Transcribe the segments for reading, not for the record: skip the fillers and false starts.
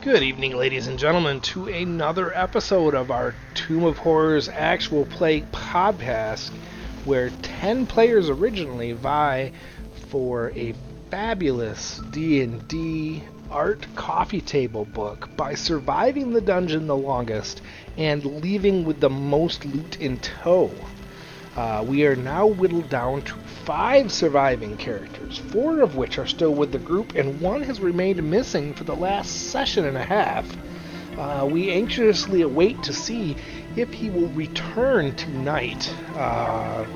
Good evening, ladies and gentlemen, to another episode of our Tomb of Horrors actual play podcast, where 10 players originally vie for a fabulous D&D art coffee table book by surviving the dungeon the longest and leaving with the most loot in tow. We are now whittled down to 5 surviving characters, 4 of which are still with the group, and 1 has remained missing for the last session and a half. We anxiously await to see if he will return tonight.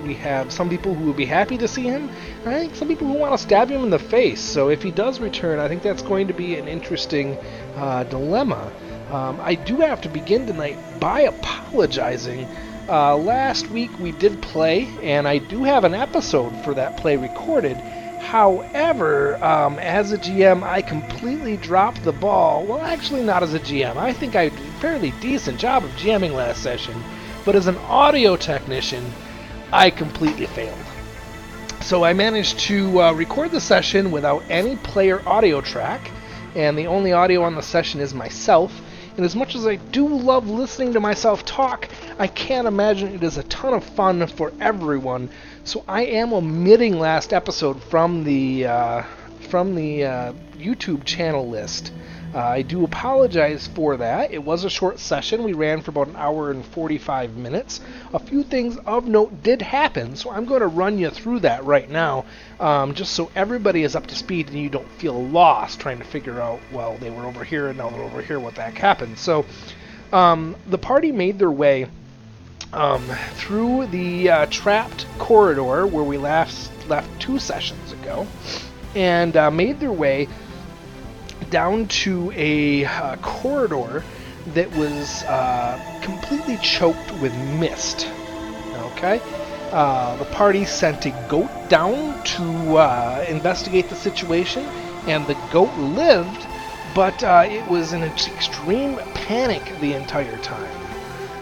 We have some people who will be happy to see him, and I think some people who want to stab him in the face. So if he does return, I think that's going to be an interesting dilemma. I do have to begin tonight by apologizing. Last week we did play, and I do have an episode for that play recorded. However, as a GM, I completely dropped the ball. Well, actually not as a GM. I think I did a fairly decent job of GMing last session. But as an audio technician, I completely failed. So I managed to record the session without any player audio track, and the only audio on the session is myself. And as much as I do love listening to myself talk, I can't imagine it is a ton of fun for everyone. So I am omitting last episode from the YouTube channel list. I do apologize for that. It was a short session. We ran for about an hour and 45 minutes. A few things of note did happen, so I'm going to run you through that right now, just so everybody is up to speed and you don't feel lost trying to figure out, well, they were over here and now they're over here, what the heck happened. So the party made their way through the trapped corridor where we left 2 sessions ago, and made their way down to a corridor that was completely choked with mist. Okay? The party sent a goat down to investigate the situation, and the goat lived, but it was in extreme panic the entire time.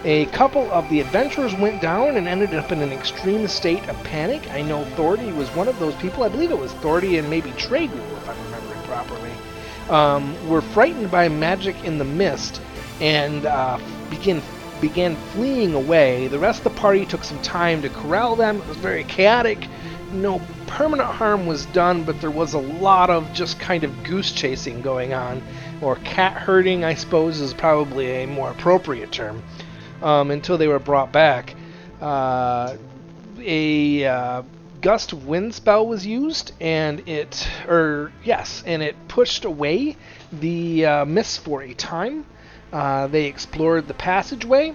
A couple of the adventurers went down and ended up in an extreme state of panic. I know Thordy was one of those people. I believe it was Thordy and maybe Tregu, if I'm remembering properly. Were frightened by magic in the mist and began fleeing away. The rest of the party took some time to corral them. It was very chaotic. No permanent harm was done, but there was a lot of just kind of goose chasing going on, or cat herding, I suppose, is probably a more appropriate term, until they were brought back. A gust of wind spell was used, and it pushed away the mist for a time. They explored the passageway,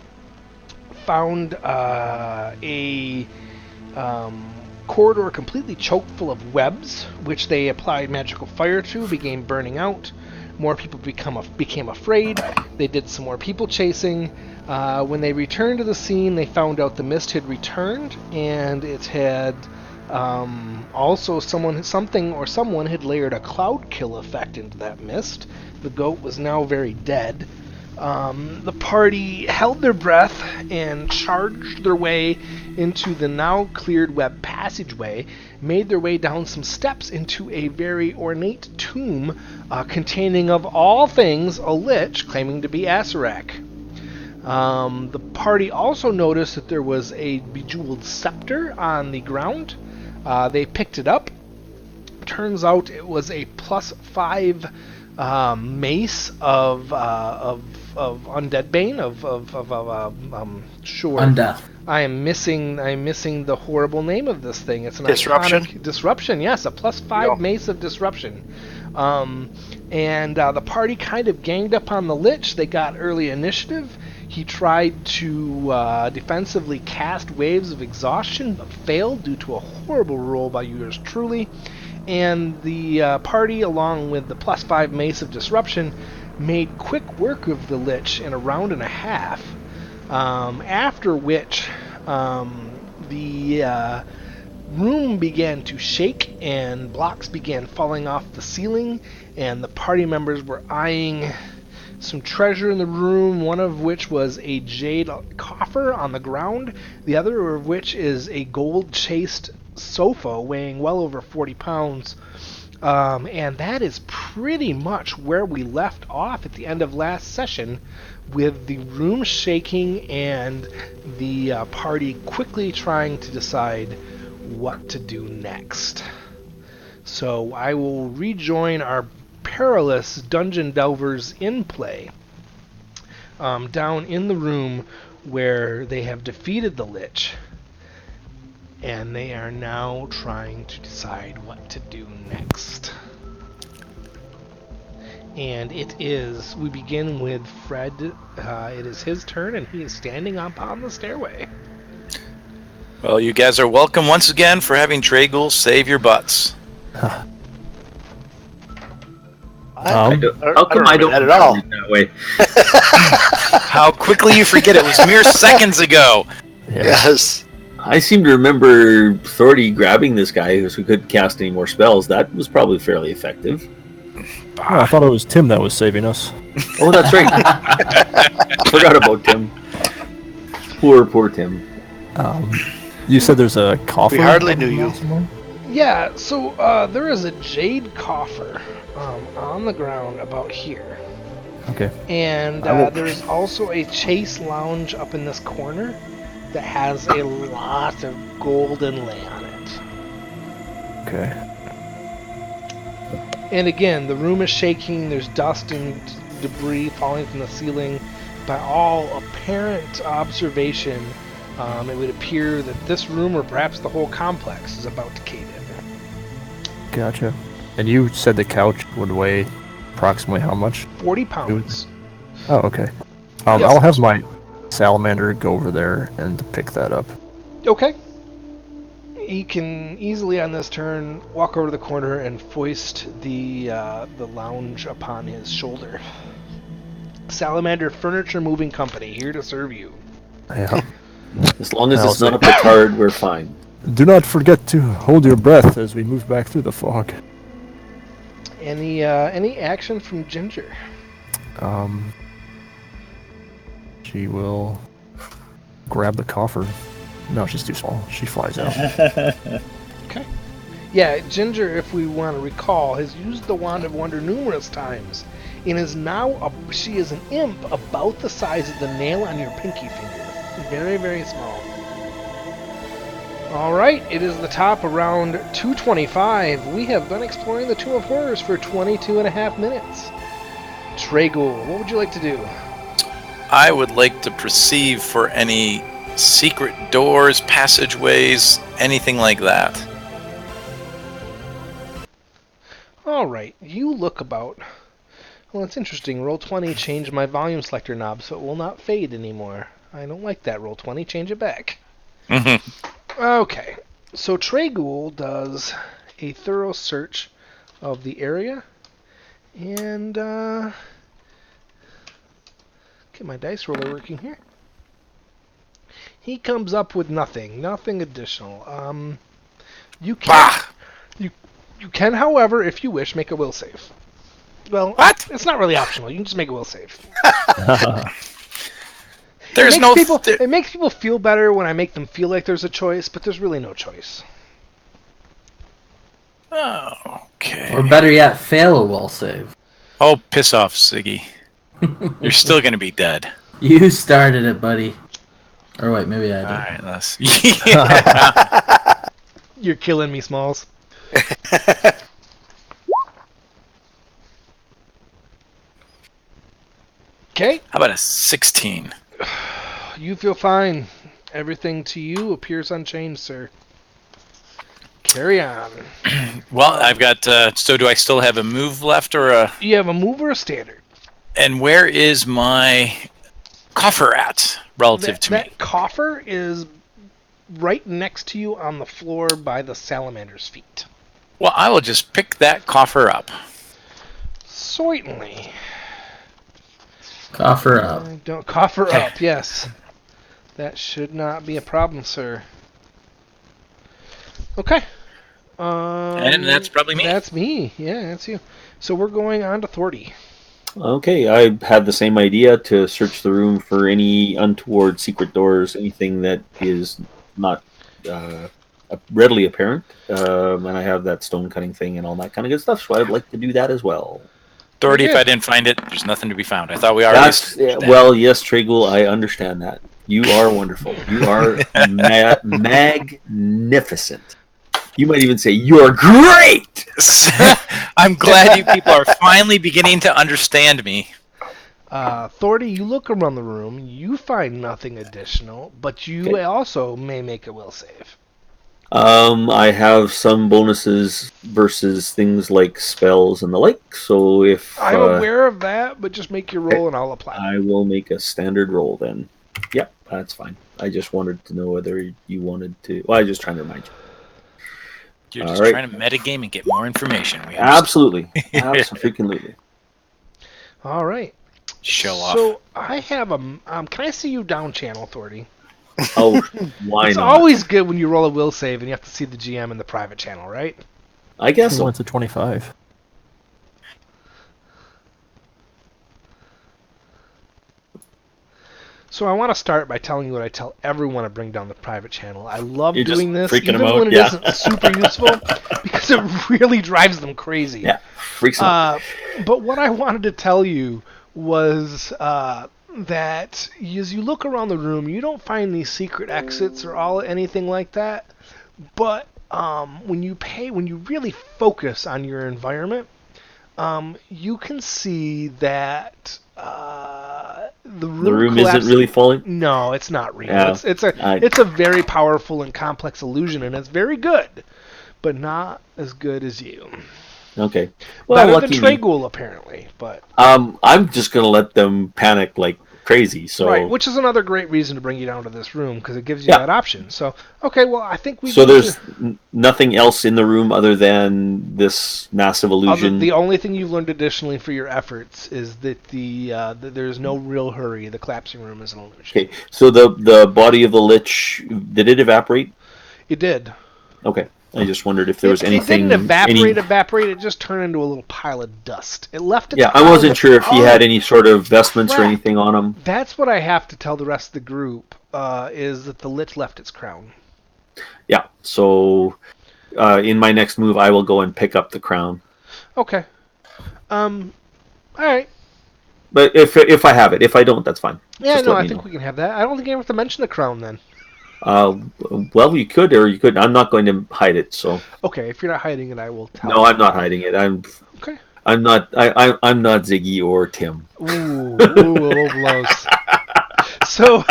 found a corridor completely choked full of webs, which they applied magical fire to, began burning out. More people became afraid. They did some more people chasing. When they returned to the scene, they found out the mist had returned, and it had also someone had layered a cloud kill effect into that mist. The goat was now very dead. The party held their breath and charged their way into the now cleared web passageway, made their way down some steps into a very ornate tomb containing, of all things, a lich claiming to be Acererak. The party also noticed that there was a bejeweled scepter on the ground. They picked it up. Turns out it was a +5 mace of Undead Bane sure. Undeath. I'm missing the horrible name of this thing. It's an Disruption. Iconic disruption. Yes, a +5 mace of disruption. And the party kind of ganged up on the Lich. They got early initiative. He tried to defensively cast waves of exhaustion, but failed due to a horrible roll by yours truly. And the party, along with the +5 mace of disruption, made quick work of the Lich in a round and a half. After which, the room began to shake and blocks began falling off the ceiling, and the party members were eyeing some treasure in the room, one of which was a jade coffer on the ground, the other of which is a gold-chased sofa weighing well over 40 pounds. And that is pretty much where we left off at the end of last session, with the room shaking and the party quickly trying to decide what to do next. So I will rejoin our perilous dungeon delvers in play, down in the room where they have defeated the Lich, and they are now trying to decide what to do next. And we begin with Fred. It is his turn, and he is standing up on the stairway. Well, you guys are welcome once again for having Tragul save your butts. How come I don't at all? That way? How quickly you forget it was mere seconds ago. Yeah. Yes. I seem to remember Thordy grabbing this guy who couldn't cast any more spells. That was probably fairly effective. Oh, I thought it was Tim that was saving us. Oh, that's right. Forgot about Tim. Poor Tim. You said there's a coffer? We hardly knew you. Yeah, so there is a jade coffer on the ground about here. Okay. And there's also a chase lounge up in this corner that has a lot of gold inlay on it. Okay. And again, the room is shaking. There's dust and debris falling from the ceiling. By all apparent observation, it would appear that this room, or perhaps the whole complex, is about to cave in. Gotcha. And you said the couch would weigh approximately how much? 40 pounds. Oh, okay. Yes. I'll have my salamander go over there and pick that up. Okay. He can easily, on this turn, walk over to the corner and foist the lounge upon his shoulder. Salamander Furniture Moving Company, here to serve you. Yeah. As long as it's not a petard, we're fine. Do not forget to hold your breath as we move back through the fog. Any action from Ginger? She will grab the coffer. No, she's too small. She flies out. Okay. Yeah, Ginger, if we want to recall, has used the Wand of Wonder numerous times, and is now she is an imp about the size of the nail on your pinky finger. Very, very small. Alright, it is the top around 225. We have been exploring the Tomb of Horrors for 22 and a half minutes. Tragul, what would you like to do? I would like to perceive for any secret doors, passageways, anything like that. Alright, you look about. Well, it's interesting. Roll20 changed my volume selector knob, so it will not fade anymore. I don't like that. Roll20, change it back. Okay, so Tragul does a thorough search of the area, and get my dice roller working here. He comes up with nothing additional. You can, however, if you wish, make a will save. Well, what? It's not really optional. You can just make a will save. It makes people feel better when I make them feel like there's a choice, but there's really no choice. Oh, okay. Or better yet, fail a will save. Oh, piss off, Siggy. You're still gonna be dead. You started it, buddy. Or wait, maybe I did. Alright, let's... Yeah. You're killing me, Smalls. Okay. How about a 16? You feel fine. Everything to you appears unchanged, sir. Carry on. Well, I've got... so do I still have a move left, or a... You have a move or a standard? And where is my coffer at, relative to me? That coffer is right next to you on the floor by the salamander's feet. Well, I will just pick that coffer up. Certainly. Coffer up. Don't coffer up, yes. That should not be a problem, sir. Okay. And that's probably me. That's me. Yeah, that's you. So we're going on to Thordy. Okay, I had the same idea to search the room for any untoward secret doors, anything that is not readily apparent, and I have that stone cutting thing and all that kind of good stuff. So I'd like to do that as well. Doherty, if good. I didn't find it, there's nothing to be found. I thought we already. That's well, yes, Tragul, I understand that. You are wonderful. You are magnificent. You might even say you're great. I'm glad you people are finally beginning to understand me. Thordy, you look around the room. You find nothing additional, but you also may make a will save. I have some bonuses versus things like spells and the like. So if I'm aware of that, but just make your roll and I'll apply. I will make a standard roll then. Yep, that's fine. I just wanted to know whether you wanted to. Well, I was just trying to remind you. You're just trying to metagame and get more information. Absolutely. Absolutely. All right. Show off. So I have a. Can I see you down channel, Thordy? Oh, why It's not? always good when you roll a will save and you have to see the GM in the private channel, right? I guess He so. went to 25. So I want to start by telling you what I tell everyone to bring down the private channel. I love You're just doing this, freaking even them out, when it yeah. isn't super useful, because it really drives them crazy. Yeah, freaks out. But what I wanted to tell you was that as you look around the room, you don't find these secret exits or anything like that. But when you really focus on your environment, you can see that the room isn't collapses. really falling. No, it's not real. Yeah. It's a very powerful and complex illusion, and it's very good, but not as good as you. Okay. Well, Better lucky than me. Tragul, apparently, but I'm just gonna let them panic like crazy. So right, which is another great reason to bring you down to this room because it gives you Yeah. that option. So okay, well I think we. So there's nothing else in the room other than this massive illusion. The only thing you've learned additionally for your efforts is that that there's no real hurry. The collapsing room is an illusion. Okay. So the body of the lich, did it evaporate? It did. Okay. I just wondered if there was anything. It didn't evaporate. It just turned into a little pile of dust. It left its Yeah, I crown wasn't with sure if he all had the any sort of vestments or crap. anything on him. That's what I have to tell the rest of the group. Is that the lich left its crown? Yeah. So in my next move, I will go and pick up the crown. Okay. All right. But if I have it, if I don't, that's fine. Yeah, Just no, let I me think know. we can have that. I don't think you have to mention the crown then. Well, you could or you couldn't. I'm not going to hide it. So Okay, if you're not hiding it, I will tell. no, I'm not hiding it. Okay. I'm not. I'm not Ziggy or Tim. Ooh, low blows. So.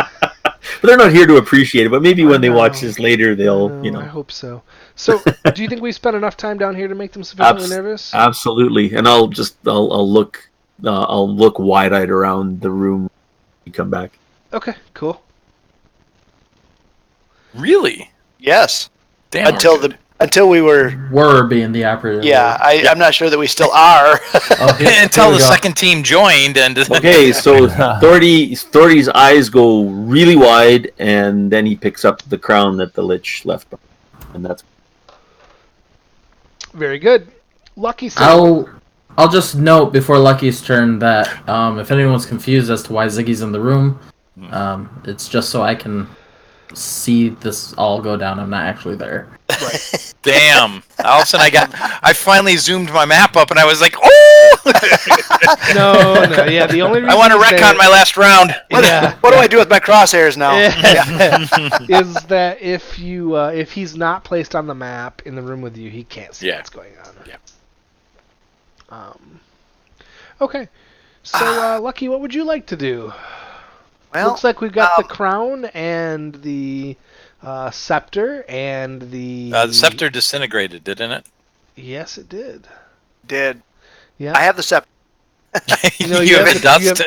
But they're not here to appreciate it. But maybe when they know. watch this later, they'll, I hope so. So, do you think we spent enough time down here to make them sufficiently nervous? Absolutely. And I'll look wide-eyed around the room when you come back. Okay, cool. Really? Yes. Damn. Until we were. Were being the operative. Yeah, I'm not sure that we still are. Until the second team joined and. Okay, so Thordy's eyes go really wide, and then he picks up the crown that the lich left behind. And that's Very good. Lucky said. I'll just note before Lucky's turn that if anyone's confused as to why Ziggy's in the room, it's just so I can see this all go down. I'm not actually there. Right. Damn. All of a sudden I finally zoomed my map up and I was like, oh! No, yeah, the only reason I want to is retcon my last round. What do I do with my crosshairs now? is that if he's not placed on the map in the room with you, he can't see what's going on. Yeah. Okay. So, Lucky, what would you like to do? Well, Looks like we've got the crown and the scepter and the... The scepter disintegrated, didn't it? Yes, it did. Did. Yeah. I have the scepter. You have dust.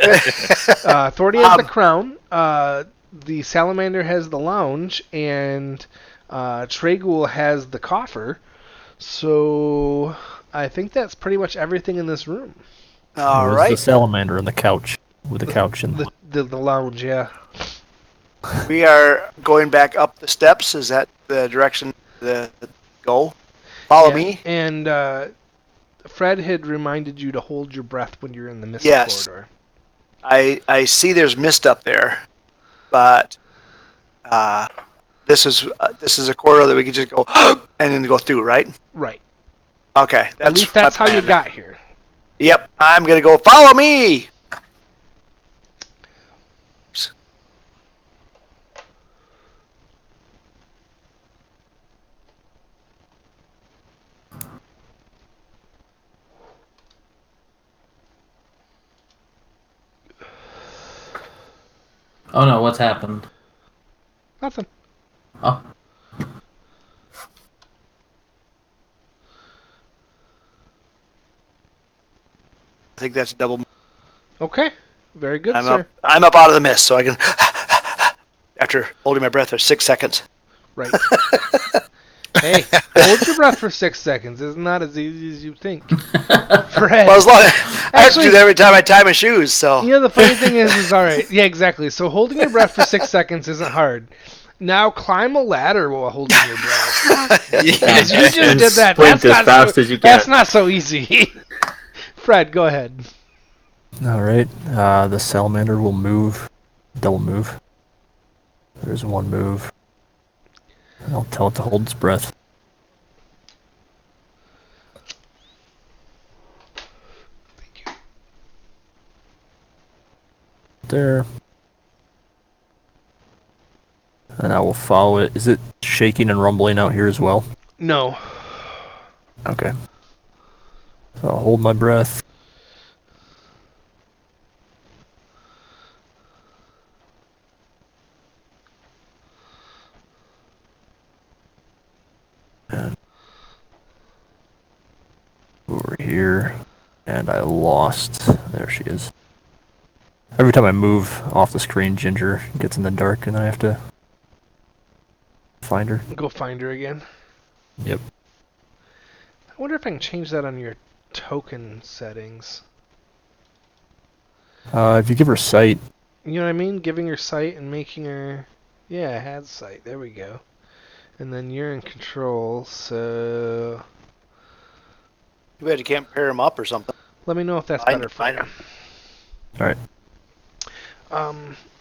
Thordy has the crown. The salamander has the lounge, and Tragul has the coffer. So I think that's pretty much everything in this room. All It was right. the salamander and the couch. With the couch and The lounge, yeah. We are going back up the steps. Is that the direction the go? Follow me. And Fred had reminded you to hold your breath when you're in the mist corridor. I see there's mist up there, but this is a corridor that we can just go and then go through, right? Right. Okay. At least that's how you got here. Yep. I'm gonna go. Follow me. Oh no, what's happened? Nothing. Oh. I think that's a double. Okay. Very good, I'm sir. up. I'm up out of the mist, so I can. After holding my breath for 6 seconds. Right. Hey, hold your breath for 6 seconds. It's not as easy as you think. Fred. Well, as long I have to do that every time I tie my shoes. So. You know, the funny thing is all right. Yeah, exactly. So holding your breath for 6 seconds isn't hard. Now climb a ladder while holding your breath. Because you just And did that. sprint as fast as you can. That's not so easy. Fred, go ahead. All right. The salamander will move. Double move. There's one move. And I'll tell it to hold its breath. Thank you. There. And I will follow it. Is it shaking and rumbling out here as well? No. Okay. So I'll hold my breath. And over here. And I lost. There she is. Every time I move off the screen, Ginger gets in the dark and I have to find her. Go find her again. Yep. I wonder if I can change that on your token settings. If you give her sight, You know what I mean? Giving her sight and making her... Yeah, it has sight. There we go. And then you're in control, so... You bet you can't pair them up or something. Let me know if that's I better for you. alright.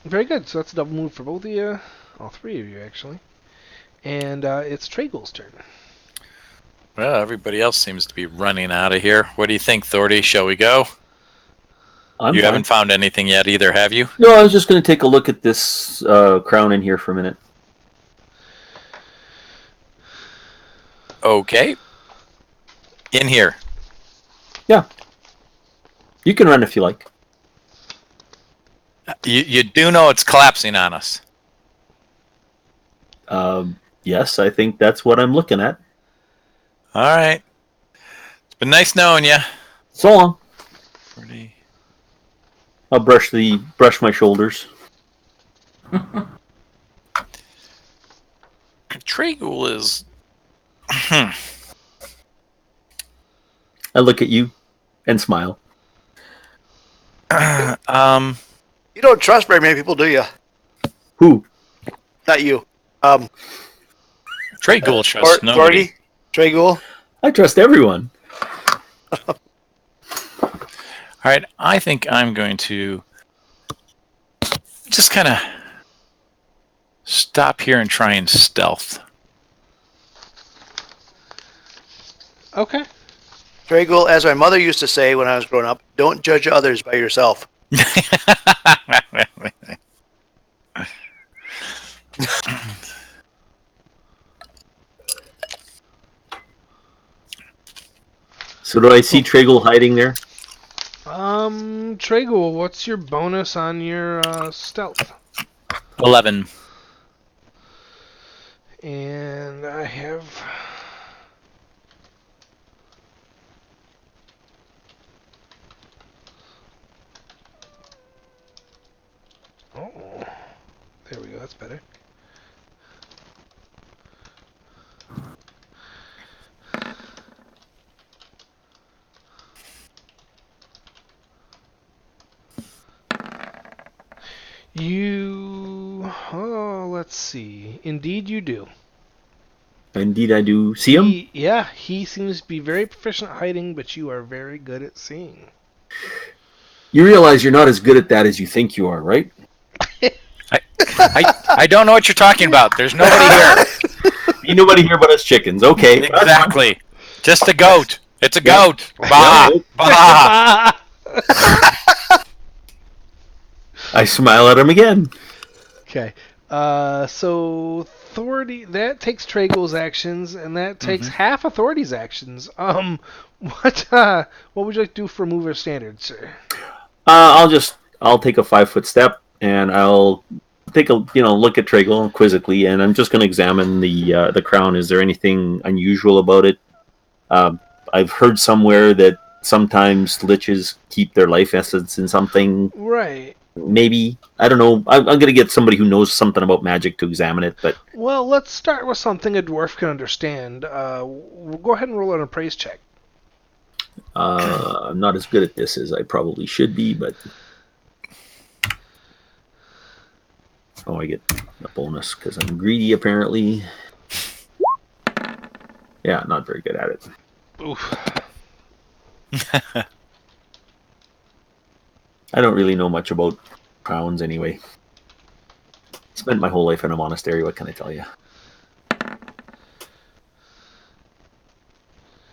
Very good. So that's a double move for both of you. All three of you, actually. And it's Tragul's turn. Well, everybody else seems to be running out of here. What do you think, Thordy? Shall we go? I'm You fine. haven't found anything yet either, have you? No, I was just going to take a look at this crown in here for a minute. Okay. In here. Yeah. You can run if you like. You do know it's collapsing on us. Yes, I think that's what I'm looking at. All right. It's been nice knowing you. So long. Thordy. I'll brush my shoulders. Tragul is... I look at you and smile. You don't trust very many people, do you? Who? Not you. Tragul trusts nobody. Tragul. I trust everyone. All right, I think I'm going to just kind of stop here and try and stealth. Okay. Tragul, as my mother used to say when I was growing up, don't judge others by yourself. So do I see Tragul hiding there? Tragul, what's your bonus on your stealth? 11. And I have... Oh, there we go, that's better. Let's see. Indeed you do. Indeed I do. See him? He seems to be very proficient at hiding, but you are very good at seeing. You realize you're not as good at that as you think you are, right? I don't know what you're talking about. There's nobody here. Ain't nobody here but us chickens. Okay. Exactly. Just a goat. It's a Yeah. goat. Bah. Bah. I smile at him again. Okay. So authority that takes Trago's actions, and that takes half authority's actions. What would you like to do for mover standard, sir? I'll take a 5-foot step, and I'll take a look at Trago quizzically, and I'm just going to examine the crown. Is there anything unusual about it? I've heard somewhere that sometimes liches keep their life essence in something. Right. Maybe, I don't know. I'm going to get somebody who knows something about magic to examine it. But Well, let's start with something a dwarf can understand. We'll go ahead and roll an appraise check. I'm not as good at this as I probably should be. But I get a bonus because I'm greedy, apparently. Yeah, not very good at it. Oof. I don't really know much about crowns anyway. Spent my whole life in a monastery, what can I tell you?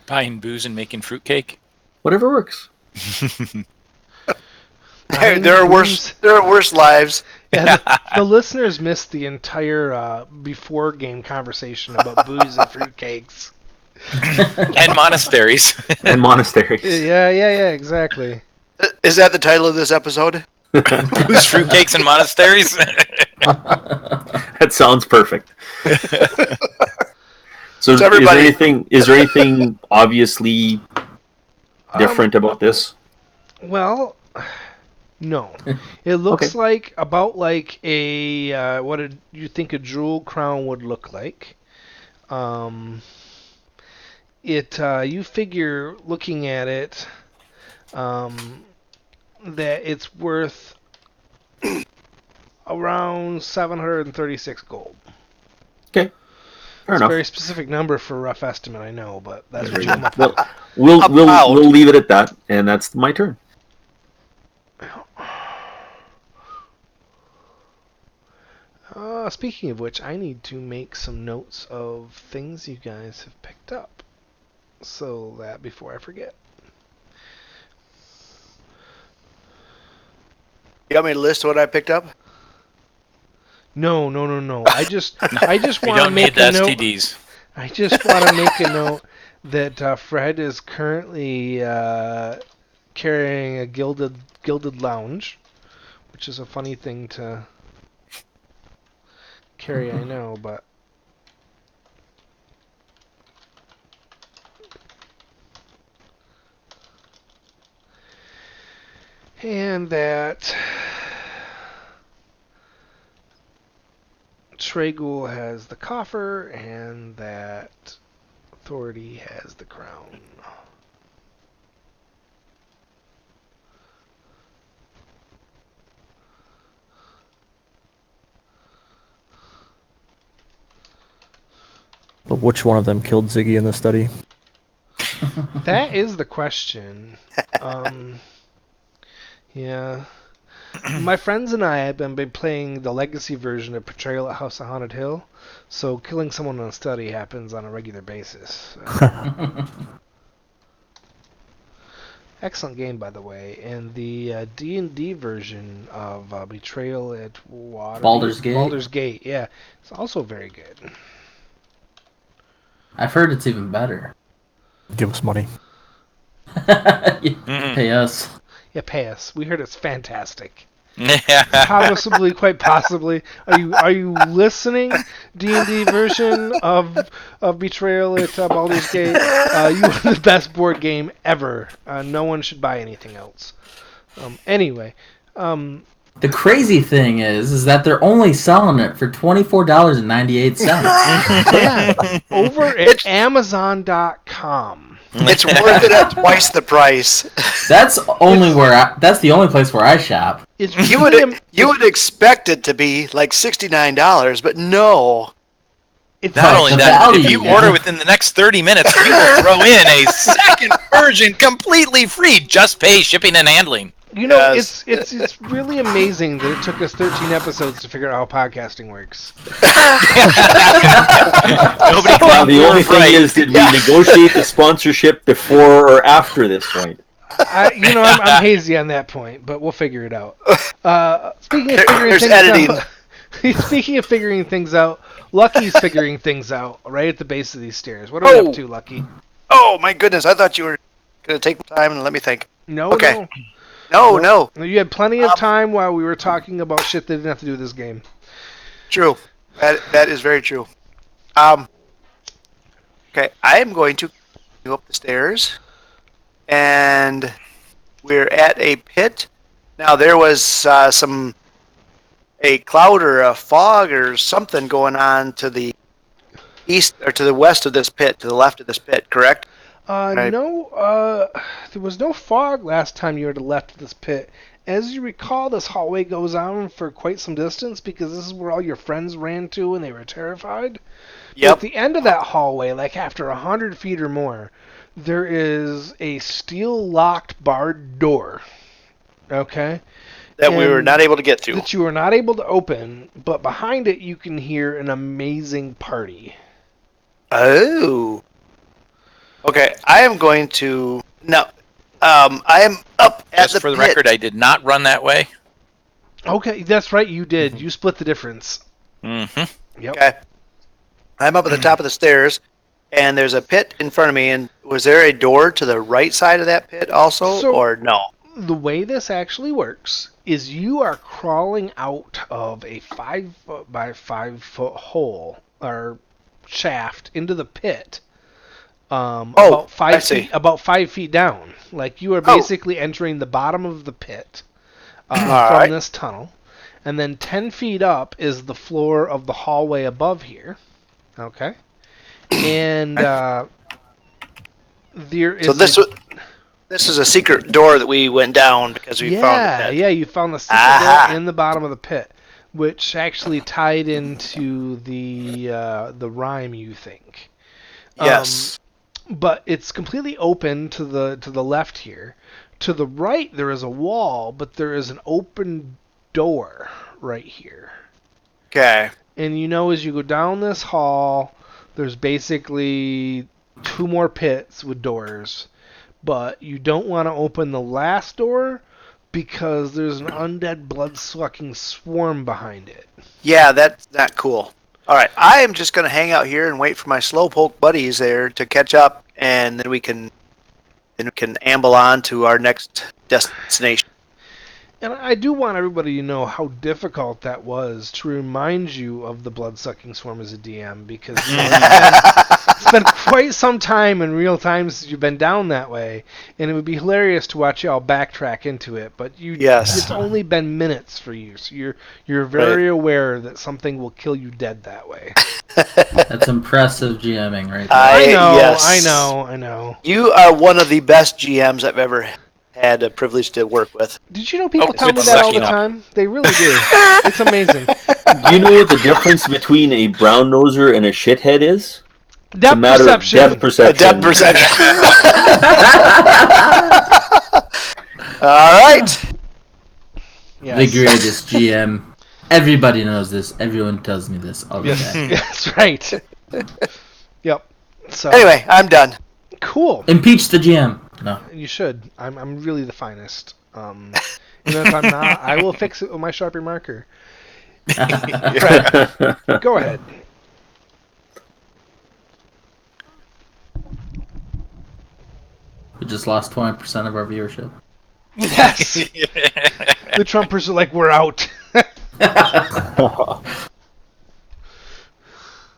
Buying booze and making fruitcake. Whatever works. There are worse lives. Yeah, the listeners missed the entire before game conversation about booze and fruitcakes. And monasteries. And monasteries. Yeah, exactly. Is that the title of this episode? Booze, fruitcakes, and monasteries. That sounds perfect. So is there anything obviously different about this? Well, no. It looks like about like a what you think a jewel crown would look like. You figure looking at it that it's worth around 736 gold. Okay. Fair It's enough. a very specific number for a rough estimate, I know, but that's what you come up Well, with. we'll leave it at that, and that's my turn. Speaking of which, I need to make some notes of things you guys have picked up, so that before I forget. You want me to list what I picked up? No. I just We want to don't make need a note. STDs. I just want to make a note that Fred is currently carrying a gilded lounge, which is a funny thing to carry, I know, but and that Tragul has the coffer, and that Authority has the crown. But which one of them killed Ziggy in the study? That is the question. Yeah. My friends and I have been playing the legacy version of Portrayal at House of Haunted Hill, so killing someone in a study happens on a regular basis. Excellent game, by the way, and the D&D version of Betrayal at Baldur's Gate? Baldur's Gate, yeah, it's also very good. I've heard it's even better. Give us money. Pay us. Yeah, pay us. We heard it's fantastic. Yeah. Possibly, quite possibly. Are you listening? D&D version of Betrayal at Baldur's Gate. You are the best board game ever. No one should buy anything else. Anyway, The crazy thing is that they're only selling it for $24.98. yeah, over at Amazon.com. It's worth it at twice the price. That's the only place where I shop. It's You would expect it to be like $69, but no. It's Not only the that, value, if you yeah. order within the next 30 minutes, we will throw in a second version completely free. Just pay shipping and handling. You know, Yes. it's really amazing that it took us 13 episodes to figure out how podcasting works. Nobody Now, can the only move thing right. is, did we negotiate the sponsorship before or after this point? I'm hazy on that point, but we'll figure it out. Speaking of figuring There's things editing. out, speaking of figuring things out, Lucky's figuring things out right at the base of these stairs. What are we Oh. up to, Lucky? Oh my goodness! I thought you were gonna take time and let me think. No, Okay. no. No. You had plenty of time while we were talking about shit that didn't have to do with this game. True. That is very true. Okay, I am going to go up the stairs, and we're at a pit. Now there was a cloud or a fog or something going on to the east or to the west of this pit, to the left of this pit. Correct? Right. No, there was no fog last time you were to the left of this pit. As you recall, this hallway goes on for quite some distance because this is where all your friends ran to when they were terrified. But Yep. at the end of that hallway, like after 100 feet or more, there is a steel-locked barred door. Okay? That we were And not able to get through. that you are not able to open, but behind it you can hear an amazing party. Oh. Okay, I am going to no. I am up at Just the for the pit. record, I did not run that way. Okay, that's right, you did. You split the difference. Mm-hmm. Yep. Okay. I'm up at the top of the stairs, and there's a pit in front of me. And was there a door to the right side of that pit also, So- or no? The way this actually works is you are crawling out of a 5 foot by 5 foot hole or shaft into the pit. About I see. about 5 feet down. Like you are Oh. basically entering the bottom of the pit from Alright. this tunnel, and then 10 feet up is the floor of the hallway above here. Okay, and there is So this is a secret door that we went down because we found the pit. Yeah, you found the secret Aha. door in the bottom of the pit, which actually tied into the rhyme, you think. Yes. But it's completely open to the left here. To the right there is a wall, but there is an open door right here. Okay. And you know, as you go down this hall, there's basically 2 more pits with doors. But you don't want to open the last door because there's an undead blood-sucking swarm behind it. Yeah, that's not cool. All right, I am just going to hang out here and wait for my slowpoke buddies there to catch up, and then we can amble on to our next destination. And I do want everybody to know how difficult that was to remind you of the blood-sucking swarm as a DM, because you know, it's been quite some time in real time since you've been down that way, and it would be hilarious to watch y'all backtrack into it. But Yes. it's only been minutes for you, so you're very aware that something will kill you dead that way. That's impressive GMing right there. I know. You are one of the best GMs I've ever had a privilege to work with. Did you know people Oh, tell me good that all the sucking up. time? They really do. It's amazing. Do you know what the difference between a brown noser and a shithead is? It's a Depth matter perception. of depth perception. Depth perception. All right. Yes. The greatest GM. Everybody knows this. Everyone tells me this all the time. That's right. Yep. So Anyway, I'm done. cool. Impeach the GM. No. You should. I'm really the finest. Even if I'm not, I will fix it with my Sharpie marker. Fred, go ahead. We just lost 20% of our viewership. Yes. The Trumpers are like, we're out.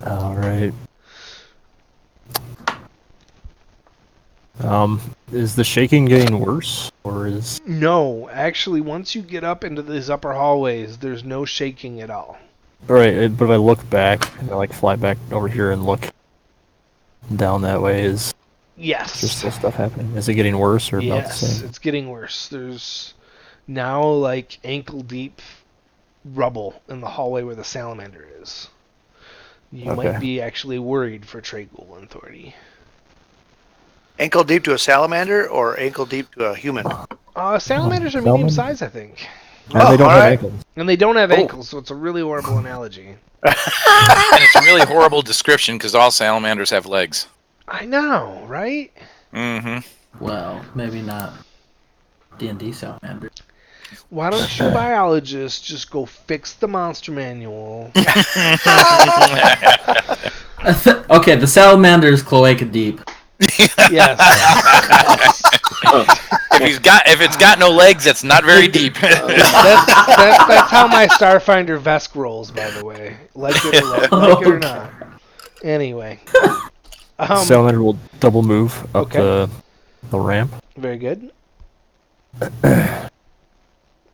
All right. Is the shaking getting worse, or is... No, actually, once you get up into these upper hallways, there's no shaking at all. Alright, but if I look back, and I like fly back over here and look down that way, is Yes. there still stuff happening? Is it getting worse or about the Yes, same? it's getting worse. There's now like ankle deep rubble in the hallway where the salamander is. You might Okay. be actually worried for Tragul Authority. Ankle deep to a salamander or ankle deep to a human? Salamanders are Salmon? medium size, I think. And they don't have alright. ankles. And they don't have ankles, so it's a really horrible analogy. And it's a really horrible description because all salamanders have legs. I know, right? Mm-hmm. Well, maybe not D&D salamander. Why don't you biologists just go fix the monster manual? Okay, the salamander is cloaca deep. Yes. If it's got no legs, it's not very deep. That's how my Starfinder Vesk rolls, by the way. Like it or not. Anyway. Salamander will double move up Okay. the ramp. Very good.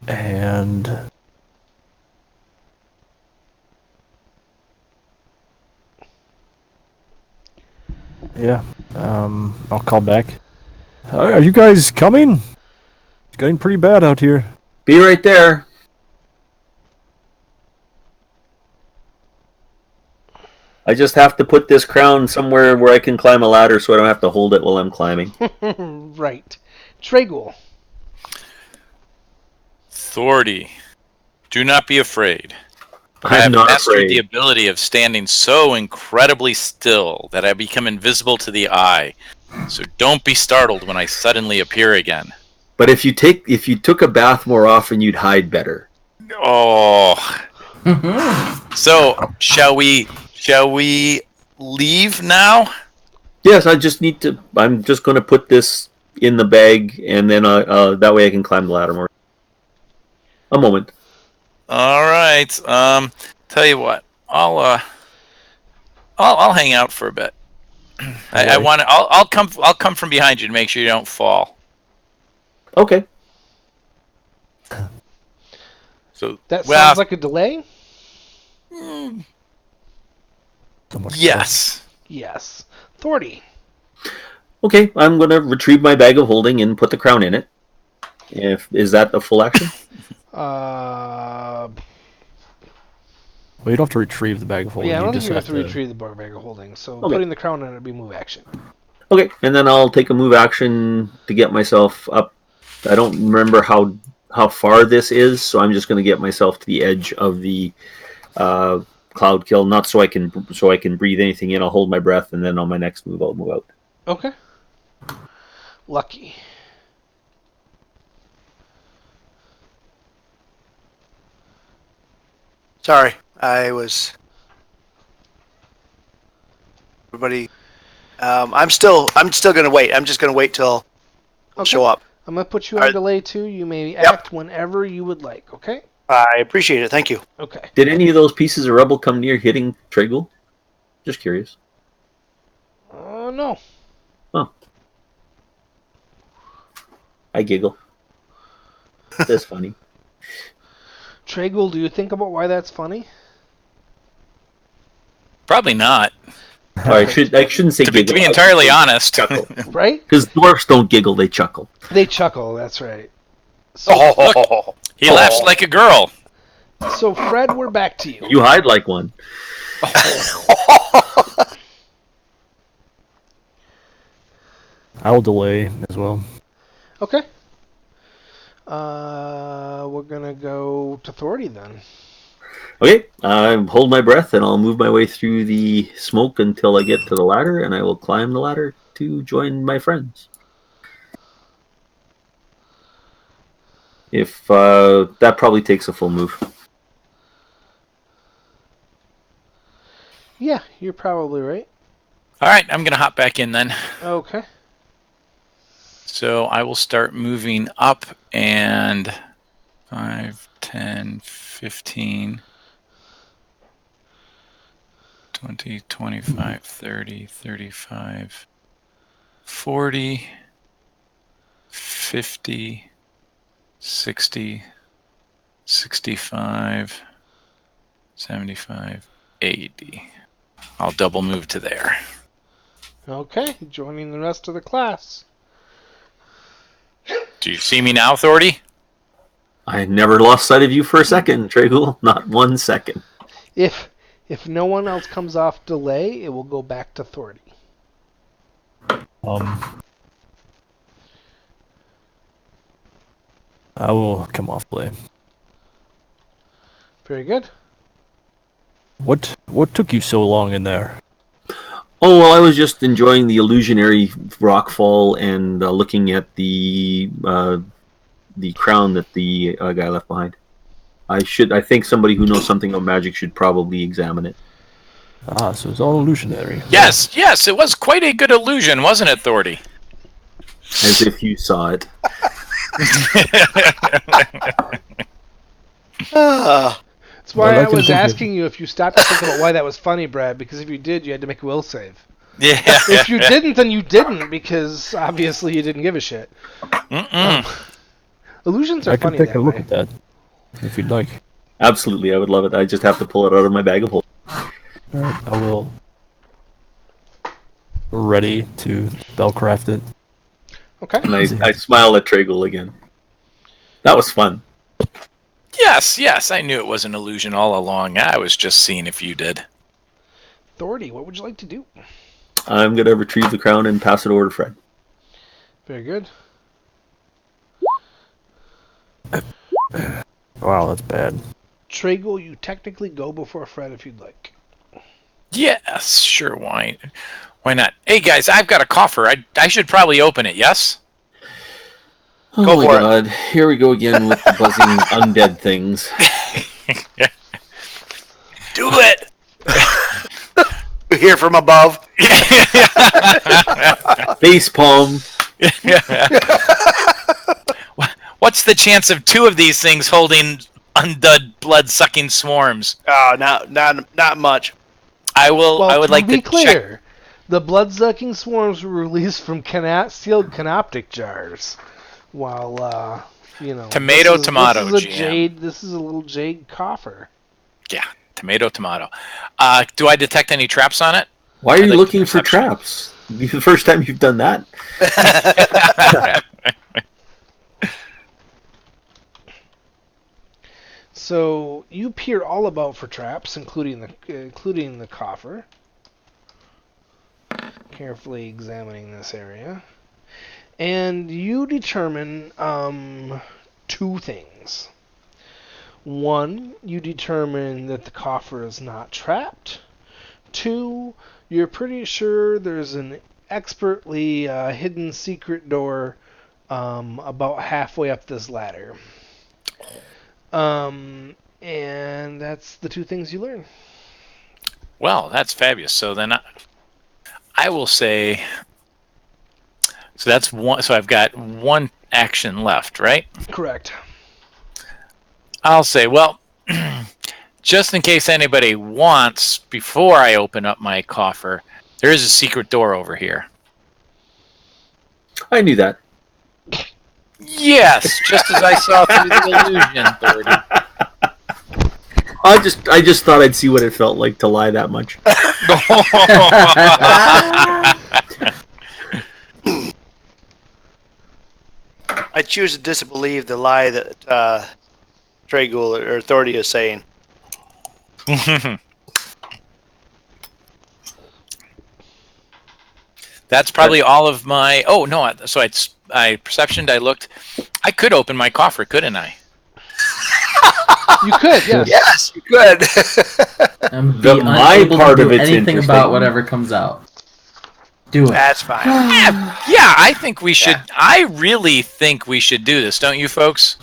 And yeah, I'll call back. Are you guys coming? It's getting pretty bad out here. Be right there. I just have to put this crown somewhere where I can climb a ladder so I don't have to hold it while I'm climbing. Right. Tragul. Thordy, do not be afraid. I I'm have not mastered afraid. the ability of standing so incredibly still that I become invisible to the eye. So don't be startled when I suddenly appear again. But if you took a bath more often, you'd hide better. Oh. So, shall we leave now? Yes, I'm just going to put this in the bag, and then that way I can climb the ladder more. A moment. All right. Tell you what, I'll hang out for a bit. I want to. I'll come from behind you to make sure you don't fall. Okay. So That sounds like a delay? So much yes. Yes. Thordy. Okay, I'm going to retrieve my bag of holding and put the crown in it. Is that a full action? Well, you don't have to retrieve the bag of holding. Yeah, I don't you think just you have to retrieve the bag of holding. So Okay. putting the crown in it would be move action. Okay, and then I'll take a move action to get myself up. I don't remember how far this is, so I'm just going to get myself to the edge of the cloud kill, not so I can breathe anything in. I'll hold my breath, and then on my next move, I'll move out. Okay. Lucky. Sorry, I was. Everybody, I'm still gonna wait. I'm just gonna wait till Okay. show up. I'm going to put you on Alright. delay too. You may act whenever you would like, okay? I appreciate it. Thank you. Okay. Did any of those pieces of rubble come near hitting Tragul? Just curious. No. I giggle. That's funny. Tragul, do you think about why that's funny? Probably not. Or I shouldn't say To be giggle. entirely honest. Chuckle. Right? Because dwarfs don't giggle, they chuckle. They chuckle, that's right. Oh, He laughs like a girl. So, Fred, we're back to you. You hide like one. I will delay as well. Okay. We're going to go to Thordy then. Okay, hold my breath and I'll move my way through the smoke until I get to the ladder, and I will climb the ladder to join my friends. If that probably takes a full move. Yeah, you're probably right. All right, I'm gonna hop back in then. Okay. So I will start moving up, and 5, 10, 15, 20, 25, 30, 35, 40, 50, 60, 65, 75, 80. I'll double move to there. Okay, joining the rest of the class. Do you see me now, Thordy? I never lost sight of you for a second, Tragul. Not 1 second. If no one else comes off delay, it will go back to Thordy. I will come off play. Very good. What took you so long in there? Oh, well, I was just enjoying the illusionary rockfall and looking at the crown that the guy left behind. I think somebody who knows something about magic should probably examine it. Ah, so it's all illusionary. Yes, it was quite a good illusion, wasn't it, Thordy? As if you saw it. That's why Well, I I can was think of- asking you if you stopped to think about why that was funny, Brad, because if you did, you had to make a will save. Yeah. If you didn't, then you didn't, because obviously you didn't give a shit. Illusions are I can funny take that a look way. at that if you'd like. Absolutely, I would love it. I just have to pull it out of my bag of holding. Alright, I will. Ready to spellcraft it. Okay. And I smile at Tragle again. That was fun. Yes, I knew it was an illusion all along. I was just seeing if you did. Thordy, what would you like to do? I'm going to retrieve the crown and pass it over to Fred. Very good. Wow, that's bad. Tragle, you technically go before Fred if you'd like. Yes, sure, why not? Hey, guys, I've got a coffer. I should probably open it, yes? Oh Go my for it. god, here we go again with the buzzing undead things. Do it! You hear from above. Face palm. What's the chance of two of these things holding undead blood-sucking swarms? Oh, not much. I would like be to clear, check. the blood-sucking swarms were released from sealed canoptic jars. While, Tomato, tomato, this is a GM. jade. This is a little jade coffer. Yeah, tomato. Do I detect any traps on it? Why are you like looking for perception. traps? This is the first time you've done that. So you peer all about for traps, including the coffer. Carefully examining this area, and you determine two things. One, you determine that the coffer is not trapped. Two, you're pretty sure there's an expertly hidden secret door about halfway up this ladder. And that's the two things you learn. Well, that's fabulous. So then I will say... So that's one. So I've got one action left, right? Correct. I'll say, well, just in case anybody wants, before I open up my coffer, there is a secret door over here. I knew that. Yes, just as I saw through the illusion, 30. I just thought I'd see what it felt like to lie that much. I choose to disbelieve the lie that Tragle or Thordy is saying. That's probably all of my... Oh, no, so I perceptioned, I looked. I could open my coffer, couldn't I? You could, yes. Yes, you could. And The- be my unable part to of do it's anything interesting. about whatever comes out. Do it. That's fine. Yeah, I think we should... Yeah. I really think we should do this, don't you, folks?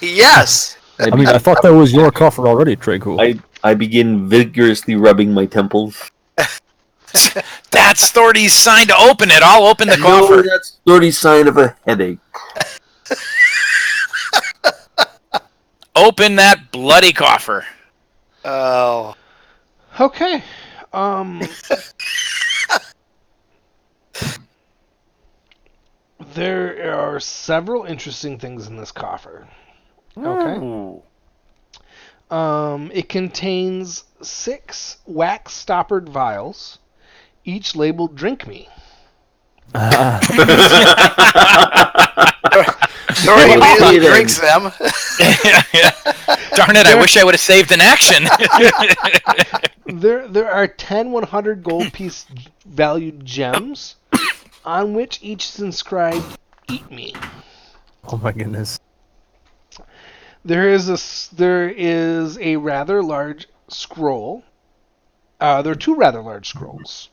Yes. I mean, I thought that was your coffer already, Trago. I begin vigorously rubbing my temples. That's Thordy's sign to open it. I'll open the No, coffer. that's dirty sign of a headache. Open that bloody coffer. Oh. Okay. There are several interesting things in this coffer. Okay. It contains 6 wax stoppered vials, each labeled "Drink Me." Thordy Well, immediately then. drinks them. Darn it, I wish I would have saved an action. There are 10 100 gold piece valued gems, on which each is inscribed eat me. Oh my goodness. There is a rather large scroll. There are two rather large scrolls,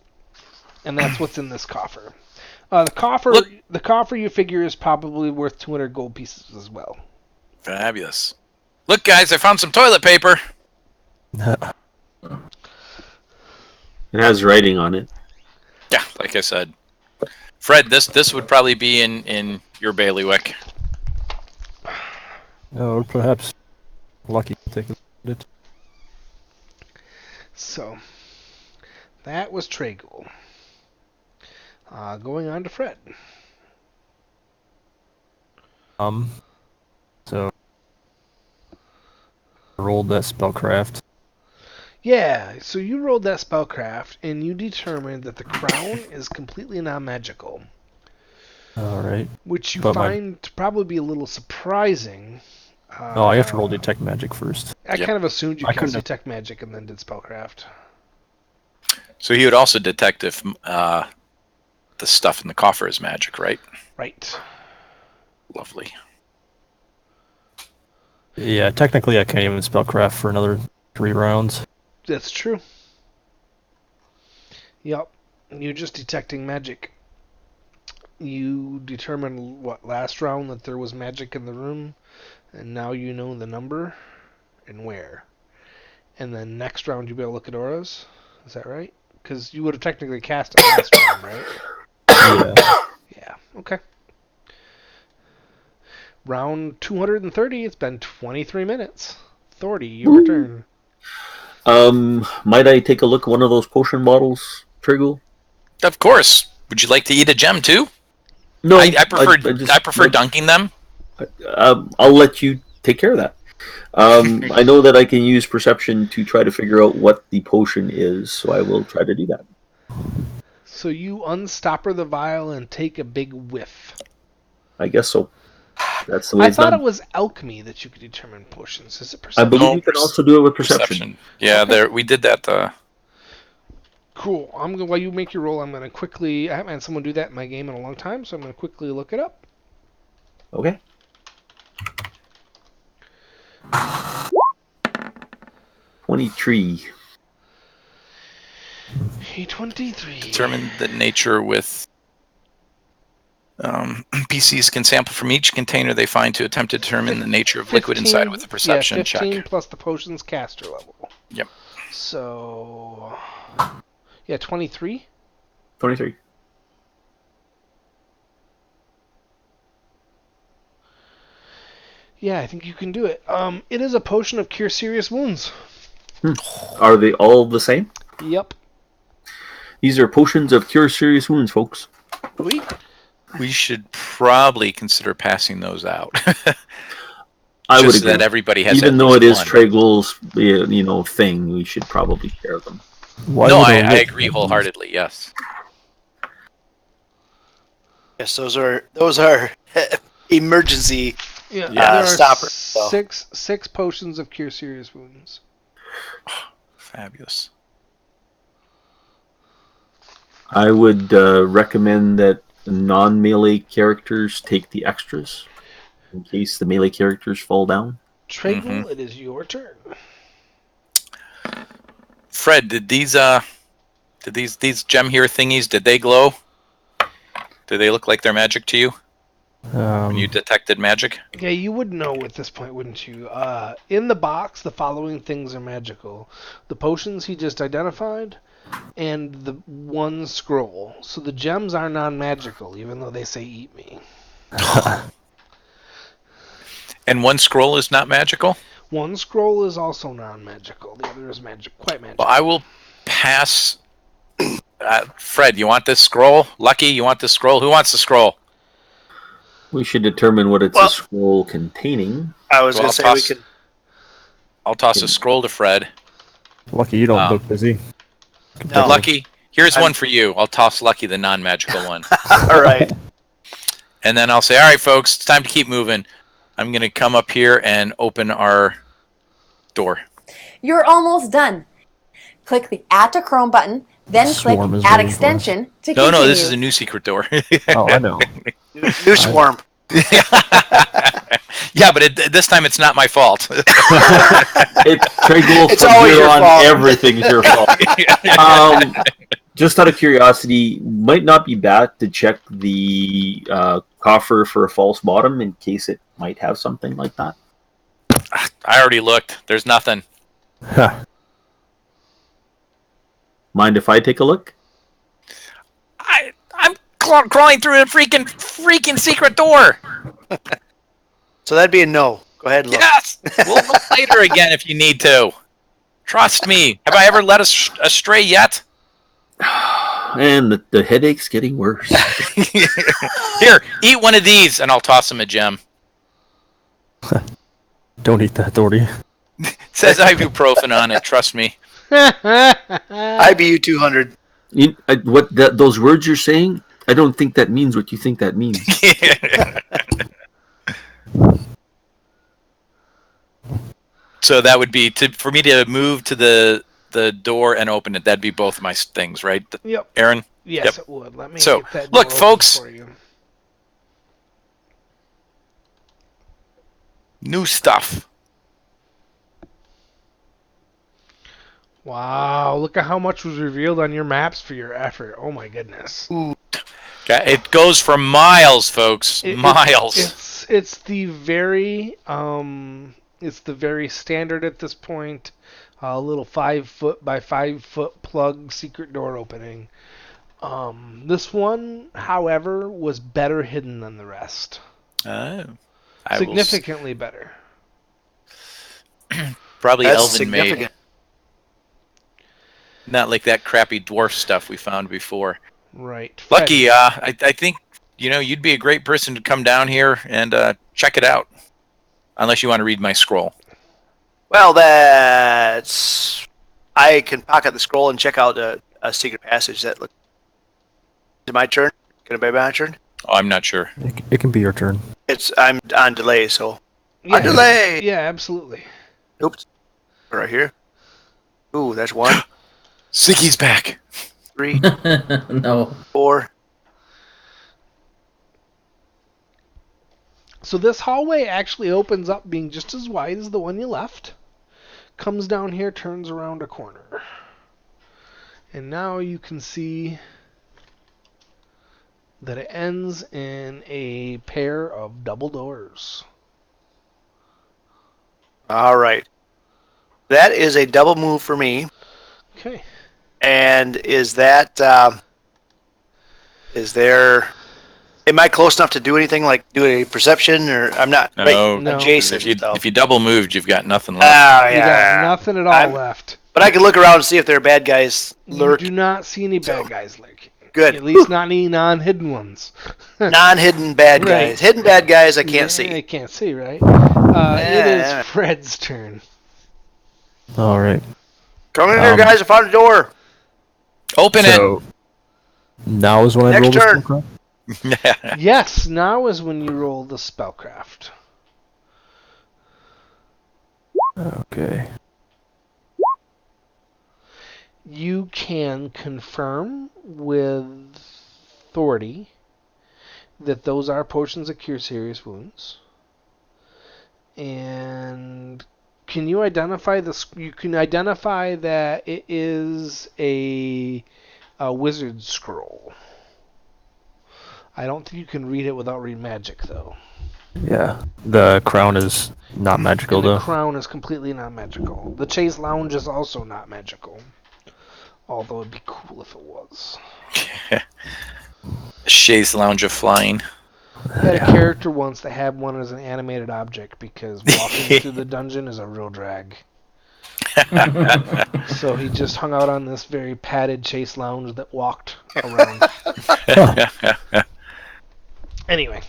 and that's what's in this coffer. The coffer you figure is probably worth 200 gold pieces as well. Fabulous. Look, guys, I found some toilet paper. It has writing on it. Yeah, like I said. Fred, this would probably be in your bailiwick. Oh, perhaps Lucky can take it. So, that was Tragul. Going on to Fred. So rolled that spellcraft. Yeah, so you rolled that spellcraft, and you determined that the crown is completely non-magical. All right. Which you But find to probably be a little surprising. Oh, I have to roll detect magic first. I Yep. kind of assumed you I cast couldn't have- detect magic and then did spellcraft. So he would also detect if the stuff in the coffer is magic, right? Right. Lovely. Yeah, technically I can't even spellcraft for another 3 rounds. That's true. Yep. You're just detecting magic. You determined, last round that there was magic in the room, and now you know the number and where. And then next round you'll be able to look at auras. Is that right? Because you would have technically cast it last round, right? Yeah. Yeah, okay. Round 230, it's been 23 minutes. Thordy, your turn. Might I take a look at one of those potion bottles, Triggle? Of course. Would you like to eat a gem too? No, I prefer dunking them. I'll let you take care of that. I know that I can use perception to try to figure out what the potion is, so I will try to do that. So you unstopper the vial and take a big whiff. I guess so. That's the way I it's thought done. it was alchemy that you could determine potions. Is it I perception? believe you can also do it with perception. Yeah, there we did that. Cool. While you make your roll, I'm gonna quickly. I haven't had someone do that in my game in a long time, so I'm gonna quickly look it up. Okay. 23. A23. Determine the nature with PCs can sample from each container they find to attempt to determine the nature of liquid inside with a perception 15 check. plus the potion's caster level. Yep. So, yeah, 23. 23. Yeah, I think you can do it. It is a potion of cure serious wounds. Are they all the same? Yep. These are potions of cure serious wounds, folks. Sweet. We should probably consider passing those out. I would Just so agree. that everybody has Even at though least it is one. Tragul's, thing, we should probably share them. Why No, would I look agree at wholeheartedly. Yes. Yes, those are emergency. Yeah, Yeah. there are Stopper, so. six potions of cure serious wounds. Fabulous. I would recommend that non-melee characters take the extras in case the melee characters fall down. Tragul, It is your turn. Fred, did these gem here thingies, did they glow? Do they look like they're magic to you when you detected magic? Yeah, you would know at this point, wouldn't you? In the box, the following things are magical: the potions he just identified, and the one scroll. So the gems are non-magical, even though they say "eat me." And one scroll is not magical? One scroll is also non-magical. The other is quite magical. Well, I will pass. Fred, you want this scroll? Lucky, you want this scroll? Who wants the scroll? We should determine what it's Well- a scroll containing. I was Well, going to say I'll we toss- could. I'll toss a scroll to Fred. Lucky you don't look busy. No. Lucky, here's I'm- one for you. I'll toss Lucky the non-magical one. All right. And then I'll say, all right, folks, it's time to keep moving. I'm going to come up here and open our door. You're almost done. Click the Add to Chrome button, Then click Swarm is Add waiting for us. Extension to continue. No, this is a new secret door. Oh, I know. New swarm. Yeah, but this time it's not my fault. Tragel It's from always here your on, fault. everything's your fault. Just out of curiosity, might not be bad to check the coffer for a false bottom in case it might have something like that. I already looked. There's nothing. Huh. Mind if I take a look? I'm crawling through a freaking secret door. So that'd be a no. Go ahead and look. Yes. We'll look later again if you need to. Trust me. Have I ever led us astray yet? And the headache's getting worse. Here, eat one of these, and I'll toss him a gem. Don't eat that, Doherty. It says ibuprofen on it. Trust me. IBU 200. Those words you're saying? I don't think that means what you think that means. So that would be for me to move to the door and open it. That'd be both my things, right? Yep. Aaron? Yes, Yep. it would. Let me So, get that look, door open folks. for you. New stuff. Wow, look at how much was revealed on your maps for your effort. Oh my goodness. It goes for miles, folks. Miles. It's the very standard at this point. A little 5-foot by 5-foot plug secret door opening. This one, however, was better hidden than the rest. Oh. Significantly better. Probably That's elven made. significant. Not like that crappy dwarf stuff we found before. Right. Fred. Lucky, I think you'd be a great person to come down here and check it out. Unless you want to read my scroll. Well, I can pocket the scroll and check out a secret passage. Is it my turn? Can it be my turn? Oh, I'm not sure. It can be your turn. I'm on delay, so Yeah, on delay. Yeah, absolutely. Oops. Right here. Ooh, that's 1, Ziggy's back. 3, No. 4. So this hallway actually opens up being just as wide as the one you left. Comes down here, turns around a corner. And now you can see that it ends in a pair of double doors. All right. That is a double move for me. Okay. And is that am I close enough to do anything like do a perception, or I'm not No. No. adjacent? If you double moved, you've got nothing left. Oh, You got yeah. nothing at all I'm- left. But I can look around and see if there are bad guys You lurking. do not see any bad guys lurking. Good. At least not any non-hidden ones. Non-hidden bad Right. guys. Hidden bad guys I can't Yeah, see. I can't see, right? It Yeah. is Fred's turn. All right. Come in here, Um, guys. I found a door. Open So now is when I Next roll the turn. spellcraft? it. Yes, now is when you roll the spellcraft. Okay. You can confirm with authority that those are potions that cure serious wounds. And can you identify you can identify that it is a wizard scroll. I don't think you can read it without reading magic, though. Yeah. The crown is not magical, And the though. crown is completely not magical. The Chase Lounge is also not magical. Although it'd be cool if it was. Shay's Lounge of Flying. I had a character once that had one as an animated object because walking through the dungeon is a real drag. So he just hung out on this very padded Chase Lounge that walked around. Anyway,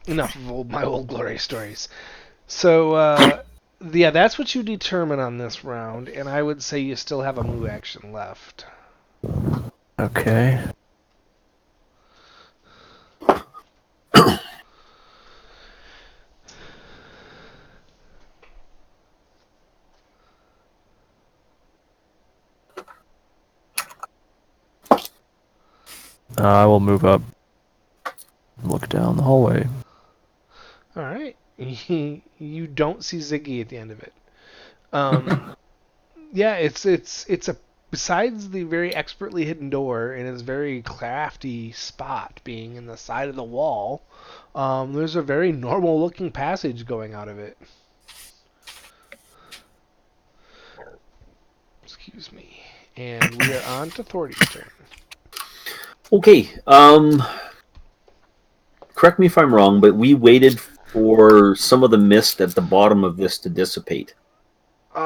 enough of my old glory stories. So, yeah, that's what you determine on this round, and I would say you still have a move action left. Okay. I will move up. Look down the hallway. All right. You don't see Ziggy at the end of it. Yeah, it's a besides the very expertly hidden door and its very crafty spot being in the side of the wall. There's a very normal looking passage going out of it. Excuse me. And we are on to Thordy's turn. Okay. Correct me if I'm wrong, but we waited for some of the mist at the bottom of this to dissipate.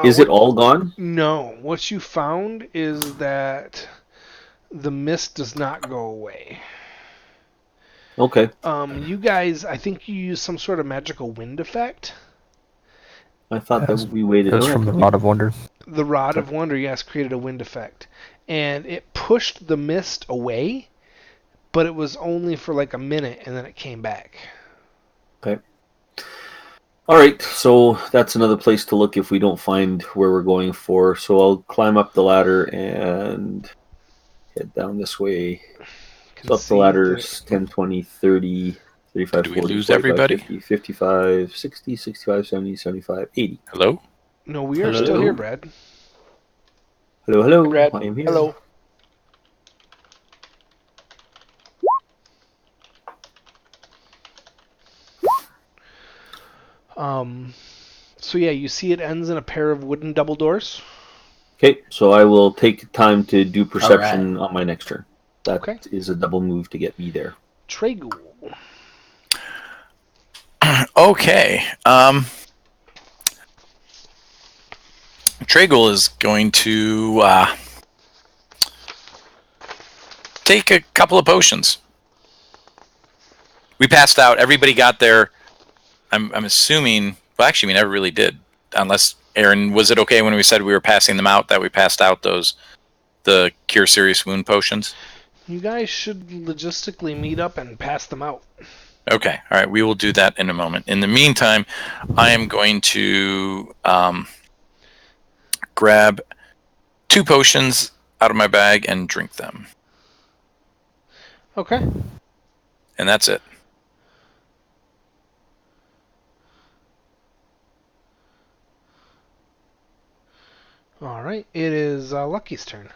Is it all gone? No. What you found is that the mist does not go away. Okay. You guys, I think you used some sort of magical wind effect. I thought that we waited. That was from the Rod of Wonder. The Rod of Wonder, yes, created a wind effect. And it pushed the mist away, but it was only for like a minute, and then it came back. Okay. All right, so that's another place to look if we don't find where we're going for. So I'll climb up the ladder and head down this way. So up the ladders, 10, 20, 30, 35, Did we 40, lose 45, everybody? 50, 55, 60, 65, 70, 75, 80. Hello? No, we are Hello? still here, Brad. Hello, hello. Brad, I am here. hello. So yeah, you see it ends in a pair of wooden double doors. Okay, so I will take time to do perception on my next turn. That is a double move to get me there. Tregul. Okay. Tregul is going to take a couple of potions. We passed out. Everybody got there. I'm assuming. Well, actually, we never really did. Unless Aaron, was it okay when we said we were passing them out that we passed out the cure serious wound potions? You guys should logistically meet up and pass them out. Okay. All right. We will do that in a moment. In the meantime, I am going to grab 2 potions out of my bag and drink them. Okay. And that's it. All right. It is Lucky's turn.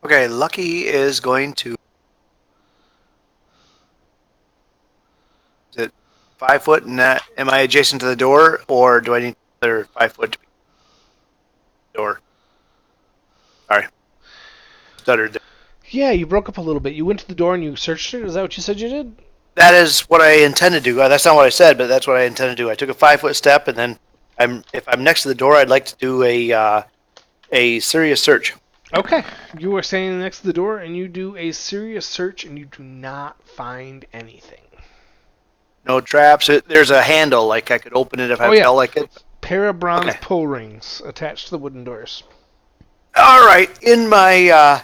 Okay, Lucky is going to. Is it 5 foot? And that, am I adjacent to the door, or do I need another 5 foot to be the door? Sorry, stuttered there. Yeah, you broke up a little bit. You went to the door and you searched it. Is that what you said you did? That is what I intended to do. That's not what I said, but that's what I intended to do. I took a 5 foot step, and then if I'm next to the door, I'd like to do a serious search. Okay. You are standing next to the door and you do a serious search and you do not find anything. No traps. There's a handle, like I could open it if I felt like it. Pair of bronze pull rings attached to the wooden doors. All right. In my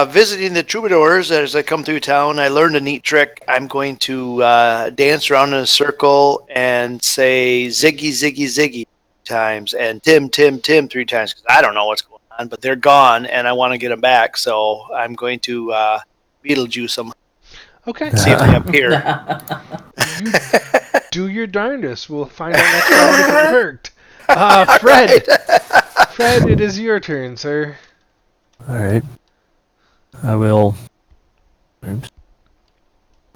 visiting the troubadours as I come through town, I learned a neat trick. I'm going to dance around in a circle and say Ziggy, Ziggy, Ziggy times and Tim, Tim, Tim 3 times because I don't know what's going on, but they're gone and I want to get them back. So I'm going to Beetlejuice them. Okay. See if they appear. You do your darndest. We'll find out next time if it worked. Fred. Fred, it is your turn, sir. All right. I will. Oops.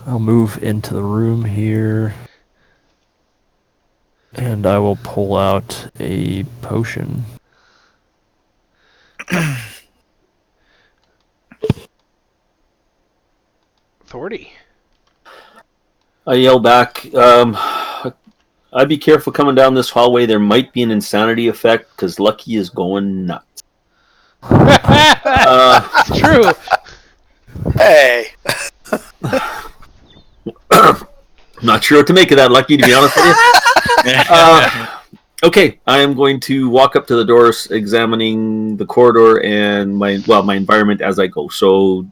I'll move into the room here. And I will pull out a potion. Thordy. I yell back, I'd be careful coming down this hallway. There might be an insanity effect because Lucky is going nuts. It's true. Hey. Not sure what to make of that, Lucky, to be honest with you. Okay, I am going to walk up to the doors, examining the corridor and my environment as I go. So,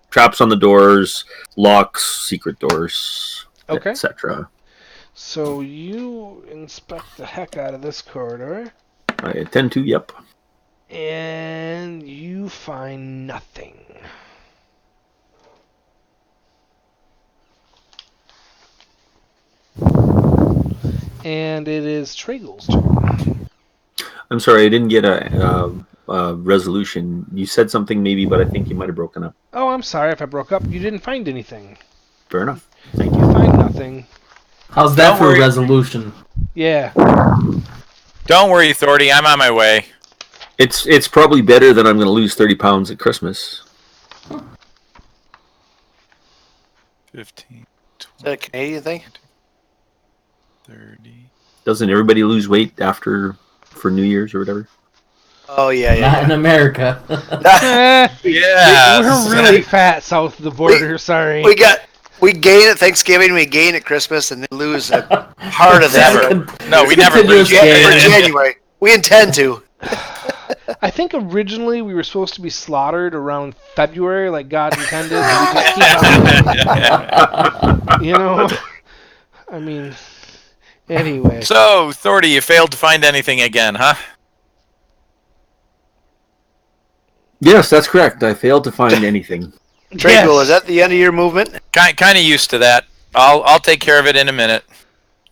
traps on the doors, locks, secret doors, etc. So you inspect the heck out of this corridor. I intend to, yep. And you find nothing. And it is Tragel's turn. I'm sorry, I didn't get a resolution. You said something maybe, but I think you might have broken up. Oh, I'm sorry if I broke up. You didn't find anything. Fair enough. Thank You you. find nothing. How's that Don't for worry. a resolution? Yeah. Don't worry, Thordy. I'm on my way. It's probably better than I'm going to lose 30 pounds at Christmas. 15, Is that a Canadian thing? 30. Doesn't everybody lose weight for New Year's or whatever? Oh, yeah, Not in America. Yeah. We're really fat south of the border, sorry. We gain at Thanksgiving, we gain at Christmas, and then lose a part of that No, we never Continuous lose. for gain. January. We intend to. I think originally we were supposed to be slaughtered around February, like God intended. And we just keep on, you know? I mean, anyway. So, Thordy, you failed to find anything again, huh? Yes, that's correct. I failed to find anything. Tragel, Yes. is that the end of your movement? Kind of used to that. I'll take care of it in a minute.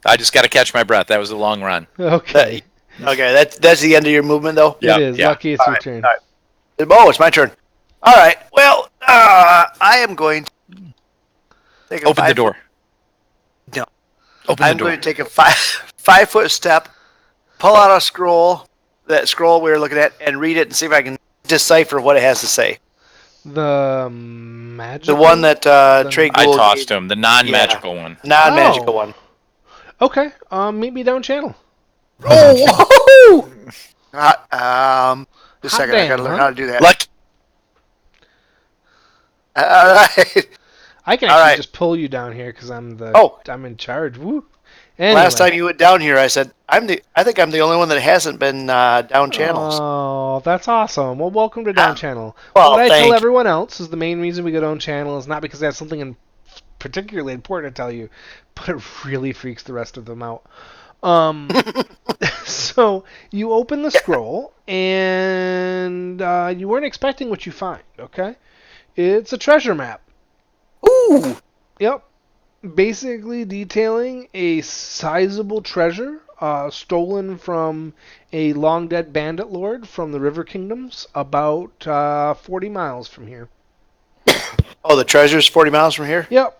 I just got to catch my breath. That was a long run. Okay. Okay, that's the end of your movement, though? Yeah, It is. yeah. Lucky it's your turn. all right. Oh, it's my turn. All right. Well, I am going to take a Open the door. No. Open I'm the door. going to take a 5-foot step, pull out a scroll, that scroll we were looking at, and read it and see if I can decipher what it has to say. The magic. The one that Trey I Gould tossed gave- him. The non-magical one. non-magical Oh. one. Okay. Meet me down channel. Oh, woohoo! Just a Hot second. I damn, gotta learn huh? how to do that. Lucky. All right. I can All actually right. just pull you down here because I'm in charge. Woo. Anyway. Last time you went down here, I said I think I'm the only one that hasn't been down channels. Oh, that's awesome. Well, welcome to Down Channel. well, what I thank tell you. everyone else is the main reason we go Down Channel is not because I have something particularly important to tell you, but it really freaks the rest of them out. So you open the scroll, and you weren't expecting what you find, okay? It's a treasure map. Ooh. Yep. Basically detailing a sizable treasure stolen from a long dead bandit lord from the River Kingdoms about 40 miles from here. Oh, the treasure's 40 miles from here? Yep.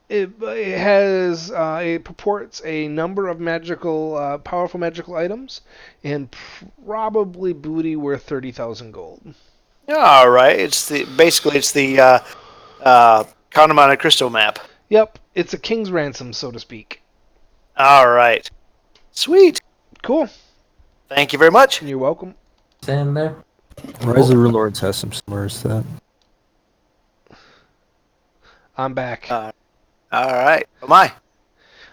It has it purports a number of magical, powerful magical items, and probably booty worth 30,000 gold. All right. It's the Count of Monte Cristo map. Yep, it's a king's ransom, so to speak. All right. Sweet. Cool. Thank you very much. You're welcome. Stand there. Rise of the Lords has some similars to that. I'm back. All right. Am I?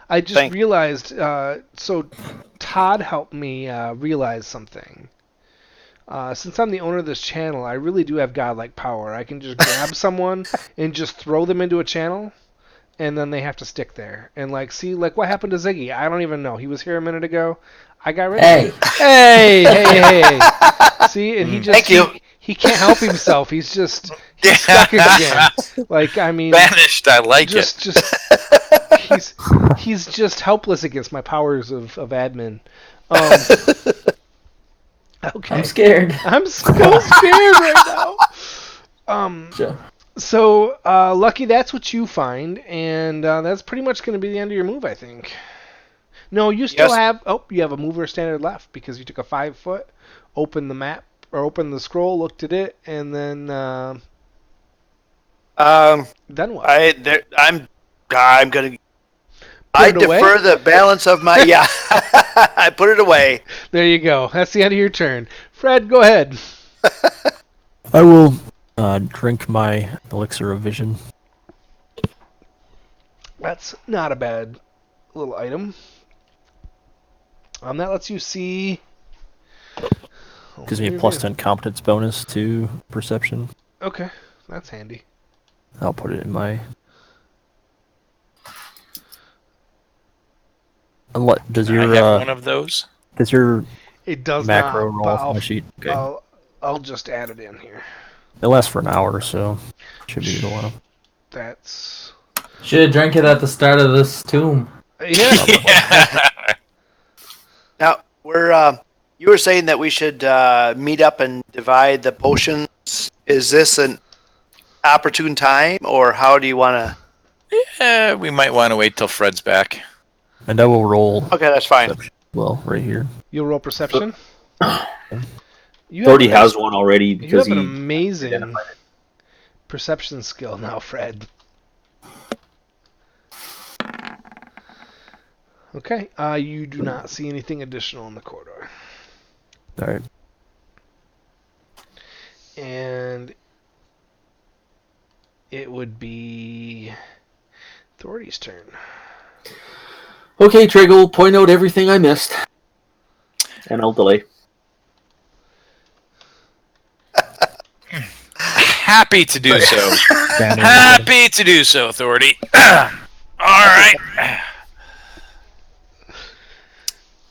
I just Thank- realized, so Todd helped me realize something. Since I'm the owner of this channel, I really do have godlike power. I can just grab someone and just throw them into a channel, and then they have to stick there. And see what happened to Ziggy? I don't even know. He was here a minute ago. I got rid of Hey. him. Hey! See, and he just Thank you. He can't help himself. He's stuck again. I mean, Banished. I like it. he's just helpless against my powers of admin. Okay. I'm scared. I'm so scared right now. Sure. So, Lucky, that's what you find, and that's pretty much going to be the end of your move, I think. No, you still Yes. have... Oh, you have a mover standard left, because you took a 5-foot, opened the map, or opened the scroll, looked at it, and then... then what? I'm gonna. Put I it away? defer the balance of my. Yeah, I put it away. There you go. That's the end of your turn. Fred, go ahead. I will drink my elixir of vision. That's not a bad little item. That lets you see... Gives me a plus 10 competence bonus to perception. Okay, that's handy. I'll put it in my... Does I your have one of those. does your It does macro not, roll but off my sheet? Okay. I'll I'll just add it in here. It lasts for an hour, so should be a while. That's Should have drank it at the start of this tomb. yeah. Now you were saying that we should meet up and divide the potions. Is this an opportune time, or how do you want Yeah, we might want to wait till Fred's back. And I will roll. to? Okay, that's fine. Well, right here. You'll roll perception. You Already have, has one already you because have an he. amazing identified perception skill now, Fred. Okay. You do not see anything additional in the corridor, All right. and it would be Thordy's turn. Okay, Triggle, point out everything I missed. And I'll delay. Happy to do so. Standing. Happy to do so, Thordy. All right.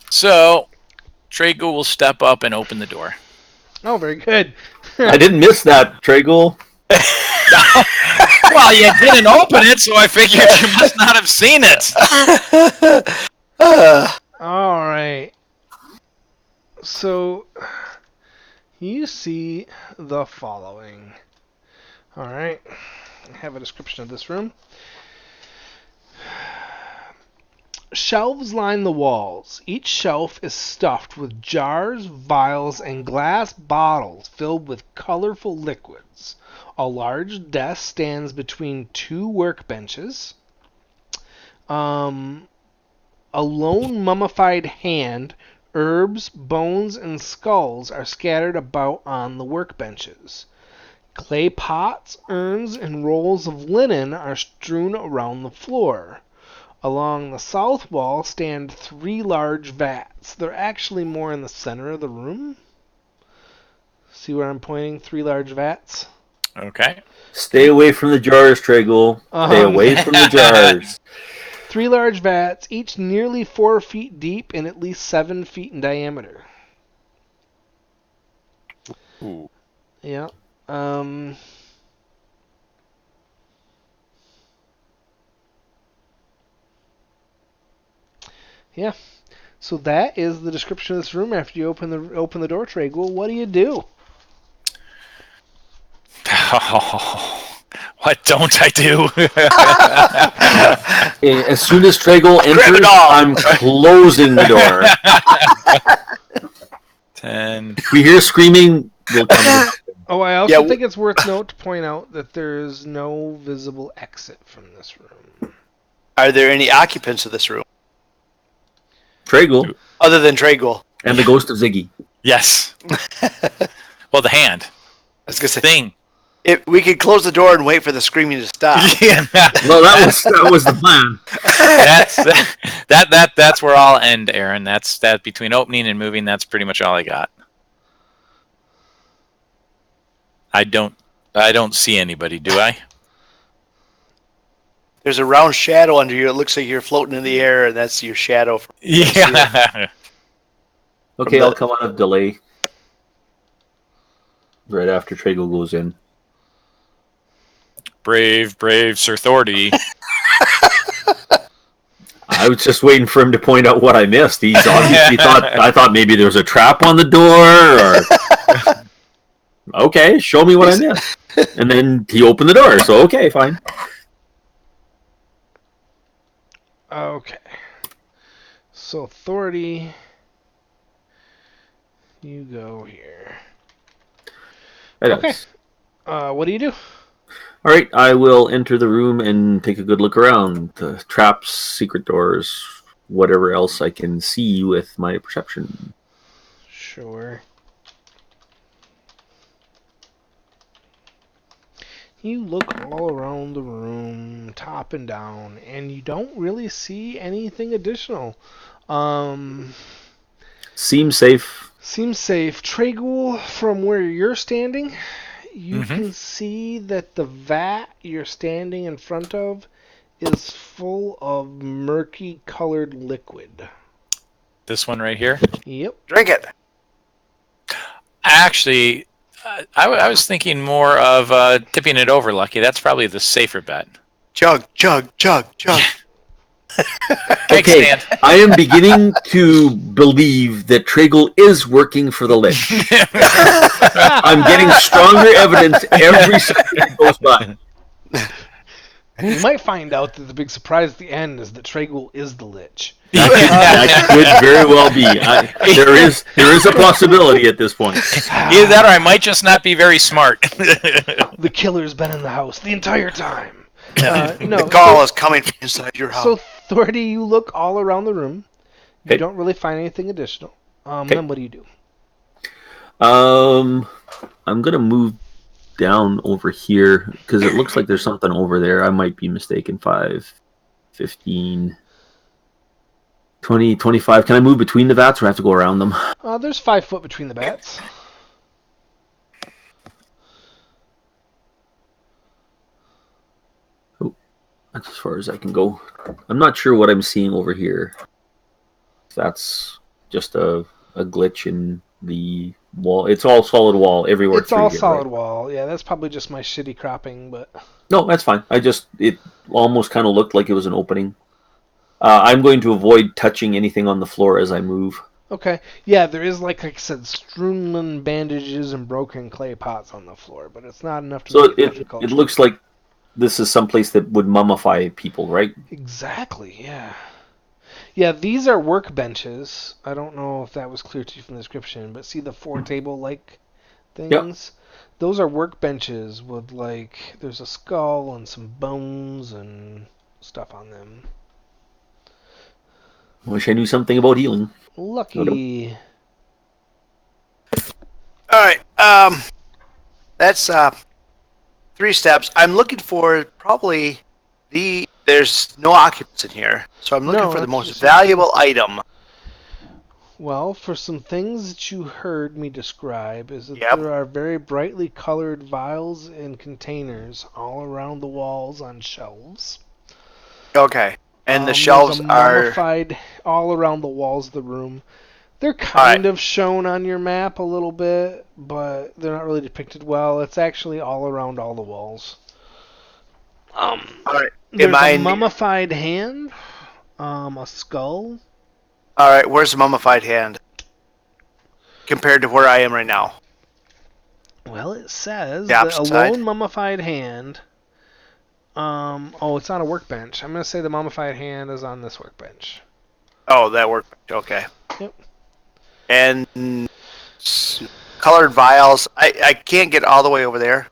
So, Trago will step up and open the door. Oh, very good. I didn't miss that, Triggle. Well, you didn't open it, so I figured you must not have seen it. All right. So you see the following. All right. I have a description of this room. Shelves line the walls. Each shelf is stuffed with jars, vials, and glass bottles filled with colorful liquids. A large desk stands between two workbenches. A lone mummified hand, herbs, bones, and skulls are scattered about on the workbenches. Clay pots, urns, and rolls of linen are strewn around the floor. Along the south wall stand 3 large vats. They're actually more in the center of the room. See where I'm pointing? 3 large vats. Okay. Stay away from the jars, Triggle. Stay away from the jars. 3 large vats, each nearly 4 feet deep and at least 7 feet in diameter. Ooh. Yeah. Yeah. So that is the description of this room. After you open the door, Tragul, what do you do? Oh, what don't I do? As soon as Triggle enters, I'm closing the door. 10. If we hear screaming, we'll come in. Oh, I also think it's worth note to point out that there is no visible exit from this room. Are there any occupants of this room Triggle other than Tragul? and the ghost of Ziggy. Yes. Well, the hand. I was gonna say, Thing. if we could close the door and wait for the screaming to stop. Yeah. Well, that was the plan. That's where I'll end, Aaron. That's between opening and moving. That's pretty much all I got. I don't see anybody, do I? There's a round shadow under you. It looks like you're floating in the air, and that's your shadow. Yeah. Okay, I'll come on a delay. Right after Triggle goes in. Brave Sir Thordy. I was just waiting for him to point out what I missed. He's obviously I thought maybe there was a trap on the door, or okay, show me what I missed. And then he opened the door, so okay, fine. Okay. So, Authority, you go here. Okay. What do you do? All right, I will enter the room and take a good look around. The traps, secret doors, whatever else I can see with my perception. Sure. You look all around the room, top and down, and you don't really see anything additional. Seems safe. Seems safe. Tragul, from where you're standing, you can see that the vat you're standing in front of is full of murky colored liquid. This one right here. Yep. Drink it. Actually, I was thinking more of tipping it over, Lucky. That's probably the safer bet. Chug, chug, chug, chug. Keg Okay, stand. I am beginning to believe that Tragle is working for the Lich. I'm getting stronger evidence every second that goes by. You might find out that the big surprise at the end is that Tragle is the Lich. That could very well be. There is a possibility at this point. Either that, or I might just not be very smart. The killer's been in the house the entire time. No, The call is coming from inside your house. So, Thordy, you look all around the room. You Okay. don't really find anything additional. Okay. Then what do you do? I'm gonna move down over here because it looks like there's something over there. I might be mistaken. 5, 15, 20, 25. Can I move between the vats or have to go around them? There's 5 foot between the bats. That's as far as I can go. I'm not sure what I'm seeing over here. If that's just a glitch in the wall. It's all solid wall everywhere. It's all here, solid right? wall. Yeah, that's probably just my shitty cropping, but... No, that's fine. It almost kind of looked like it was an opening. I'm going to avoid touching anything on the floor as I move. Okay. Yeah, there is, like I said, strewn bandages and broken clay pots on the floor, but it's not enough to So make it difficult. it looks like this is someplace that would mummify people, right? Exactly, yeah. Yeah, these are workbenches. I don't know if that was clear to you from the description, but see the 4 table-like things? Those are workbenches with, like, there's a skull and some bones and stuff on them. Wish I knew something about healing. Lucky. All right. That's 3 steps. I'm looking for probably there's no occupants in here, so I'm looking No, for the that's most just- valuable item. Well, for some things that you heard me describe, is that Yep. there are very brightly colored vials and containers all around the walls on shelves. Okay. And the There's shelves a are mummified all around the walls of the room. They're kind of shown on your map a little bit, but they're not really depicted well. It's actually all around all the walls. all right. There's I a mummified hand, a skull. All right. Where's the mummified hand compared to where I am right now? Well, it says The that a opposite side? lone mummified hand. It's on a workbench. I'm gonna say the mummified hand is on this workbench. Oh, that worked. Okay. Yep. And colored vials. I can't get all the way over there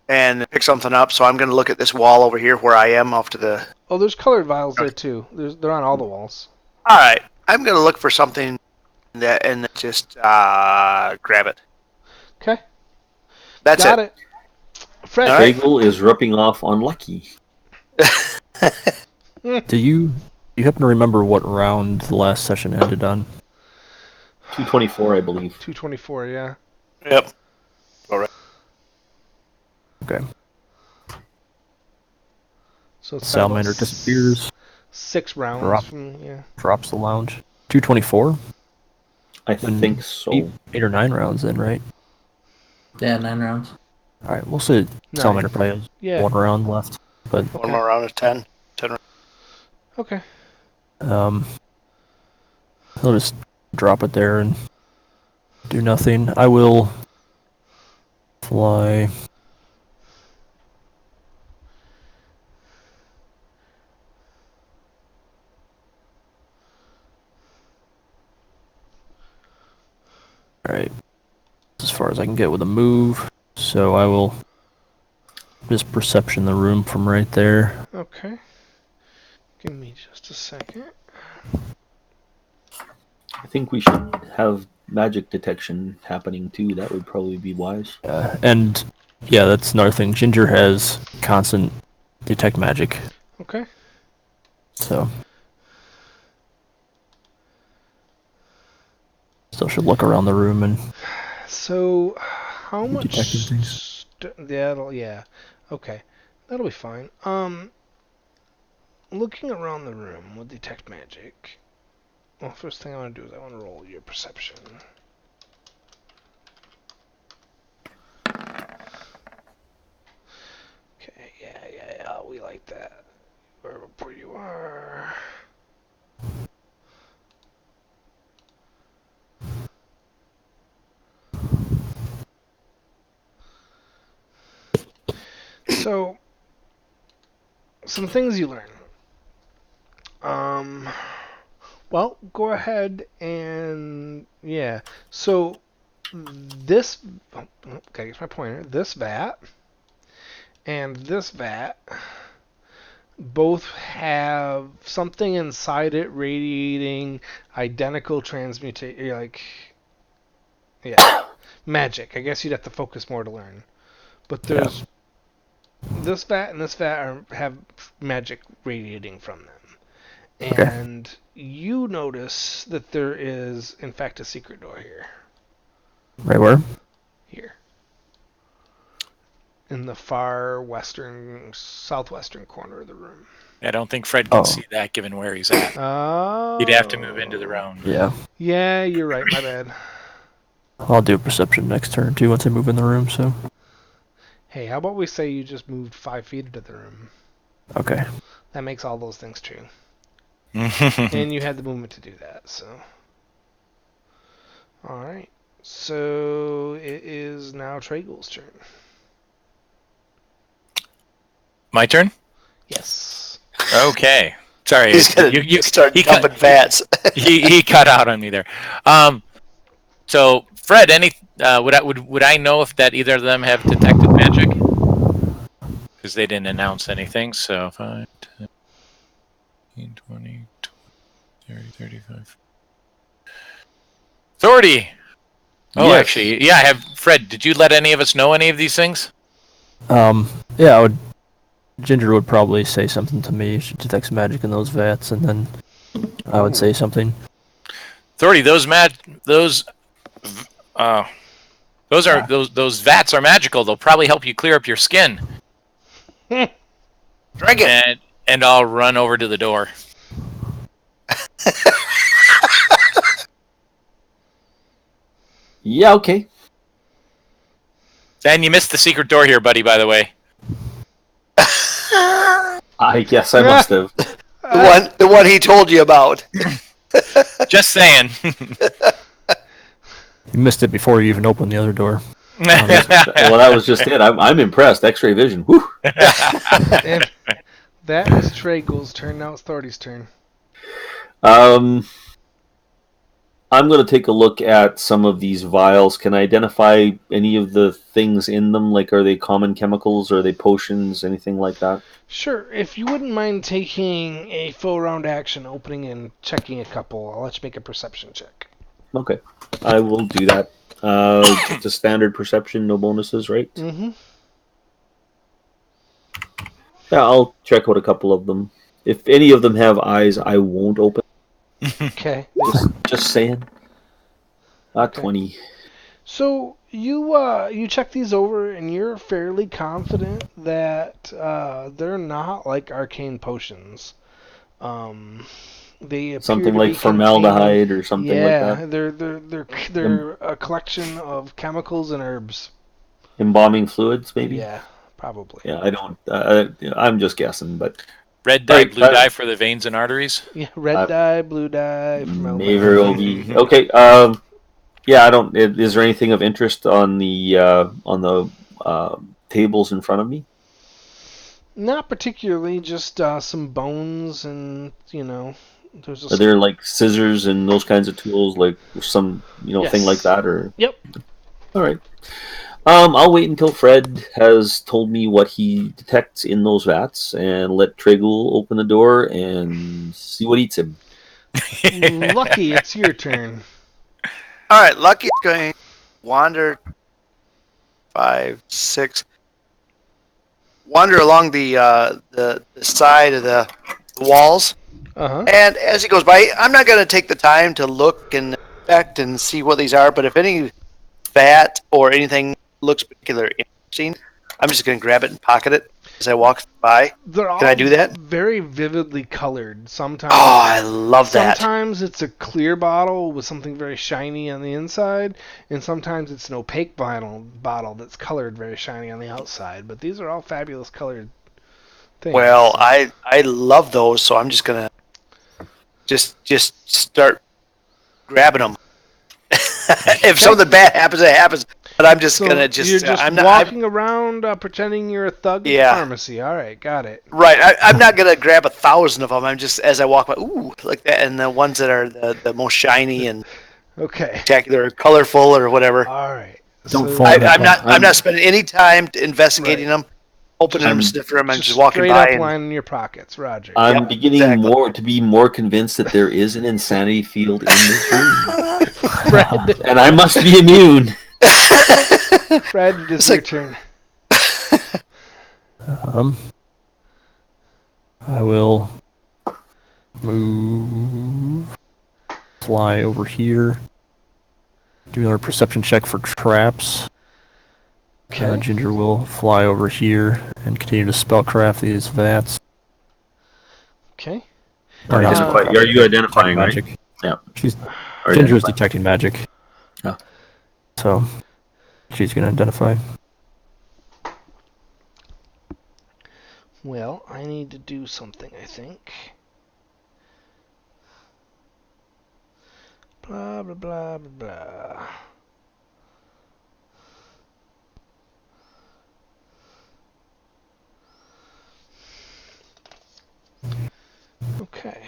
and pick something up, so I'm going to look at this wall over here where I am off to the... Oh, there's colored vials there too. They're on all the walls. All right. I'm going to look for something and just grab it. Okay. That's Got it. it. Fred. All right. Tragle is ripping off on Lucky. Do you happen to remember what round the last session ended on? 224, I believe. 224, yeah. Yep. All right. Okay. So it's Salamander about disappears, 6 rounds. Drop. Yeah. drops the lounge. 224? I Then think so. 8 or 9 rounds then, right? Yeah, 9 rounds. Alright, we'll say 9. Salamander probably has Yeah. 1 round left. But One more round of 10. 10 rounds. Okay. I'll just drop it there and do nothing. I will fly. Alright. As far as I can get with a move. So I will just perception the room from right there. Okay. Give me just a second. I think we should have magic detection happening too. That would probably be wise. And yeah, that's another thing. Ginger has constant detect magic. Okay. So still should look around the room and So, how much... Detecting things. Yeah. Okay. That'll be fine. Looking around the room with detect magic. Well, first thing I want to do is I want to roll your perception. you are. So, some things you learn. Well, go ahead and yeah. So this, okay, here's my pointer. This vat and this vat both have something inside it radiating identical transmutation, like yeah, magic. I guess you'd have to focus more to learn. But there's this vat and this vat have magic radiating from them. And you notice that there is, in fact, a secret door here. Right where? Here. In the far western, southwestern corner of the room. I don't think Fred can see that given where he's at. Oh. He'd have to move into the round. Yeah. Yeah, you're right. My bad. I'll do a perception next turn too once I move in the room. So. Hey, how about we say you just moved 5 feet into the room? Okay. That makes all those things true. And you had the movement to do that, so. Alright. So it is now Tragul's turn. My turn? Yes. Okay. Sorry. He's gonna start dumping vats. he cut out on me there. So Fred, would I know if that either of them have detected magic? Because they didn't announce anything. So 5, 10, 15, 20, 30, 35. 30. Oh, Yes. actually, yeah. I have Fred. Did you let any of us know any of these things? Yeah, I would. Ginger would probably say something to me. She detects magic in those vats, and then I would say something. 30. Those vats are magical. They'll probably help you clear up your skin. Drink it. And I'll run over to the door. Yeah, okay. And you missed the secret door here, buddy, by the way. I guess I must have. The one he told you about. Just saying. You missed it before you even opened the other door. Well, that was just it. I'm impressed. X-ray vision. Whew. And that was Tragul's turn. Now it's Thordy's turn. I'm going to take a look at some of these vials. Can I identify any of the things in them? Like, are they common chemicals? Are they potions? Anything like that? Sure. If you wouldn't mind taking a full round action, opening and checking a couple, I'll let you make a perception check. Okay. I will do that. Just a standard perception, no bonuses, right? Mm-hmm. Yeah, I'll check out a couple of them. If any of them have eyes, I won't open. Okay. Just saying. Okay. 20. So you check these over, and you're fairly confident that they're not like arcane potions. They appear Something to like be formaldehyde or something yeah, like that. they're a collection of chemicals and herbs. Embalming fluids, maybe? Yeah, probably. Yeah, I don't. I'm just guessing, but Red dye, Right, blue dye for the veins and arteries. Yeah, red dye, blue dye, formaldehyde. may very well be. Okay. Yeah, I don't. Is there anything of interest on the tables in front of me? Not particularly, just some bones and there's a Are there like scissors and those kinds of tools, like some Yes. thing like that, or? Yep. All right. I'll wait until Fred has told me what he detects in those vats, and let Tragul open the door and see what eats him. Lucky, it's your turn. All right, Lucky's going to wander 5, 6. Wander along the side of the walls, Uh-huh. and as he goes by, I'm not going to take the time to look and inspect and see what these are. But if any vat or anything looks particularly interesting, I'm just going to grab it and pocket it as I walk by. They're all Can I do that? very vividly colored. Sometimes Oh, I love that. Sometimes it's a clear bottle with something very shiny on the inside, and sometimes it's an opaque bottle that's colored very shiny on the outside. But these are all fabulous colored Thank Well, you, sir. I love those, so I'm just gonna just start grabbing them. If something bad happens, it happens. But I'm just So gonna you're just I'm not walking around pretending you're a thug at the Yeah. pharmacy. All right, got it. right. I'm not gonna grab 1,000 of them. I'm just as I walk by, ooh, like that, and the ones that are the most shiny and Okay. spectacular, or colorful, or whatever. All right. Don't So fall I, in that I'm not spending any time investigating Right. them, opening them, I'm sniffing them. I'm just just walking straight by up and line in your pockets, Roger. I'm Yep, beginning exactly. to be more convinced that there is an insanity field in this room, Fred, and I must be immune. Fred, it is It's your like- turn. I will move, fly over here, do another perception check for traps. Okay. Ginger will fly over here and continue to spellcraft these vats. Okay. Or not Uh, spellcraft, Are you identifying, right? magic. Yeah. She's Or Ginger is identify. detecting magic. Oh. So she's gonna identify. Well, I need to do something, I think. Blah, blah, blah, blah, blah. Okay.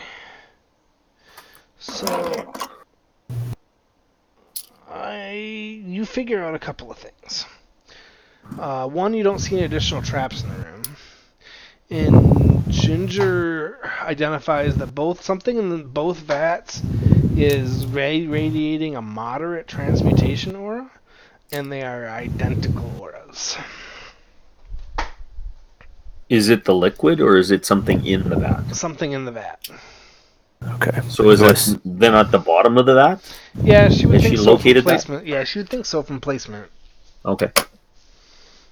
So, you figure out a couple of things. One, you don't see any additional traps in the room. And Ginger identifies that something in both vats is radiating a moderate transmutation aura, and they are identical auras. Is it the liquid or is it something in the vat? Something in the vat. Okay. So is it then at the bottom of the vat? Yeah, she would Has think she so located from that? placement. Yeah, she would think so from placement. Okay.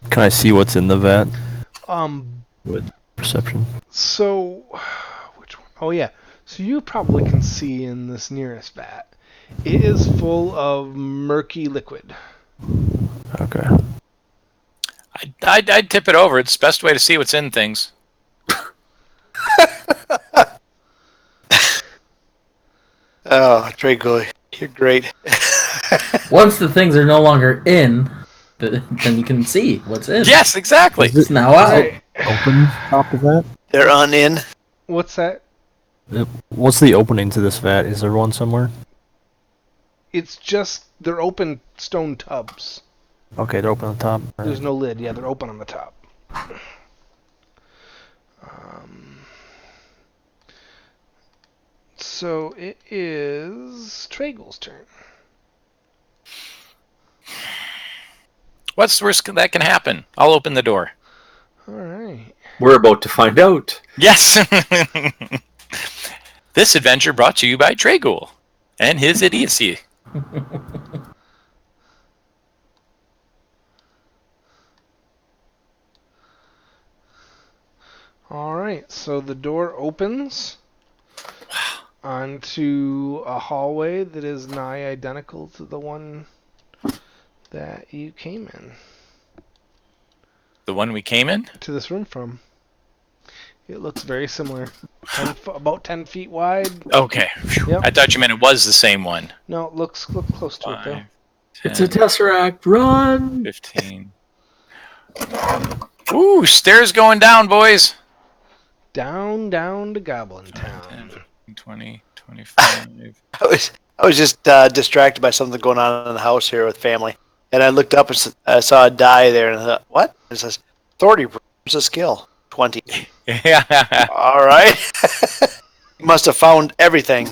Can I see what's in the vat Um, with perception? so which one? Oh yeah. So you probably can see in this nearest vat. It is full of murky liquid. Okay. I'd tip it over. It's the best way to see what's in things. Oh, Draco, you're great. Once the things are no longer in, then you can see what's in. Yes, exactly. It's now out. Right. Open top of that? They're in. What's that? What's the opening to this vat? Is there one somewhere? It's just they're open stone tubs. Okay, they're open on the top. There's no lid. Yeah, they're open on the top. So it is Tragel's turn. What's the worst that can happen? I'll open the door. All right. We're about to find out. Yes. This adventure brought to you by Tragul and his idiocy. All right. So the door opens onto a hallway that is nigh identical to the one that you came in The one we came in? to this room from. It looks very similar. About 10 feet wide. Okay. Phew. Yep. I thought you meant it was the same one. No, it looks close to it though. 5, It's a 10, Tesseract. Run! 15. Ooh, stairs going down, boys. Down to Goblin 10, Town. 20, 25. I was just distracted by something going on in the house here with family, and I looked up and I saw a die there, and I thought, "What?" It says, "Authority is a skill 20." Yeah. All right, you must have found everything.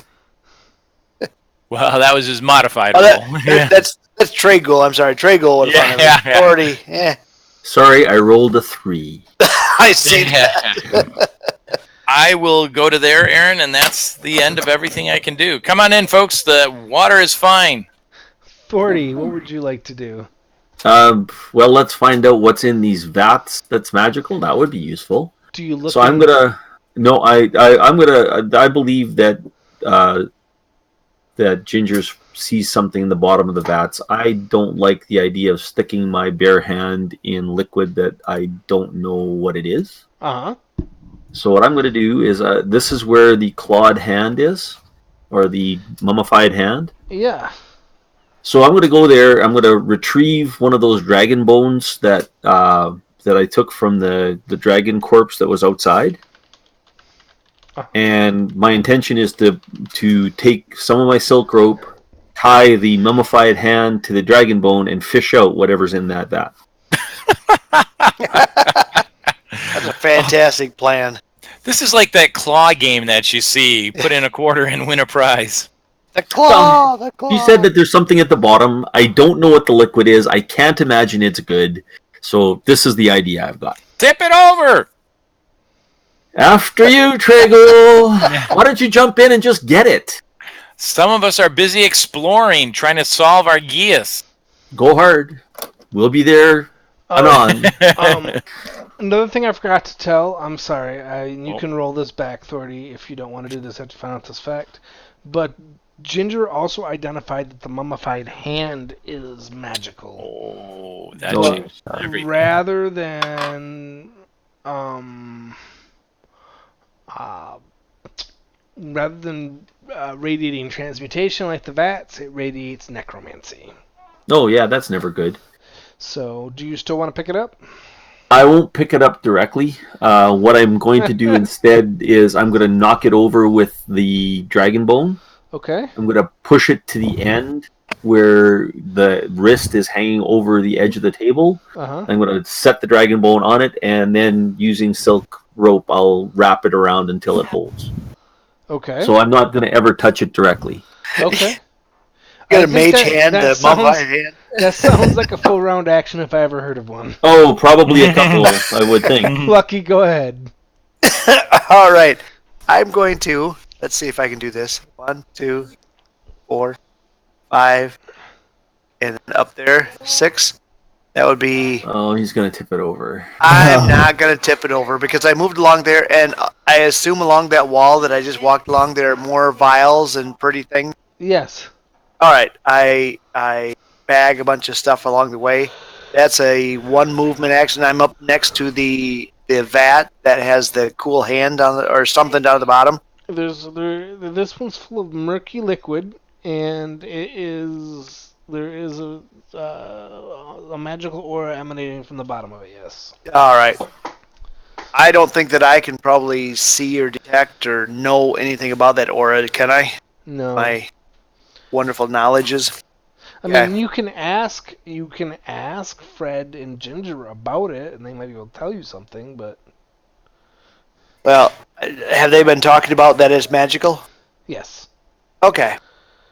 Well, that was his modified Oh, roll. that's Tragul. I'm sorry, Tragul would have found Yeah, everything. yeah. Authority. Yeah, Sorry, I rolled a 3. I see that. I will go to there, Aaron, and that's the end of everything I can do. Come on in, folks. The water is fine. 40, what would you like to do? Well, let's find out what's in these vats that's magical. That would be useful. Do you look So I'm gonna. No, I'm gonna. I believe that that Ginger sees something in the bottom of the vats. I don't like the idea of sticking my bare hand in liquid that I don't know what it is. Uh-huh. So what I'm going to do is this is where the clawed hand is, or the mummified hand. Yeah. So I'm going to go there. I'm going to retrieve one of those dragon bones that I took from the dragon corpse that was outside. And my intention is to take some of my silk rope, tie the mummified hand to the dragon bone, and fish out whatever's in that vat. That's a fantastic plan. This is like that claw game that you see. Put in a quarter and win a prize. The claw, the claw. He said that there's something at the bottom. I don't know what the liquid is. I can't imagine it's good. So this is the idea I've got. Tip it over! After you, Triggle! Why don't you jump in and just get it? Some of us are busy exploring, trying to solve our geas. Go hard. We'll be there anon. Another thing I forgot to tell, I'm sorry, you can roll this back, Thordy, if you don't want to do this after you find out this fact, but Ginger also identified that the mummified hand is magical. Oh, that No. changed everything. Rather than radiating transmutation like the vats, it radiates necromancy. Oh, yeah, that's never good. So, do you still want to pick it up? I won't pick it up directly. What I'm going to do instead is I'm going to knock it over with the dragon bone. Okay. I'm going to push it to the end where the wrist is hanging over the edge of the table. Uh-huh. I'm going to set the dragon bone on it, and then using silk rope, I'll wrap it around until it holds. Okay. So I'm not going to ever touch it directly. Okay. You got I a think mage hand, that the sounds- mummified hand. That sounds like a full round action if I ever heard of one. Oh, probably a couple, I would think. Lucky, go ahead. All right. I'm going to, let's see if I can do this. 1, 2, 4, 5, and then up there, 6. That would be. Oh, he's going to tip it over. I'm not going to tip it over because I moved along there, and I assume along that wall that I just walked along there are more vials and pretty things. Yes. All right. I bag a bunch of stuff along the way. That's a one movement action. I'm up next to the vat that has the cool hand on or something down at the bottom. This one's full of murky liquid, and there is a magical aura emanating from the bottom of it. Yes. All right. I don't think that I can probably see or detect or know anything about that aura, can I? No. My wonderful knowledges. I mean, you can ask Fred and Ginger about it, and they might be able to tell you something. But Well, have they been talking about that it's magical? yes. Okay.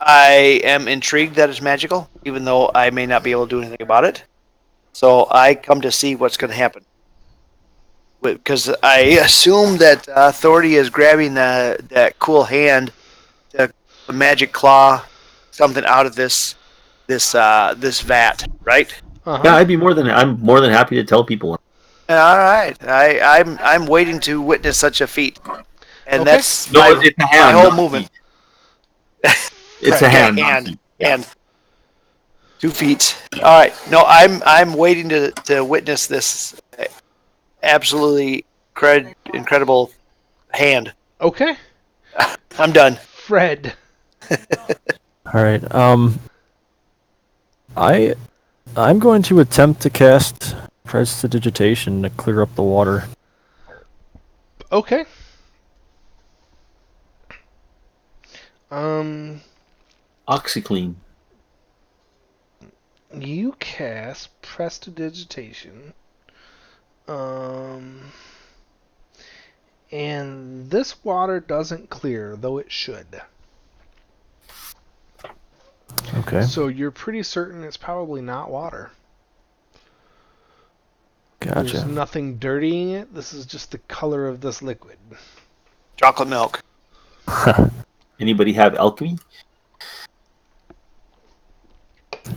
I am intrigued that it's magical, even though I may not be able to do anything about it. So I come to see what's going to happen. Because I assume that Authority is grabbing that cool hand, the magic claw, something out of this vat, right? Uh-huh. Yeah, I'm more than happy to tell people. All right. I'm waiting to witness such a feat, and Okay. that's No, my, it's a my hand. whole not movement. feet. It's a hand. not Hand. feet. Yeah. And 2 feet. All right. No, I'm waiting to witness this absolutely incredible hand. Okay. I'm done. Fred. All right. I'm going to attempt to cast Prestidigitation to clear up the water. Okay. OxyClean. You cast Prestidigitation. And this water doesn't clear, though it should. Okay. So you're pretty certain it's probably not water. There's Gotcha. nothing dirtying it. This is just the color of this liquid. Chocolate milk. Anybody have alchemy?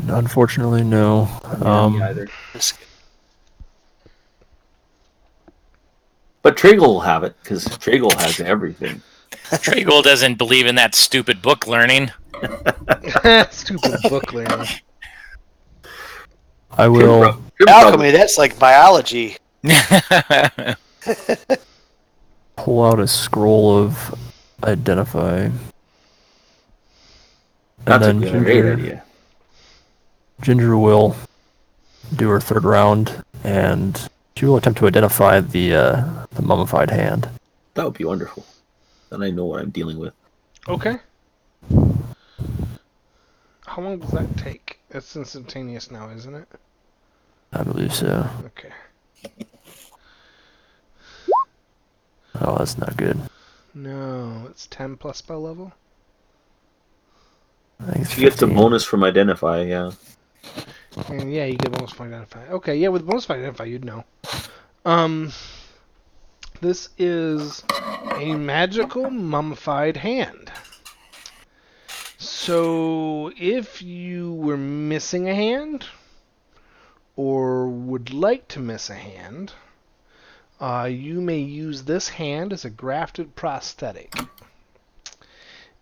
Unfortunately, no. Me either. But Triggle will have it because Triggle has everything. Tragle doesn't believe in that stupid book learning. Stupid book learning. I will. Alchemy, that's like biology. pull out a scroll of identify. That's a and then great idea. Ginger will do her third round, and she will attempt to identify the mummified hand. That would be wonderful. Then I know what I'm dealing with. Okay. How long does that take? It's instantaneous now, isn't it? I believe so. Okay. Oh, that's not good. No, it's 10 plus spell level. I think it's She gets a 15. bonus from identify, yeah. And yeah, you get bonus from identify. Okay, yeah, with bonus from identify, you'd know. This is a magical mummified hand. So if you were missing a hand, or would like to miss a hand, you may use this hand as a grafted prosthetic.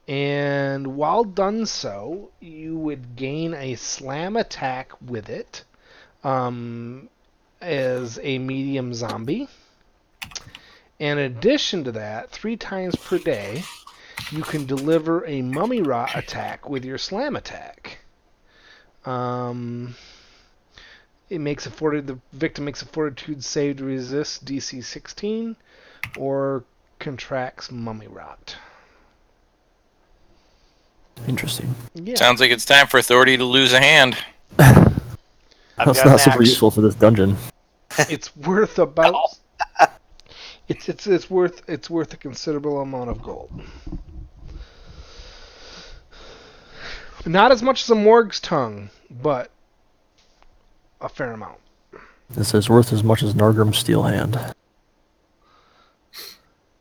And while done so, you would gain a slam attack with it as a medium zombie. In addition to that, 3 times per day, you can deliver a mummy rot attack with your slam attack. The victim makes a fortitude save to resist DC 16 or contracts mummy rot. Interesting. Yeah. Sounds like it's time for Authority to lose a hand. I've That's got not an super axe. useful for this dungeon. It's worth about it's worth a considerable amount of gold. Not as much as a Morg's tongue, but a fair amount. This is worth as much as Nargrim's steel hand.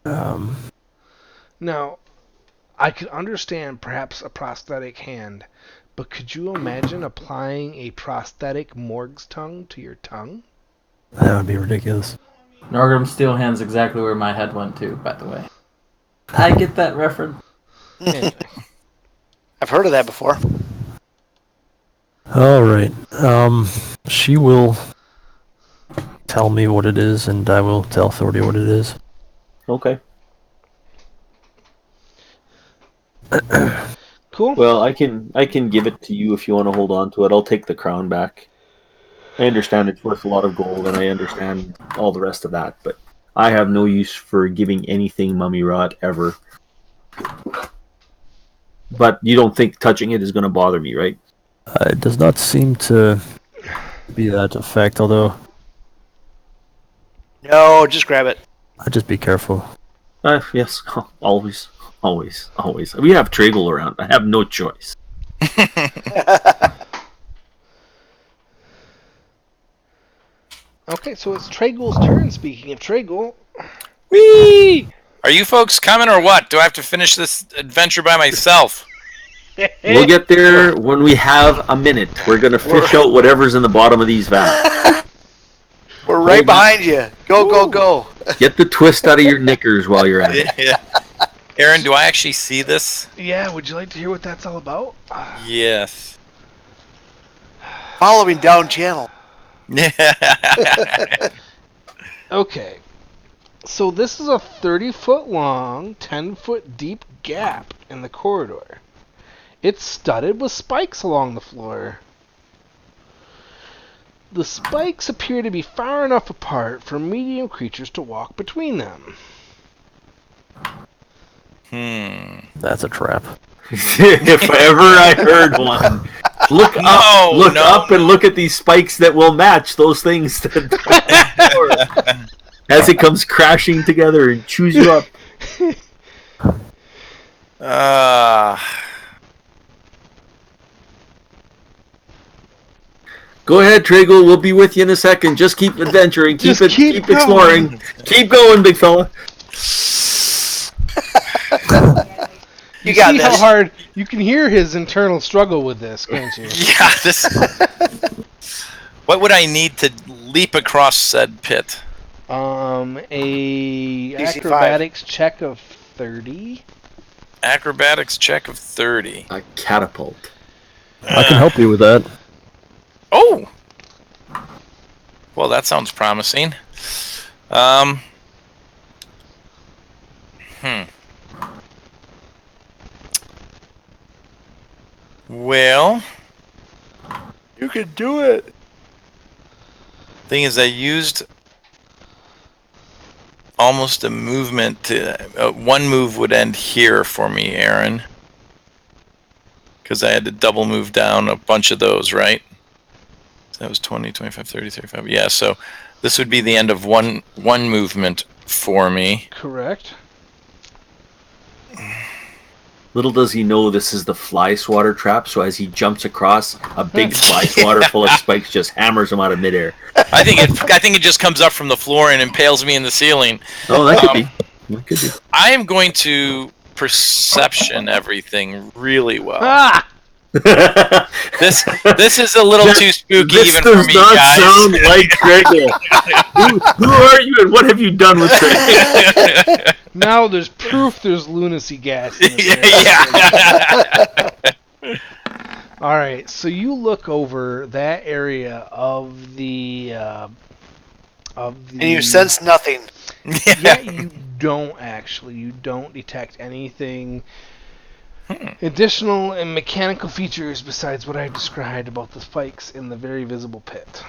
Now, I could understand perhaps a prosthetic hand, but could you imagine applying a prosthetic Morg's tongue to your tongue? That would be ridiculous. Norgrim Steel Hand's exactly where my head went to, by the way. I get that reference. Anyway. I've heard of that before. Alright. She will tell me what it is, and I will tell Authority what it is. Okay. Cool. Well, I can give it to you if you want to hold on to it. I'll take the crown back. I understand it's worth a lot of gold, and I understand all the rest of that, but I have no use for giving anything mummy rot ever. But you don't think touching it is going to bother me, right? It does not seem to be that effect, although No, just grab it. I'd just be careful. Yes, always. We have Tragel around. I have no choice. Okay, so it's Tragul's turn. Speaking of Tragul, Whee! Are you folks coming or what? Do I have to finish this adventure by myself? We'll get there when we have a minute. We're going to fish out whatever's in the bottom of these vats. We're right behind you. Go, go, go. Get the twist out of your knickers while you're at it. Yeah. Aaron, do I actually see this? yeah, would you like to hear what that's all about? Yes. Following down channel. Okay, so this is a 30-foot long, 10-foot deep gap in the corridor. It's studded with spikes along the floor. The spikes appear to be far enough apart for medium creatures to walk between them. That's a trap. If ever I heard one. Look up and look at these spikes that will match those things that as it comes crashing together and chews you up. Go ahead, Tragel. We'll be with you in a second. Just keep adventuring. Keep exploring. Keep going, big fella. You got See this. how hard you can hear his internal struggle with this, can't you? Yeah, this. What would I need to leap across said pit? A DC acrobatics check of 30. Acrobatics check of 30. A catapult. I can help you with that. Oh! Well, that sounds promising. Well, You can do it. thing is, I used almost a movement to... one move would end here for me, Aaron. Because I had to double move down a bunch of those, right? So that was 20, 25, 30, 35. Yeah, so this would be the end of one movement for me. Correct. Little does he know this is the fly swatter trap, so as he jumps across, a big fly swatter full of spikes just hammers him out of midair. I think it just comes up from the floor and impales me in the ceiling. Oh, that could be. That could be. I am going to perception everything really well. Ah! This is a little too spooky This even for does me, not guys. sound like Trego. who are you and what have you done with Trego? Now there's proof there's lunacy gas in this area. Yeah. All right, so you look over that area of the And you sense nothing. Yeah, you don't actually. You don't detect anything additional and mechanical features besides what I described about the spikes in the very visible pit.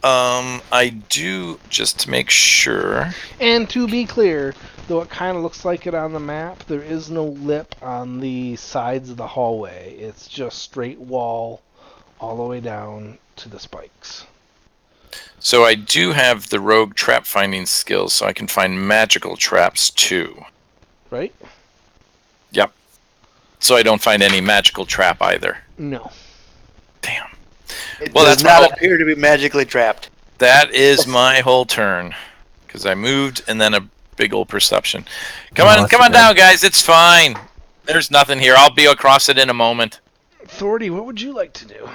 I do, just to make sure. And to be clear, though it kind of looks like it on the map, there is no lip on the sides of the hallway. It's just straight wall all the way down to the spikes. So I do have the rogue trap finding skills, so I can find magical traps too. Right? Yep. So I don't find any magical trap either. No. Damn. It Well, does that's not my- appear to be magically trapped. That is my whole turn. Because I moved and then a big old perception. Come Oh, on that's okay. down, guys. It's fine. There's nothing here. I'll be across it in a moment. Thordy, what would you like to do?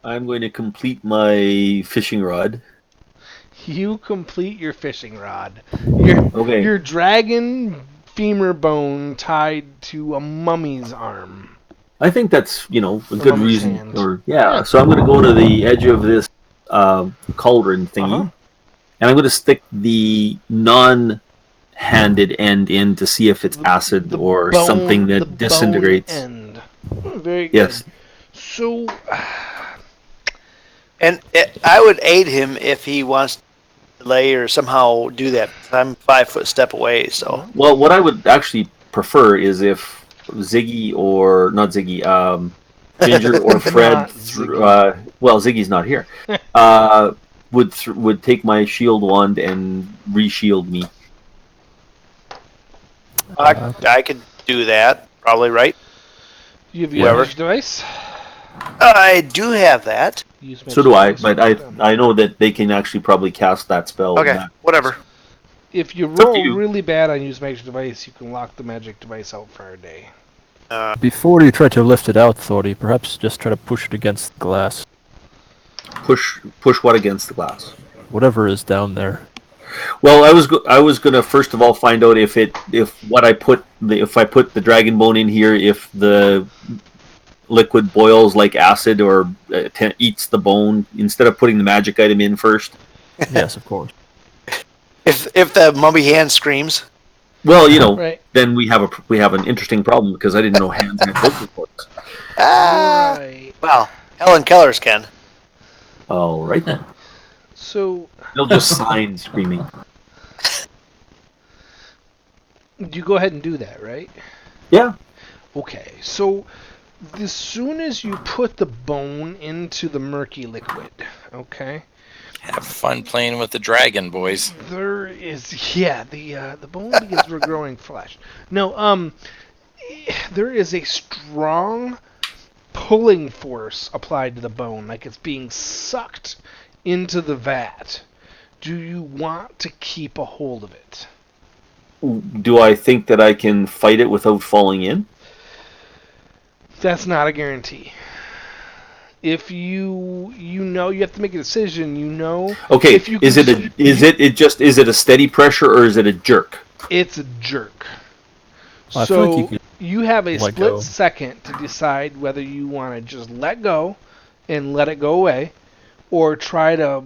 I'm going to complete my fishing rod. You complete your fishing rod. Your dragon femur bone tied to a mummy's arm. I think that's, a good mummy's reason. hand. So I'm going to go to the edge of this cauldron thingy, Uh-huh. and I'm going to stick the non-handed end in to see if it's acid or Bone- something the that disintegrates. bone end. Very good. Yes. So, And I would aid him if he wants to delay or somehow do that. I'm 5 foot step away, so. Well, what I would actually prefer is if Ziggy or not Ziggy, Ginger or Fred, Not Ziggy. Ziggy's not here, would take my shield wand and re-shield me. I could do that, probably, right? you have your Whoever. magic device. I do have that. Use So magic do I, device but to them. I know that they can actually probably cast that spell. Okay, whatever. If you up to roll you. really bad on use magic device, you can lock the magic device out for a day. Before you try to lift it out, Thordy, perhaps just try to push it against the glass. Push what against the glass? Whatever is down there. Well, I was gonna first of all find out if I put the dragon bone in here, if the liquid boils like acid or eats the bone instead of putting the magic item in first. Yes, of course. If the mummy hand screams. Well, Right. then we have an interesting problem because I didn't know hands had vocal cords. Right. Well, Helen Keller's can. All right then. So, They'll just sign screaming. you go ahead and do that, right? Yeah. Okay, so as soon as you put the bone into the murky liquid, okay, Have fun playing with the dragon, boys. there is the bone begins regrowing flesh. No, there is a strong pulling force applied to the bone, like it's being sucked into the vat. Do you want to keep a hold of it? Do I think that I can fight it without falling in? That's not a guarantee. If you have to make a decision. Okay, If you is can- it a steady pressure or is it a jerk? It's a jerk. I feel So like you could you have a let split go. second to decide whether you want to just let go and let it go away, or try to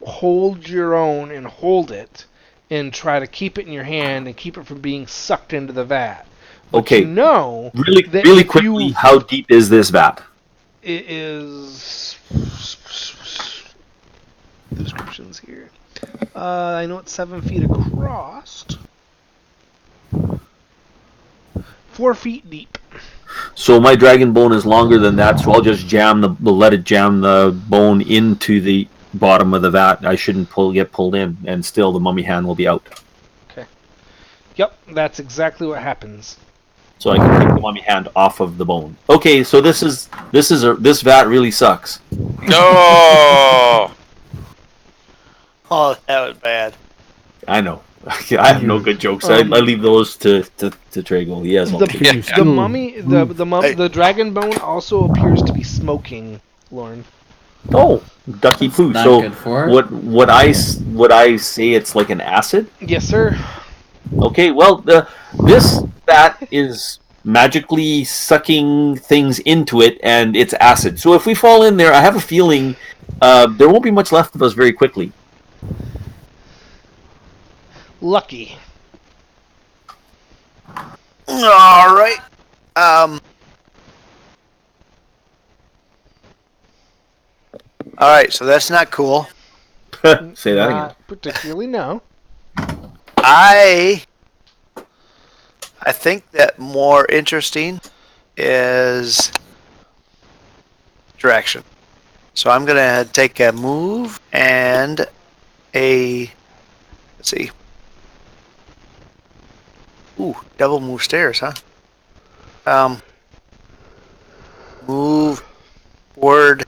hold your own and hold it and try to keep it in your hand and keep it from being sucked into the vat. But Okay. you know Really, that really if quickly, you- how deep is this vat? It is descriptions here. I know it's 7 feet across. 4 feet deep. So my dragon bone is longer than that, so I'll just let it jam the bone into the bottom of the vat. I shouldn't get pulled in, and still the mummy hand will be out. Yep, that's exactly what happens. So I can take the mummy hand off of the bone. Okay, so this vat really sucks. No. Oh, that was bad. I know. I have no good jokes. I leave those to Trago. He has all the Yeah. The mummy, the dragon bone also appears to be smoking, Lauren. Oh, ducky poo. Not So good for it. what I say it's like an acid? Yes, sir. Okay, well this vat is magically sucking things into it, and it's acid. So if we fall in there, I have a feeling there won't be much left of us very quickly. Lucky. All right. All right, so that's not cool. Say that again. Not particularly, no. I think that more interesting is direction. So I'm gonna take a move and let's see. Ooh, double move stairs, huh? Move forward.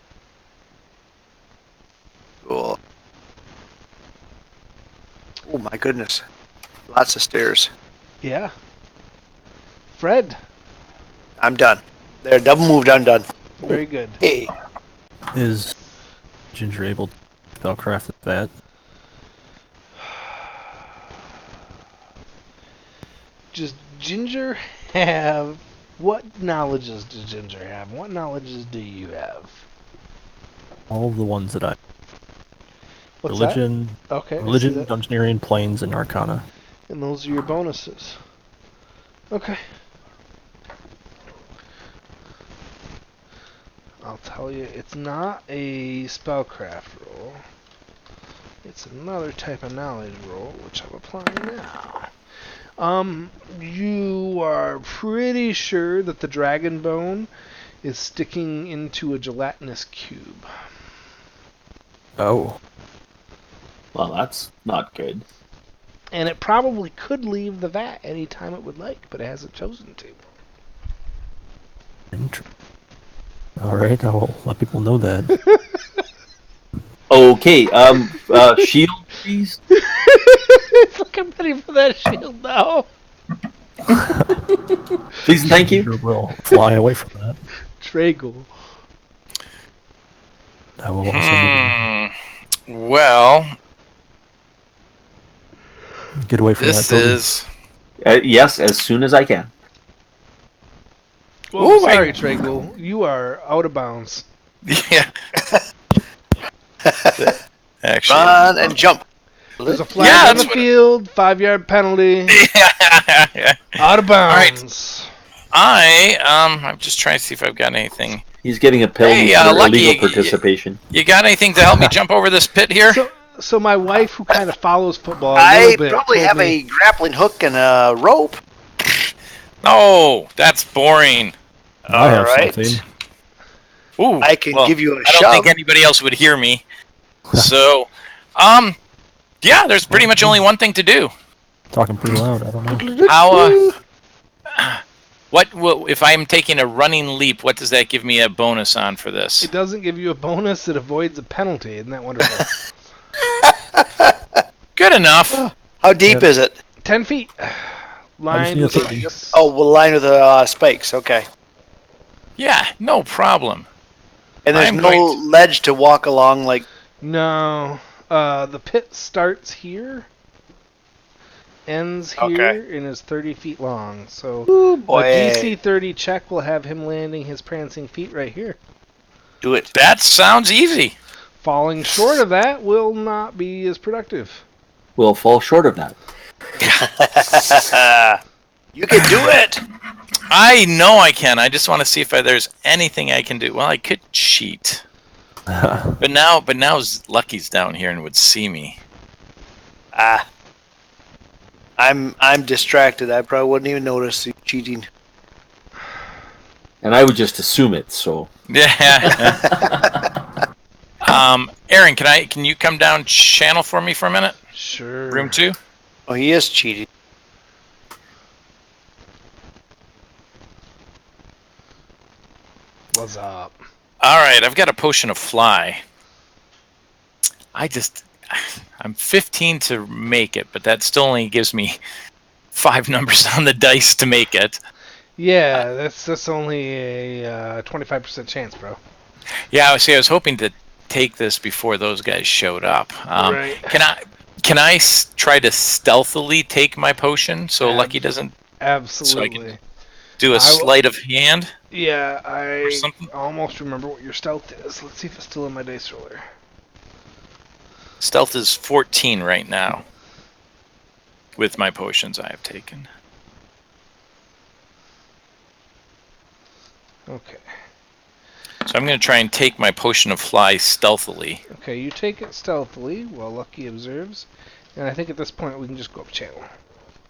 Cool. Oh my goodness. Lots of stairs. Yeah. Fred. I'm done. There, double moved, I'm done. Very good. Hey. Is Ginger able to spellcraft that? Does Ginger have... What knowledges does Ginger have? What knowledges do you have? All of the ones that I... What's religion, that? Okay. I see religion, that. Dungeoneering, Planes, and Arcana. And those are your bonuses. Okay. I'll tell you, it's not a spellcraft roll. It's another type of knowledge roll, which I'm applying now. You are pretty sure that the dragon bone is sticking into a gelatinous cube. Oh. Well, that's not good. And it probably could leave the vat anytime it would like, but it hasn't chosen to. Alright, I will let people know that. Okay, shield, please. It's like I'm ready for that shield now. Please and thank you. Ginger will fly away from that. Tragle. I will also Well, get away from this that building. is. Yes, as soon as I can. Well, Ooh, sorry, Tragle. You are out of bounds. Yeah. Actually. Run and jump. There's a flag Yeah, on the that's what- field, 5-yard penalty, Yeah. out of right. bounds. I'm just trying to see if I've got anything. He's getting a penalty Hey, for Lucky, illegal participation. You got anything to help me jump over this pit here? So my wife, who kind of follows football a I little bit, probably told have me, a grappling hook and a rope. No, that's boring. I have Alright. something. Ooh, I can well, give you a I don't shove. think anybody else would hear me. So, yeah, there's pretty much only one thing to do. Talking pretty loud, I don't know. How, what will, if I'm taking a running leap, what does that give me a bonus on for this? it doesn't give you a bonus, it avoids a penalty. Isn't that wonderful? Good enough. How deep Yeah. is it? 10 feet. Line need a with 30. spikes. Oh, well, line with the spikes. Okay. Yeah, no problem. And there's I'm no going ledge to walk along like. No. The pit starts here, ends here, Okay. and is 30 feet long. So Ooh, a boy. DC 30 check will have him landing his prancing feet right here. Do it. That sounds easy. Falling short of that will not be as productive. will fall short of that. You can do it. I know I can. I just want to see if there's anything I can do. Well, I could cheat, but now Lucky's down here and would see me. I'm distracted. I probably wouldn't even notice you cheating. And I would just assume it. So Yeah. Aaron, can you come down channel for me for a minute? Sure. Room 2. Oh, he is cheating. What's up? All right, I've got a potion of fly. I'm 15 to make it, but that still only gives me 5 numbers on the dice to make it. Yeah, that's only a 25% chance, bro. Yeah, I was hoping to take this before those guys showed up. Right. Can I try to stealthily take my potion so Lucky doesn't Absolutely. do a sleight of hand? Yeah, I something? almost remember what your stealth is. Let's see if it's still in my dice roller. Stealth is 14 right now with my potions I have taken. Okay. So I'm going to try and take my potion of fly stealthily. Okay, you take it stealthily while Lucky observes. And I think at this point we can just go up channel.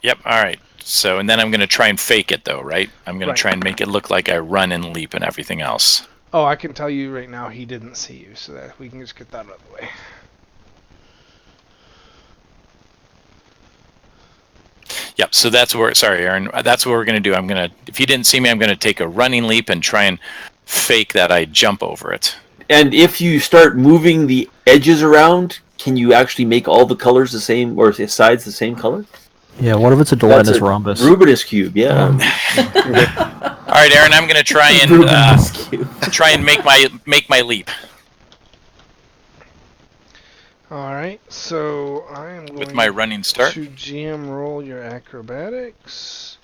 Yep, alright. So, and then I'm going to try and fake it though, right? I'm going Right. to try and make it look like I run and leap and everything else. Oh, I can tell you right now he didn't see you, so that we can just get that out of the way. Yep, so sorry Aaron, that's what we're going to do. If you didn't see me, I'm going to take a running leap and try and fake that I jump over it. and if you start moving the edges around, can you actually make all the colors the same or sides the same color? Yeah, what if it's a That's Delennis a rhombus? Rubinus cube, yeah. All right, Aaron, I'm going to try and Rubinus cube. try and make my leap Alright, so I am going with my running start. to GM roll your acrobatics.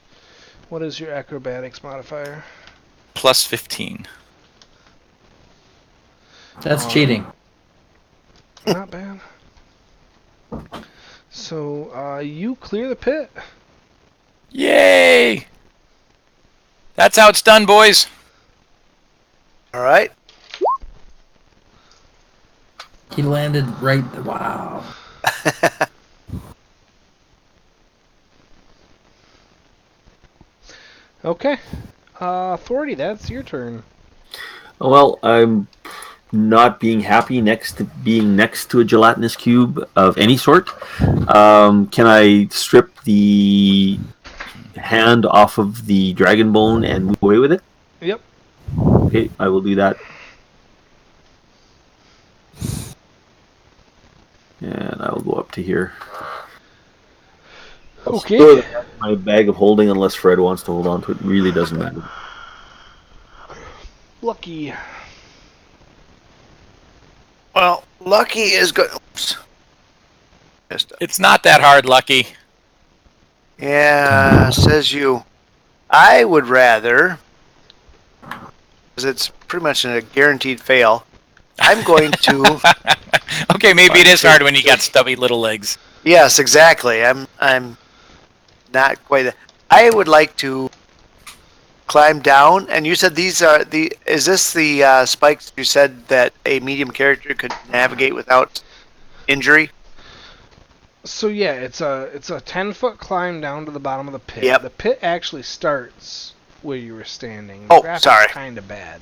What is your acrobatics modifier? Plus 15. That's cheating. Not bad. So, you clear the pit. Yay! That's how it's done, boys. All right. He landed right. Wow. Okay. Authority, that's your turn. Well, I'm not being happy being next to a gelatinous cube of any sort. Can I strip the hand off of the dragon bone and move away with it? Yep. Okay, I will do that. And I will go up to here. I'll Okay. store that in my bag of holding unless Fred wants to hold on to it. It really doesn't matter. Lucky. Well, Lucky is good. Oops. It's not that hard, Lucky. Yeah, says you. I would rather, because it's pretty much a guaranteed fail. I'm going to. Okay, maybe it is hard when you got stubby little legs. Yes, exactly. I'm not quite. I would like to climb down, and you said these are the. Is this the spikes you said that a medium character could navigate without injury? So yeah, it's a 10-foot climb down to the bottom of the pit. Yep. The pit actually starts where you were standing. Oh, graphics sorry. Kind of bad.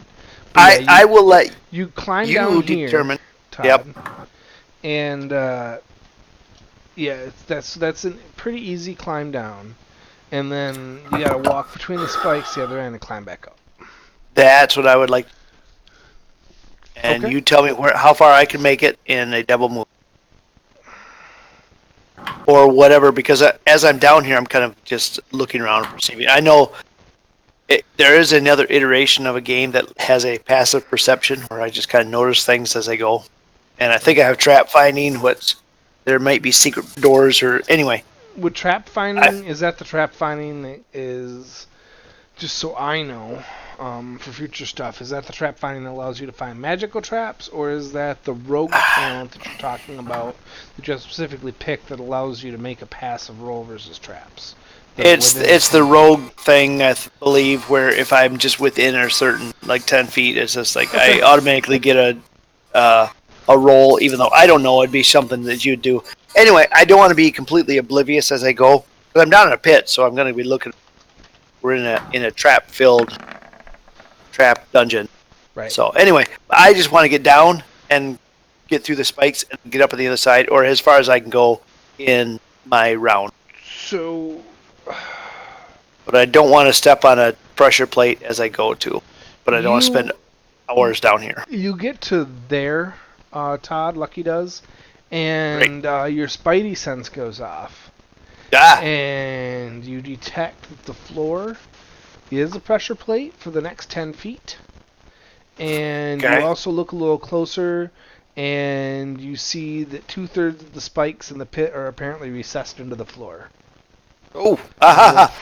But I will let you climb you down determine. here, Todd, Yep. and yeah, that's a pretty easy climb down, and then you gotta walk between the spikes the other end and climb back up. That's what I would like. And Okay. you tell me how far I can make it in a double move. Or whatever, because as I'm down here, I'm kind of just looking around and perceiving. I know there is another iteration of a game that has a passive perception where I just kind of notice things as I go. And I think I have trap finding, there might be secret doors or anyway. With trap finding, is that the trap finding that is, just so I know, for future stuff? Is that the trap finding that allows you to find magical traps, or is that the rogue talent that you're talking about that you have specifically picked that allows you to make a passive roll versus traps? It's the rogue thing, I believe, where if I'm just within a certain, like 10 feet, it's just like I automatically get a roll, even though I don't know. It'd be something that you'd do. Anyway, I don't want to be completely oblivious as I go, because I'm down in a pit, so I'm going to be looking. We're in a trap-filled trap dungeon. Right. So anyway, I just want to get down and get through the spikes and get up on the other side, or as far as I can go in my round. So... But I don't want to step on a pressure plate as I go to. But I don't want to spend hours down here. You get to there, Todd, Lucky does, and your spidey sense goes off. Ah! And you detect that the floor is a pressure plate for the next 10 feet. And you also look a little closer, and you see that 2/3 of the spikes in the pit are apparently recessed into the floor. Oh!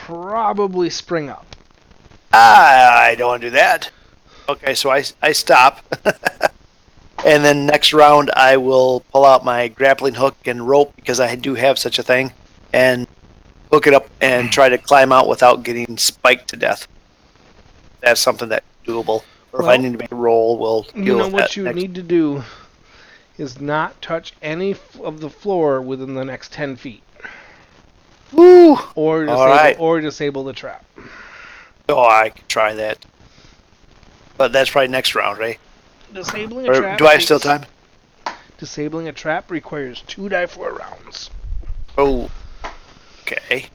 Probably spring up. I don't want to do that. Okay, so I stop. And then next round I will pull out my grappling hook and rope, because I do have such a thing, and hook it up and try to climb out without getting spiked to death. That's something that's doable. Or if I need to make a roll, we'll deal with that. You know what you need to do is not touch any of the floor within the next 10 feet. Woo! Or disable the trap. Oh, I can try that. But that's probably next round, right? Disabling a trap. Do I have still time? Disabling a trap requires 2d4 rounds. Oh. Okay.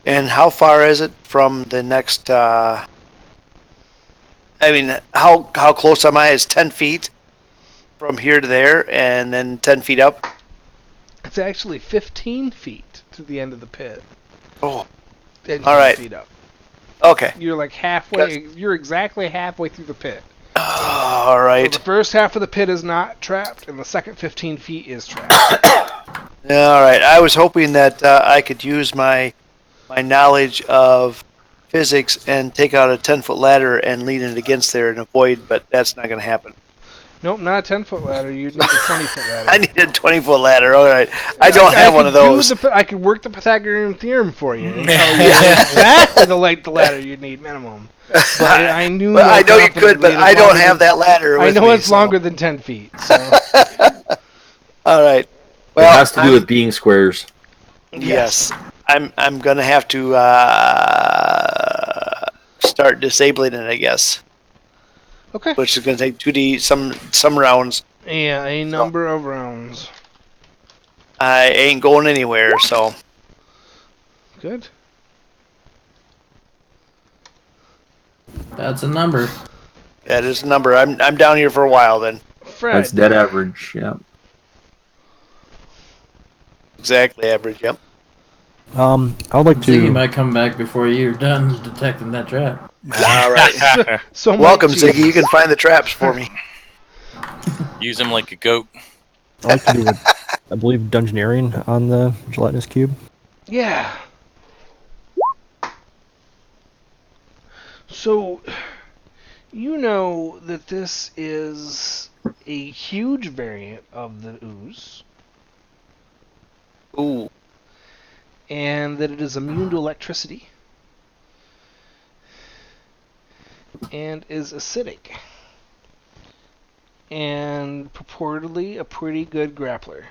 And how far is it from the next? I mean, how close am I? Is 10 feet from here to there, and then 10 feet up? It's actually 15 feet to the end of the pit. Oh. And all 10 right. feet up. Okay. You're like halfway. You're exactly halfway through the pit. All right. So the first half of the pit is not trapped, and the second 15 feet is trapped. All right. I was hoping that I could use my knowledge of physics and take out a 10-foot ladder and lean it against there and avoid, but that's not going to happen. Nope, not a 10-foot ladder. You need a 20-foot ladder. I need a 20-foot ladder. All right. I don't have one of those. I could work the Pythagorean theorem for you and tell you exactly the ladder you'd need minimum. But I knew. I know you could, but I don't have that ladder. I know it's longer than 10 feet. So. All right. Well, it has to do with being squares. Yes. I'm gonna have to start disabling it, I guess. Okay. Which is gonna take 2D some rounds. Yeah, a number of rounds. I ain't going anywhere, so. Good. That's a number. That is a number. I'm down here for a while then. Fred. That's dead average, yeah. Exactly average, yep. I would like Ziggy to. might come back before you're done detecting that trap. All right. So welcome, Ziggy. You can find the traps for me. Use him like a goat. I'd like to do, I believe, Dungeoneering on the gelatinous cube. Yeah. So, you know that this is a huge variant of the ooze. Ooh. And that it is immune to electricity. And is acidic. And purportedly a pretty good grappler.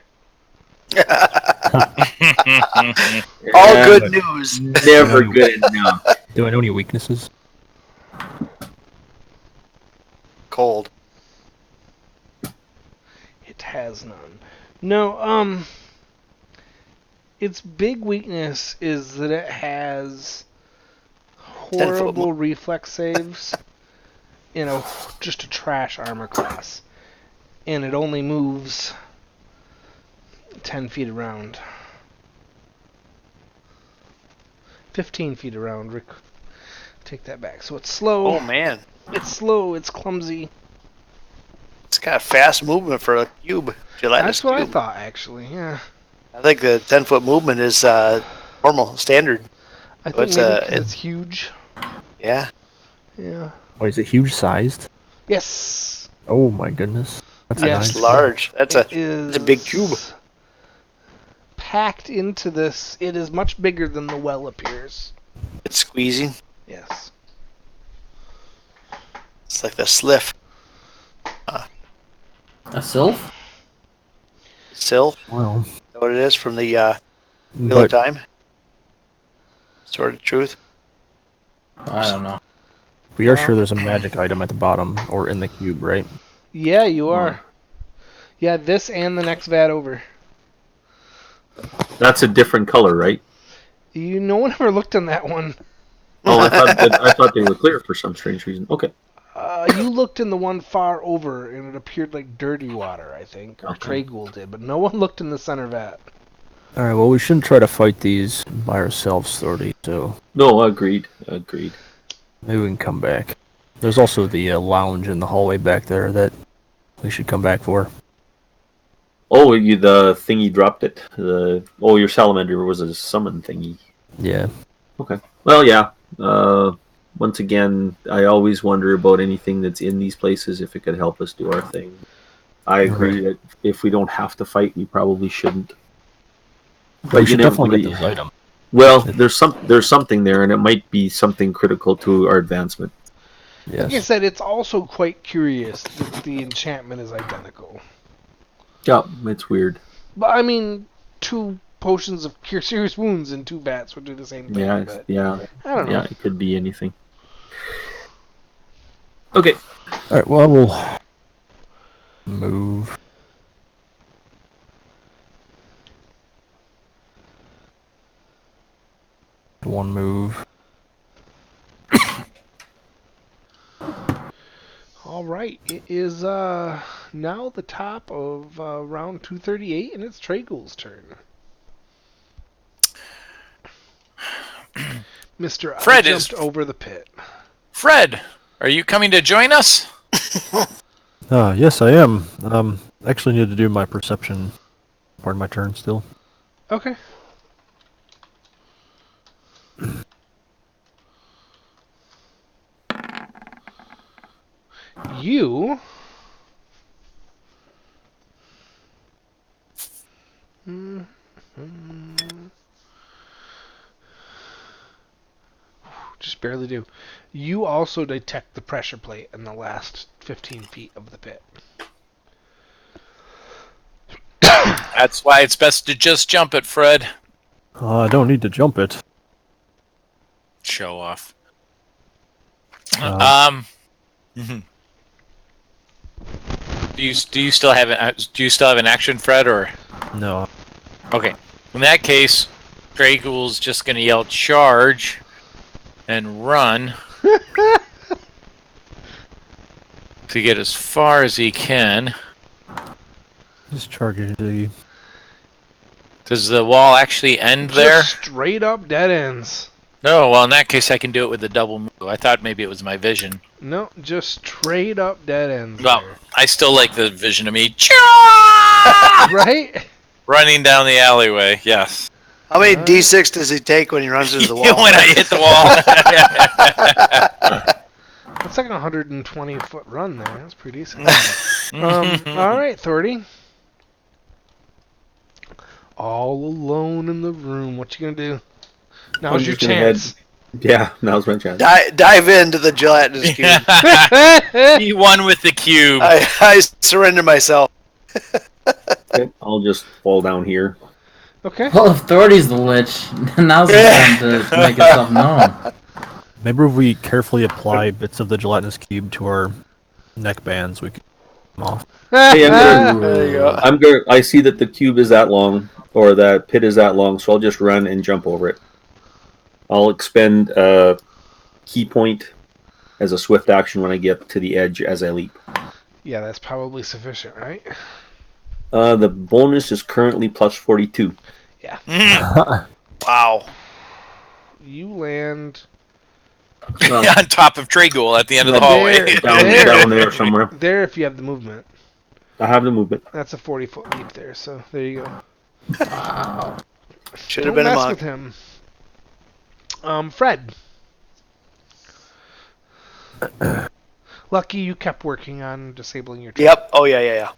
All good news. Never good enough. Do I know any weaknesses? Cold. It has none. No, its big weakness is that it has horrible reflex saves in just a trash armor class. And it only moves 10 feet around. 15 feet around. Take that back. So it's slow. Oh, man. It's slow. It's clumsy. It's got fast movement for a cube. That's what I thought, actually. Yeah. I think the 10-foot movement is normal, standard. I think maybe it's huge. Yeah. Yeah. Oh, is it huge sized? Yes. Oh my goodness. That's Yes. It's nice. large. It's It a big cube. is packed into this. It is much bigger than the well appears. It's squeezing. Yes. It's like the sliff. A sylph? Sill. Well, Is that what it is from the Wheel of but Time? Sword of Truth. I don't know. we are sure there's a magic item at the bottom or in the cube, right? Yeah, you are. Yeah, this and the next vat over. That's a different color, right? No one ever looked in that one. Oh, I thought they were clear for some strange reason. Okay. You looked in the one far over, and it appeared like dirty water, I think, or Okay. Tragul did, but no one looked in the center vat. Alright, well, we shouldn't try to fight these by ourselves, Thordy, so No, agreed. maybe we can come back. There's also the lounge in the hallway back there that we should come back for. Oh, the thingy dropped it. Your salamander was a summon thingy. Yeah. Okay. Well, yeah. Once again, I always wonder about anything that's in these places if it could help us do our thing. I agree that if we don't have to fight, we probably shouldn't. But we you should never definitely really- get those items. Well, there's something there, and it might be something critical to our advancement. Like I Yes. said, it's also quite curious that the enchantment is identical. Yeah, it's weird. But I mean, 2 potions of cure serious wounds and 2 bats would do the same thing. Yeah, but yeah, I don't know. yeah. It could be anything. Okay. Alright, well, we'll move. One move. All right, it is now the top of round 238, and it's Tragul's turn. Mr. Fred I is- jumped over the pit. Fred, are you coming to join us? Yes, I am. Actually need to do my perception part of my turn still. Okay. You just barely do. You also detect the pressure plate in the last 15 feet of the pit. That's why it's best to just jump it, Fred. I don't need to jump it. Show off. Mhm. Do you still have an action, Fred, or No. okay? In that case, Dragul's just gonna yell charge and run to get as far as he can. Just charge into you. Does the wall actually end there? Just straight up dead ends. No. Well, in that case, I can do it with the double move. I thought maybe it was my vision. No, just straight up dead ends. Well, there. I still like the vision of me Right? running down the alleyway. Yes. How many D6 does he take when he runs into the wall? When I hit the wall. That's like a 120-foot run there. That's pretty decent. All right, Thordy. All alone in the room. What you gonna do? Now's I'm your just gonna head- chance. Yeah, now's my chance. Dive into the gelatinous cube. He won with the cube. I surrender myself. Okay, I'll just fall down here. Okay. Well, if Thordy's the lich, now's the time to make itself known. Maybe if we carefully apply bits of the gelatinous cube to our neck bands, we can get them off. Hey, There you go. I see that the cube is that long, or that pit is that long, so I'll just run and jump over it. I'll expend a key point as a swift action when I get to the edge as I leap. Yeah, that's probably sufficient, right? The bonus is currently plus 42. Wow. You land On top of Dragul at the end of the hallway. Down there somewhere. there if you have the movement. I have the movement. That's a 40-foot leap there, so there you go. Wow. Should have Don't been a mess monk. with him. Fred. Lucky, you kept working on disabling your. Yep. Oh yeah.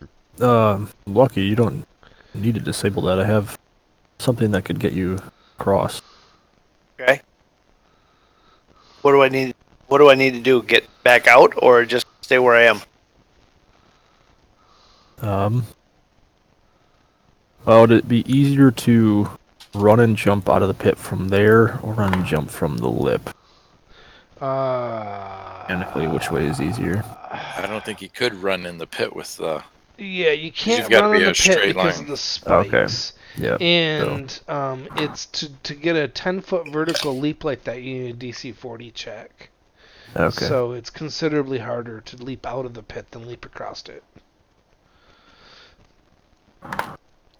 Lucky, you don't need to disable that. I have something that could get you across. Okay. What do I need? What do I need to do? Get back out, or just stay where I am? Would it be easier to run and jump out of the pit from there, or run and jump from the lip? Mechanically, which way is easier? I don't think you could run in the pit with the. Yeah, you can't You've gotta run in be the a pit straight because line. of the spikes. Yeah. And it's to get a 10-foot vertical leap like that, you need a DC 40 check. Okay. So it's considerably harder to leap out of the pit than leap across it.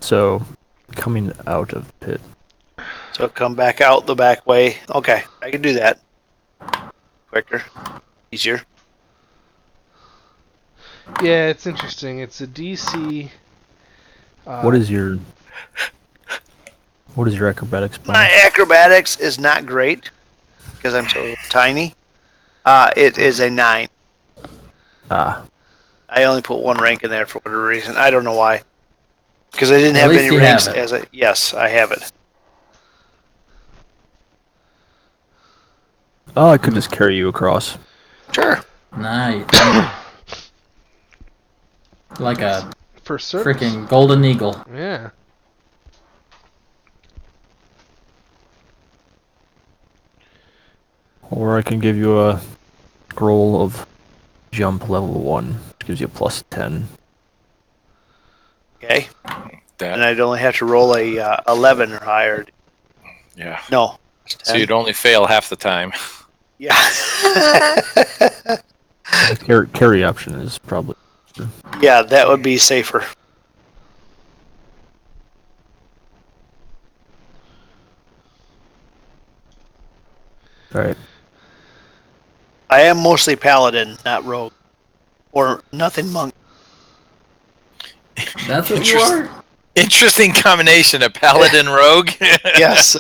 So, coming out of the pit. So come back out the back way. Okay, I can do that. Quicker, easier. Yeah, it's interesting. It's a DC. What is your acrobatics bonus? My acrobatics is not great because I'm so tiny. It is a 9. Ah, I only put 1 rank in there for whatever reason. I don't know why. Because I didn't At have least any you ranks have it. as a. Yes, I have it. oh, I could just carry you across. Sure. Nah, you can't. Like a For certain. freaking golden eagle. Yeah. Or I can give you a scroll of jump level 1, which gives you a plus 10. Okay. That. And I'd only have to roll a 11 or higher. Yeah. No. So you'd only fail half the time. Yeah. The carry option is probably. Yeah, that would be safer. Alright. I am mostly paladin, not rogue. Or nothing monk. That's what you are? Interesting combination of paladin rogue. Yes.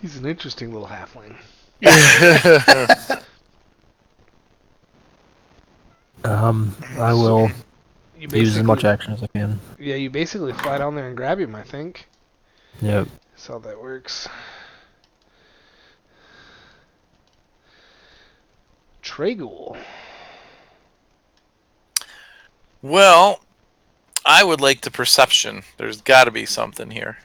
He's an interesting little halfling. I will You use as much basically- action as I can. Yeah, you basically fly down there and grab him, I think. Yep. That's how that works. Tragul. Well, I would like the perception. There's got to be something here.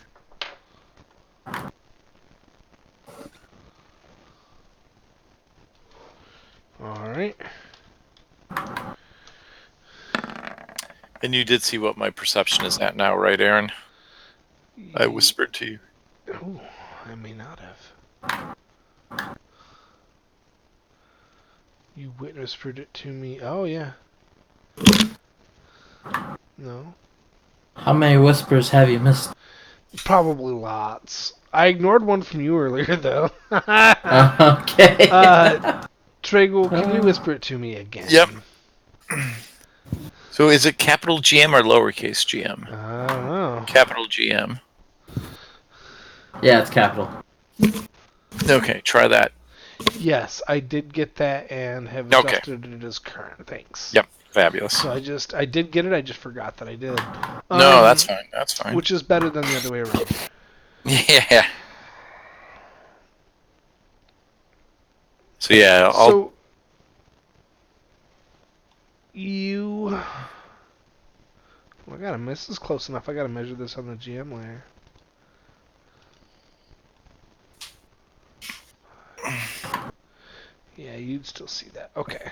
Alright. And you did see what my perception is at now, right, Aaron? I whispered to you. Oh, I may not have. You whispered it to me. Oh, yeah. No. How many whispers have you missed? Probably lots. I ignored one from you earlier, though. Okay. Tragul, can you whisper it to me again? Yep. So is it capital GM or lowercase GM? I don't know. Capital GM. Yeah, it's capital. Okay, try that. Yes, I did get that and have Okay. adjusted it as current. Thanks. Yep, fabulous. So I did get it. I just forgot that I did. No, that's fine. That's fine. Which is better than the other way around. Yeah. So yeah, I'll. So you. Well, I gotta miss. This is close enough. I gotta measure this on the GM layer. Yeah, you'd still see that. Okay.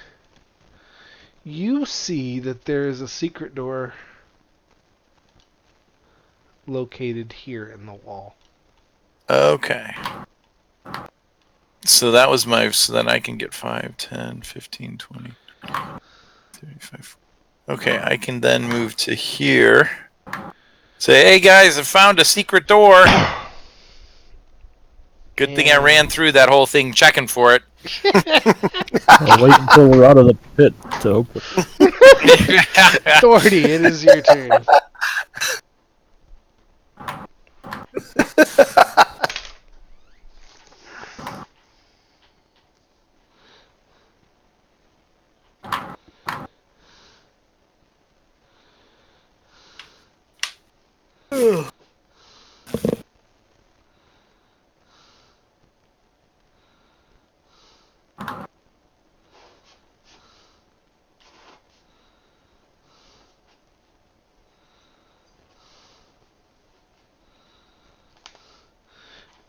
You see that there is a secret door located here in the wall. Okay. So that was my. So then I can get 5, 10, 15, 20, 35. Okay, I can then move to here. Say, hey guys, I found a secret door. Good thing I ran through that whole thing checking for it. I'll wait until we're out of the pit to open. Doherty, it is your turn.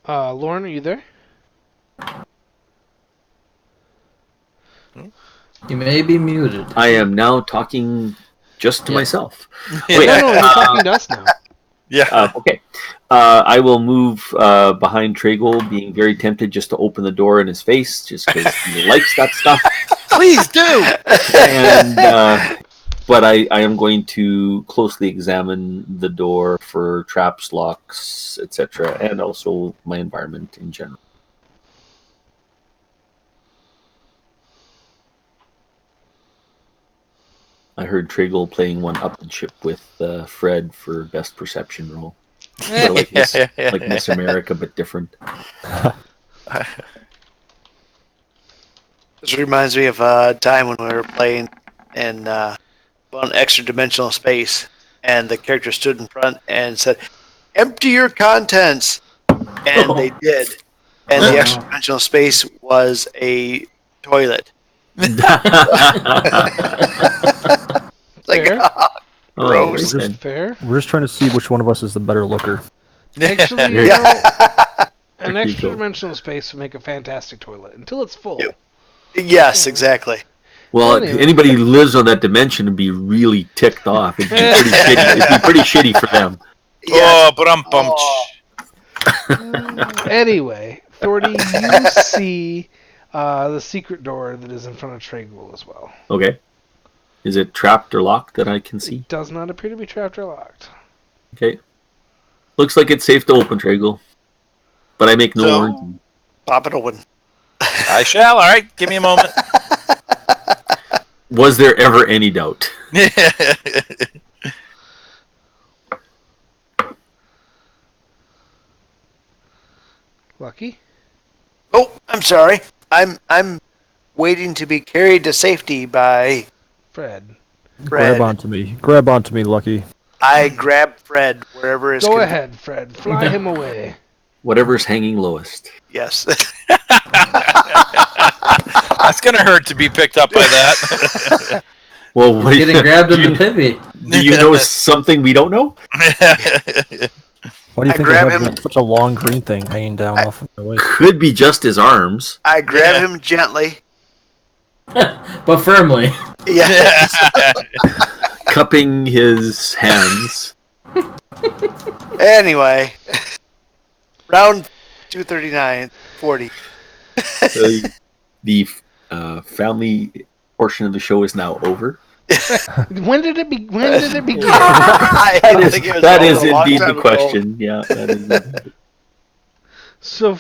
Lauren, are you there? You may be muted. I am now talking just to Yeah. myself. No, Wait, no, you're talking to us now. Yeah. okay. I will move behind Tragle, being very tempted just to open the door in his face, just because he likes that stuff. Please do. And but I am going to closely examine the door for traps, locks, etc., and also my environment in general. I heard Tragle playing one upmanship with Fred for best perception roll. Sort of like Miss America, but different. This reminds me of a time when we were playing in one extra dimensional space, and the character stood in front and said, "Empty your contents," and they did. And the extra dimensional space was a toilet. Like, Fair. gross. Okay. Fair. We're just trying to see which one of us is the better looker. Actually, you Yeah. know, an There you extra go. dimensional space would make a fantastic toilet until it's full. Yep. Yes, exactly. Well, Anyway. if anybody who lives on that dimension would be really ticked off. It'd be pretty shitty. It'd be pretty shitty for them. Yes. Oh, but I'm bumped. Oh. Anyway, Thordy, you see the secret door that is in front of Tragle as well. Okay. Is it trapped or locked that I can see? It does not appear to be trapped or locked. Okay. Looks like it's safe to open, Tragle. But I make no So- warranty. Pop it open. I shall. All right. Give me a moment. Was there ever any doubt? Lucky? Oh, I'm sorry. I'm waiting to be carried to safety by Fred. Fred. Grab onto me, Lucky. I grab Fred wherever is Go convenient. ahead, Fred. Fly him away. Whatever's hanging lowest. Yes. That's gonna hurt to be picked up by that. Well, what Getting grabbed in the pivy. do you know something we don't know? Why do you I think grab I have him- such a long green thing hanging down off of my waist? Could be just his arms. I grab him gently. But firmly. Yes. Cupping his hands. Anyway. Round 239, 40. The family portion of the show is now over. When did it begin? I think it was That over is a long indeed time the ago. question. Yeah, that is indeed. So,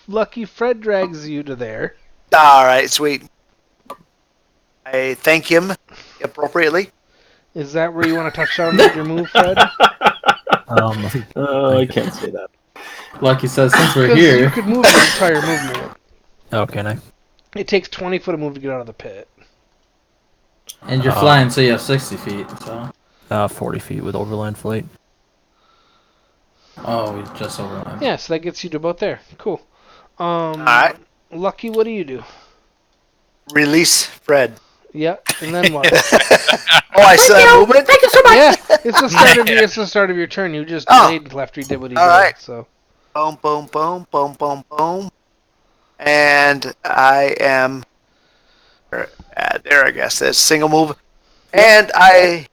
Lucky Fred drags you to there. All right, sweet. I thank him appropriately. Is that where you want to touch down with your move, Fred? I think I can't say that. Lucky says, since we're Because you here. could move your entire movement. oh, can I? It takes 20 foot of move to get out of the pit. And you're flying, so you have 60 feet. So. 40 feet with overland flight. Oh, we just overlapped. Yeah, so that gets you to about there. Cool. All right. Lucky, what do you do? Release Fred. Yeah, and then what? Oh, I still have movement? Thank you so Yeah, it's the start of your turn. You just Oh. delayed until after he did what he All did. right. So Boom, boom, boom, boom, boom, boom. And I am there, I guess. That's single move. And I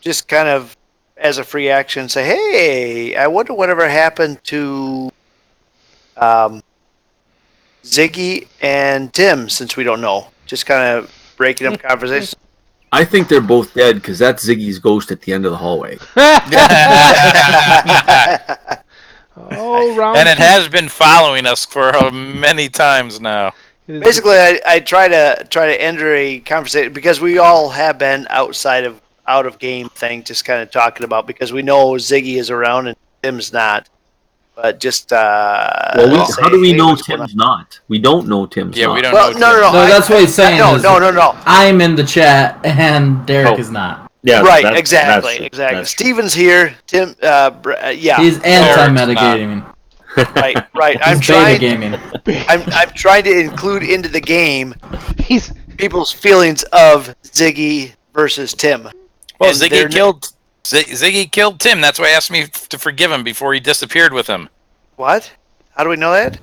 just kind of, as a free action, say, hey, I wonder whatever happened to Ziggy and Tim, since we don't know. Just kind of breaking up conversation. I think they're both dead because that's Ziggy's ghost at the end of the hallway. oh, round And it has been following us for many times now. two. Basically, I try to enter a conversation because we all have been out of game thing, just kind of talking about, because we know Ziggy is around and Tim's not. But just Well, say, how do we hey, know what's going on? Tim's not? We don't know Tim's Yeah, not. we don't Well, know. no. No, that's what he's saying. No, is no. I'm in the chat, and Derek Oh. is not. Yeah, Right, that's- exactly. that's- Steven's Steven's here. Tim, yeah, He's anti-metagaming. right. I'm He's trying. beta-gaming. I'm trying to include into the game He's people's feelings of Ziggy versus Tim. Well, And they're- Ziggy killed Tim. That's why he asked me to forgive him before he disappeared with him. What? How do we know that?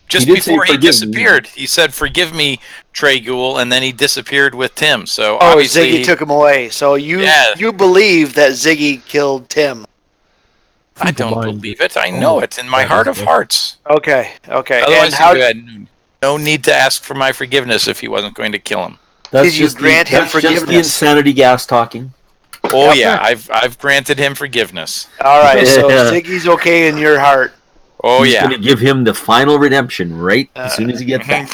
Just He did say before he forgive me. disappeared, he said, "Forgive me, Trey Ghoul," and then he disappeared with Tim. So Oh, obviously, Ziggy took him away. So you Yeah. you believe that Ziggy killed Tim? I don't believe it. I know it in my heart of hearts. Okay. Otherwise, And how he had no need to ask for my forgiveness if he wasn't going to kill him. Did you grant him That's just the forgiveness? insanity gas talking. Oh yeah, I've granted him forgiveness. All right, so Yeah. Ziggy's okay in your heart. Oh He's yeah. going to give him the final redemption right as soon as he gets back.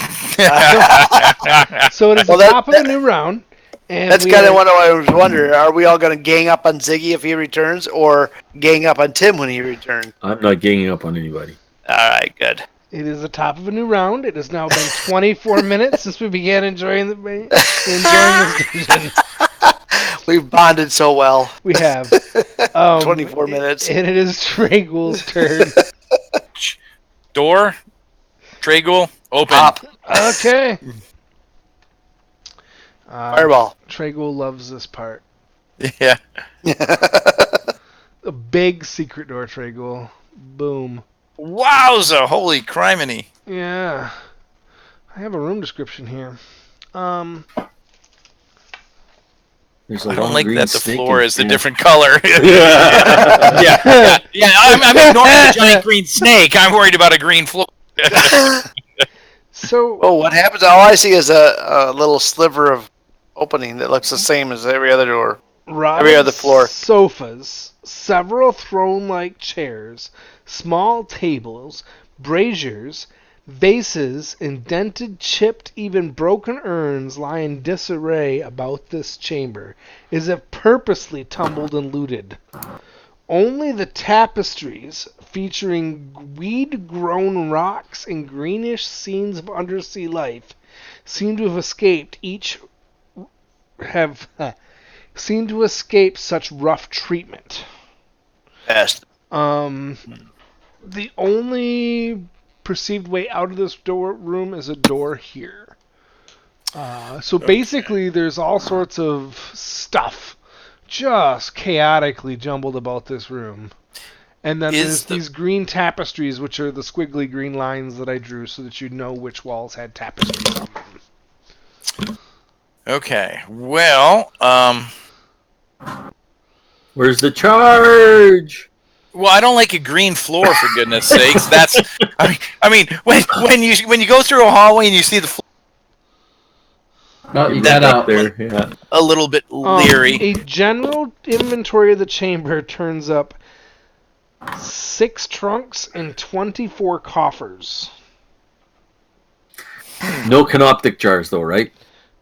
So it is Well, the that- top of a new round. And That's we kind of are- what I was wondering. Are we all going to gang up on Ziggy if he returns, or gang up on Tim when he returns? I'm not ganging up on anybody. All right, good. It is the top of a new round. It has now been 24 minutes since we began enjoying this dungeon. We've bonded so well. We have 24 minutes. and it is Trey Ghoul's turn. Door, Trey Ghoul, open. Pop. Okay. Fireball. Trey Ghoul loves this part. Yeah. A big secret door, Trey Ghoul. Boom. Wowza! Holy criminy! Yeah. I have a room description here. There's a I don't long like green that the snake floor in is a here. different color. Yeah. yeah. I'm ignoring the giant green snake. I'm worried about a green floor. So Oh, what happens? All I see is a little sliver of opening that looks the same as every other door. Every other floor. Sofas, several throne-like chairs, small tables, braziers, vases, indented, chipped, even broken urns lie in disarray about this chamber, as if purposely tumbled and looted. Only the tapestries, featuring weed-grown rocks and greenish scenes of undersea life, seem to have escaped such rough treatment. Best. The only perceived way out of this room is a door here. So basically, there's all sorts of stuff just chaotically jumbled about this room. And then there's these green tapestries, which are the squiggly green lines that I drew so that you'd know which walls had tapestries on them. Okay. Well, Where's the charge? Well, I don't like a green floor, for goodness sakes. That's, I mean, when you go through a hallway and you see the floor, No, you got out. There, yeah. a little bit leery. A general inventory of the chamber turns up 6 trunks and 24 coffers. No canoptic jars, though, right?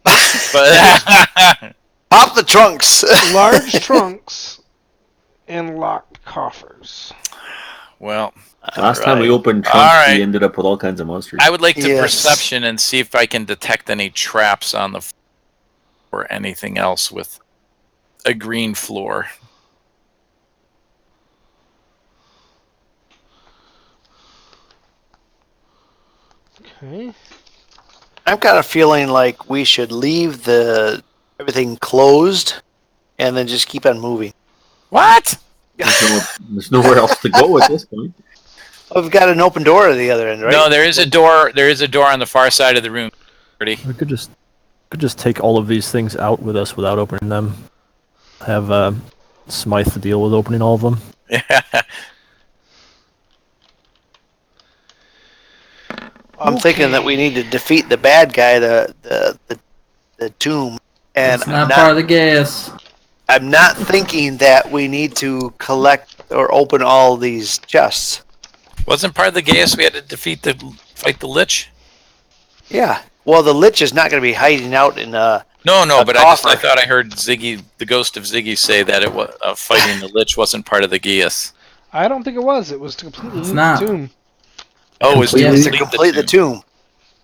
But Pop the trunks. Large trunks and locked coffers. well, Last time we opened trunks, we ended up with all kinds of monsters. I would like to Yes. perception and see if I can detect any traps on the floor or anything else with a green floor. Okay. I'm kind of feeling like we should leave everything closed and then just keep on moving. What? There's nowhere else to go at this point. We've got an open door at the other end, right? No, there is a door. There is a door on the far side of the room. Ready? We could just take all of these things out with us without opening them. Have Smythe deal with opening all of them. Yeah. I'm thinking that we need to defeat the bad guy, the tomb, and It's not part of the gas. I'm not thinking that we need to collect or open all these chests. Wasn't part of the Gaius we had to fight the Lich? Yeah. Well, the Lich is not going to be hiding out in No, A but I coffer. thought I heard Ziggy, the ghost of Ziggy, say that it was fighting the Lich wasn't part of the Gaius. I don't think it was. It was to completely It's loot not. the tomb. Oh, it was Complete- to complete the tomb.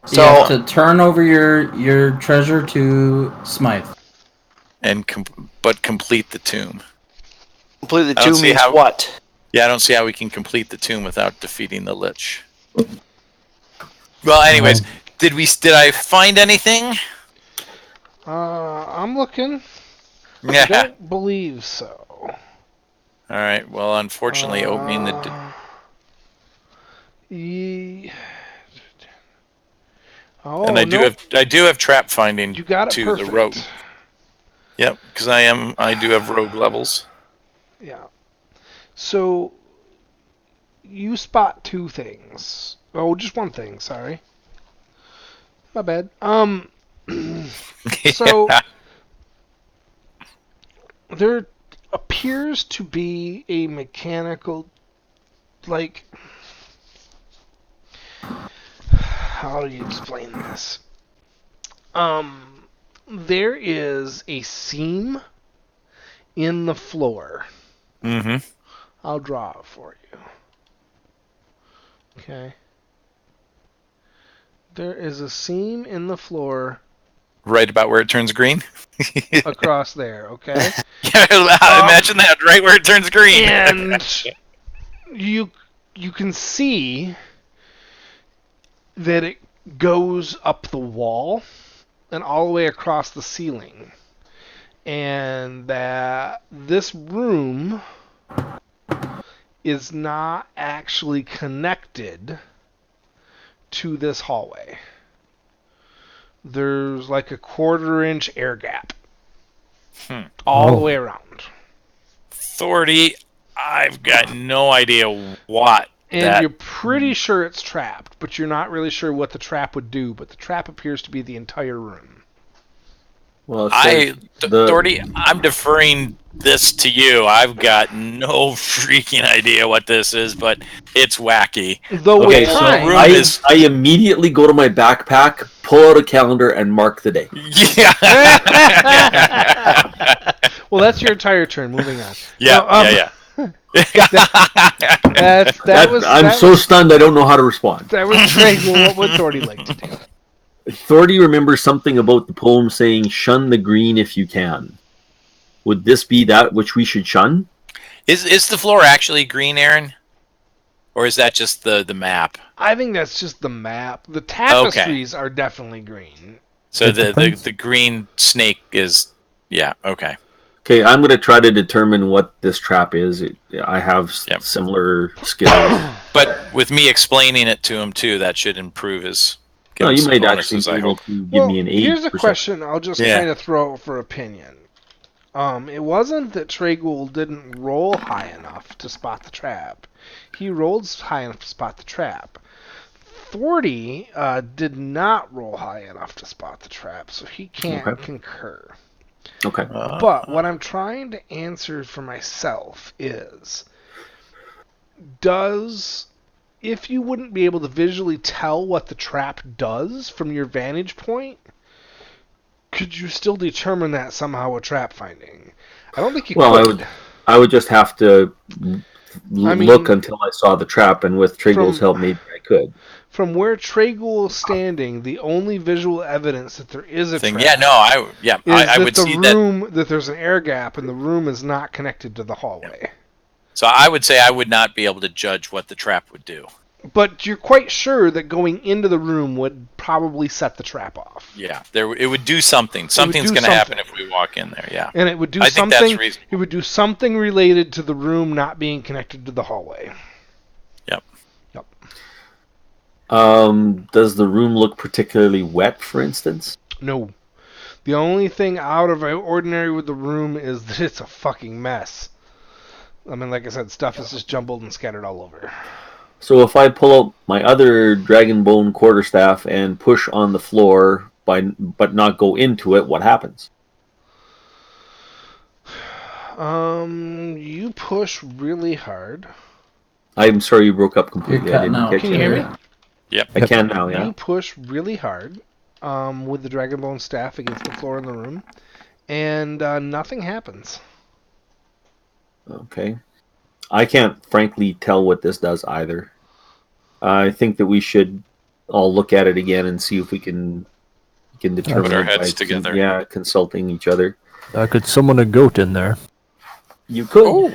So you have So to turn over your treasure to Smythe. and complete the tomb. complete the I don't tomb see means how- what? Yeah, I don't see how we can complete the tomb without defeating the Lich. Well, anyways, did I find anything? I'm looking. I Yeah. don't believe so. All right. Well, unfortunately, opening the Oh, and I do have trap finding You got it to perfect. the rogue. Yep, because I do have rogue levels. Yeah. So you spot two things. Oh, just one thing. Sorry. My bad. So there appears to be a mechanical, like, how do you explain this? There is a seam in the floor. Mm-hmm. I'll draw it for you. Okay. There is a seam in the floor Right about where it turns green. across there, okay? Imagine that, right where it turns green. And you can see that it goes up the wall and all the way across the ceiling. And that this room is not actually connected to this hallway. There's like a 1/4-inch air gap all the way around. Thordy, I've got no idea what. And you're pretty sure it's trapped, but you're not really sure what the trap would do. But the trap appears to be the entire room. Well, Thordy, I'm deferring this to you. I've got no freaking idea what this is, but it's wacky. Though okay, with so time, I immediately go to my backpack, pull out a calendar, and mark the day. Yeah. well, that's your entire turn. Moving on. Yeah. I'm so stunned I don't know how to respond. That was great. Well, what would Thordy like to do? Thordy remembers something about the poem saying, "Shun the green if you can." Would this be that which we should shun? Is the floor actually green, Aaron? Or is that just the map? I think that's just the map. The tapestries are definitely green. So the green snake is... Yeah, okay. Okay, I'm going to try to determine what this trap is. I have similar skills. But with me explaining it to him, too, that should improve his... No, you might actually be able to give me an 8%. Here's a question I'll just kind of throw out for opinion. It wasn't that Tragul didn't roll high enough to spot the trap. He rolled high enough to spot the trap. Thordy did not roll high enough to spot the trap, so he can't concur. Okay. But what I'm trying to answer for myself is, if you wouldn't be able to visually tell what the trap does from your vantage point, could you still determine that somehow with trap finding? I don't think you could. I would just have to look until I saw the trap, and with Tragul's help, maybe I could. From where Tragul is standing, the only visual evidence that there is a trap I would see that there's an air gap and the room is not connected to the hallway. So I would say I would not be able to judge what the trap would do. But you're quite sure that going into the room would probably set the trap off. Yeah, it would do something. Something's going to happen if we walk in there. Yeah, and it would do something. Think that's reasonable. It would do something related to the room not being connected to the hallway. Yep. Does the room look particularly wet, for instance? No. The only thing out of ordinary with the room is that it's a fucking mess. I mean, like I said, stuff is just jumbled and scattered all over. So if I pull out my other Dragonbone quarterstaff and push on the floor, but not go into it, what happens? You push really hard. I'm sorry you broke up completely. I didn't catch Can you hear me? Yep. I can now, yeah. You push really hard with the Dragonbone staff against the floor in the room, and nothing happens. Okay. I can't frankly tell what this does either. I think that we should all look at it again and see if we can determine. Put our heads together. Yeah, consulting each other. Could summon a goat in there? You could. Oh.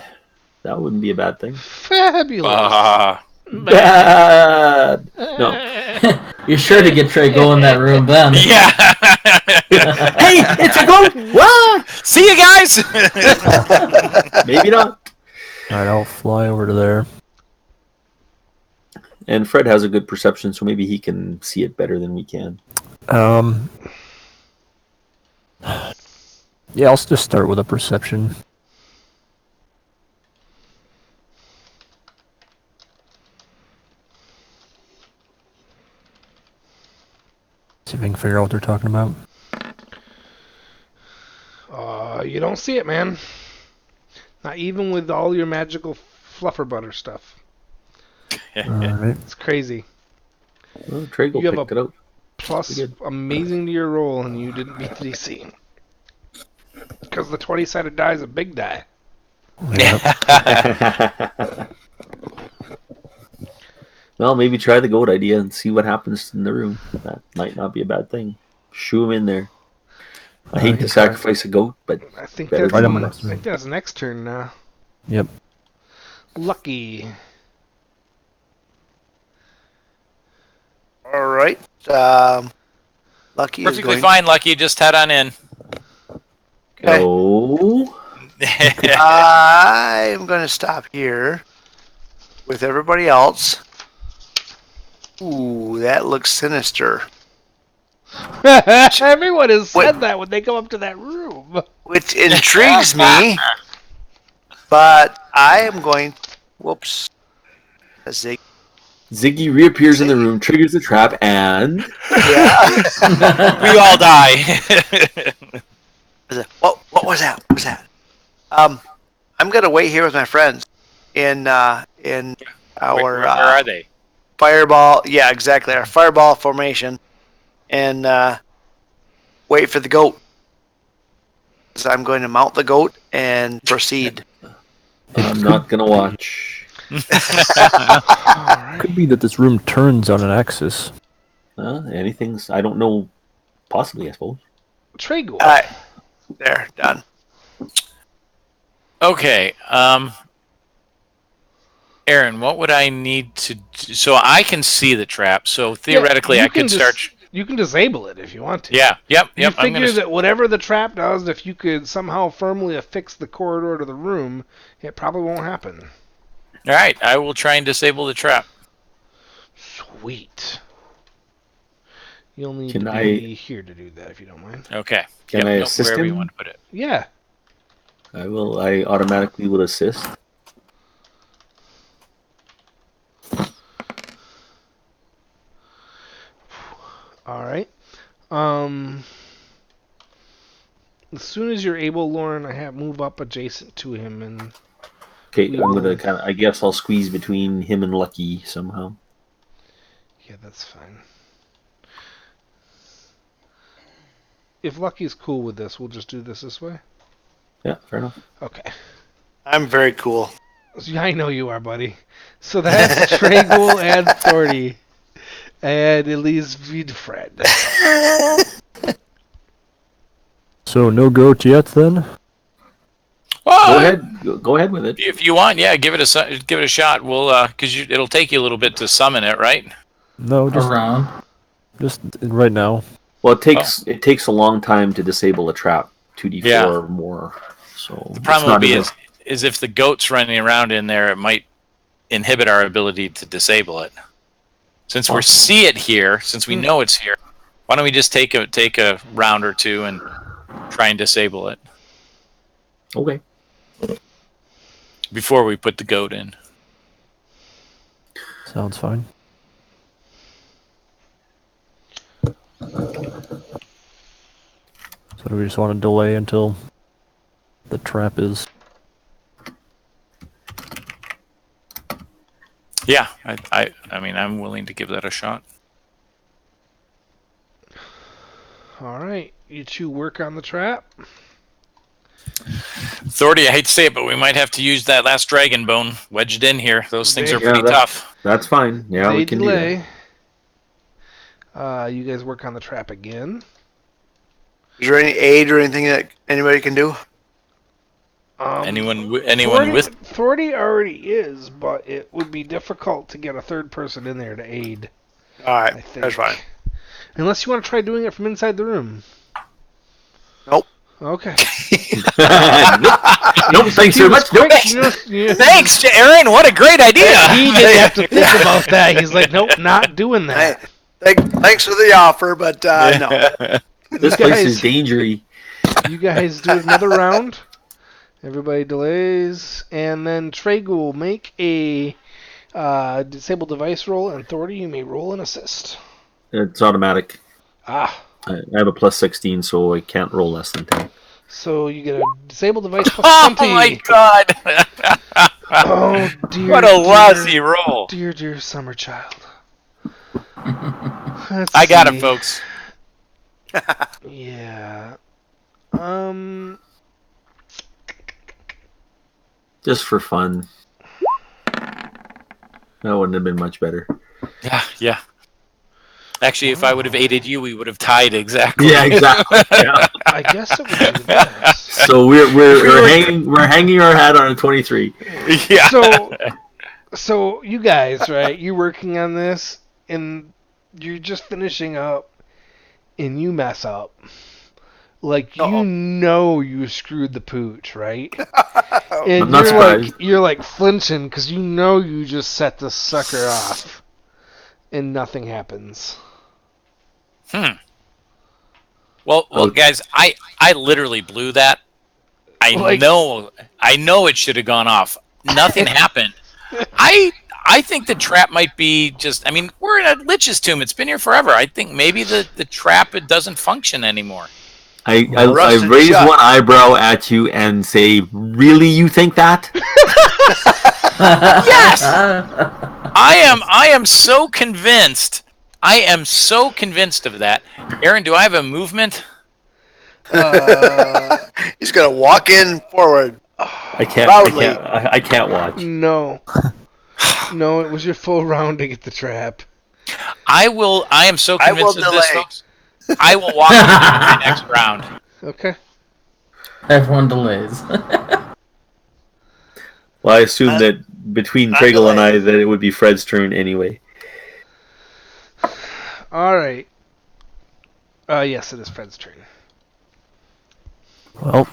That wouldn't be a bad thing. Fabulous. Bad. No. You're sure to get Tragul in that room then. Yeah. Hey, it's a goat. What? See you guys. Maybe not. Alright, I'll fly over to there. And Fred has a good perception, so maybe he can see it better than we can. Yeah, I'll just start with a perception. See if I can figure out what they're talking about. You don't see it, man. Not even with all your magical fluffer butter stuff. Alright. It's crazy. Well, Tragle You have picked a- it out. Plus, Pretty amazing to your roll, and you didn't beat the DC. Because the 20-sided die is a big die. Well, maybe try the goat idea and see what happens in the room. That might not be a bad thing. Shoo him in there. I hate to sacrifice a goat, but I think Better that's right on my I next turn. think that's next turn now. Yep. Lucky. All right. Lucky is Perfectly going. fine, Lucky. Just head on in. Okay. go. I'm going to stop here with everybody else. Ooh, that looks sinister. Everyone has said Wait. that when they come up to that room. Which intrigues me, but I am going. Whoops. Ziggy reappears in the room, triggers the trap, and Yeah. We all die. What was that? What was that? I'm gonna wait here with my friends in our Where are they? fireball. Yeah, exactly. Our fireball formation, and wait for the goat. So I'm going to mount the goat and proceed. I'm not gonna watch. Could be that this room turns on an axis. Anything's I don't know. Possibly, I suppose. Trago. All right, there, done. Okay. Aaron, what would I need to do? So I can see the trap. So theoretically, you I can could dis- start. You can disable it if you want to. Yeah. Yep. You I'm figure gonna. that whatever the trap does, if you could somehow firmly affix the corridor to the room, it probably won't happen. All right. I will try and disable the trap. Sweet. You'll need Can to I- be here to do that if you don't mind. Okay. Can I assist wherever you him? want to put it. Yeah. I will. I automatically will assist. All right. As soon as you're able, Lauren, move up adjacent to him and. Okay, We I'm will- gonna kind of. I guess I'll squeeze between him and Lucky somehow. Yeah, that's fine. If Lucky's cool with this, we'll just do this way. Yeah, fair enough. Okay. I'm very cool. Yeah, I know you are, buddy. So that's Tragul and Thorny. And it leaves Vidfred. So no goat yet then? Well, Go ahead. Go ahead with it. If you want, yeah, give it a shot. We'll because it'll take you a little bit to summon it, right? No, Around. just right now. Well, it takes a long time to disable a trap. 2d4 Yeah. or more. So The it's problem will not be enough. is if the goat's running around in there, it might inhibit our ability to disable it. Since we see it here, since we know it's here, why don't we just take a round or two and try and disable it Okay. before we put the goat in? Sounds fine. So do we just want to delay until the trap is... Yeah, I mean, I'm willing to give that a shot. All right. You two work on the trap. Thordy, I hate to say it, but we might have to use that last dragon bone wedged in here. Those things are Yeah, pretty tough. That's fine. Yeah, they we can delay. do that. You guys work on the trap again. Is there any aid or anything that anybody can do? Anyone with Thordy already is, but it would be difficult to get a third person in there to aid. All I right, think. that's fine. Unless you want to try doing it from inside the room. Nope. Okay. Nope, thanks very much. Nope. Thanks, Aaron. What a great idea. He didn't have to think about that. He's like, nope, not doing that. Thanks for the offer, but no. This place is dangerous. You guys do another round. Everybody delays, and then Tragul, make a disable device roll, and Thordy, you may roll an assist. It's automatic. Ah, I have a plus 16, so I can't roll less than 10. so you get a disable device plus Oh 20. my god. Oh dear. What a dear, lousy roll. Dear summer child. I got him, folks. Yeah. Just for fun. That wouldn't have been much better. Yeah. Actually, if I would have aided you, we would have tied exactly. Yeah, exactly. Yeah. I guess it would be the best. So we're hanging our hat on a 23. Yeah. So you guys, right? You're working on this, and you're just finishing up, and you mess up. Like you know you screwed the pooch, right? And I'm not surprised. you're like flinching because you know you just set the sucker off, and nothing happens. Well, guys, I literally blew that. I know it should have gone off. Nothing happened. I think the trap might be just. I mean, we're in a Lich's tomb. It's been here forever. I think maybe the trap it doesn't function anymore. I raise one eyebrow at you and say, "Really, you think that?" Yes. I am so convinced. I am so convinced of that. Aaron, do I have a movement? He's gonna walk in forward. I can't watch. No, no, it was your full round to get the trap. I am so I will convinced of this, delay. folks. I will walk into my next round. Okay. Everyone delays. Well, I assume that between Tragel and I, that it would be Fred's turn anyway. All right. Yes, it is Fred's turn. Well,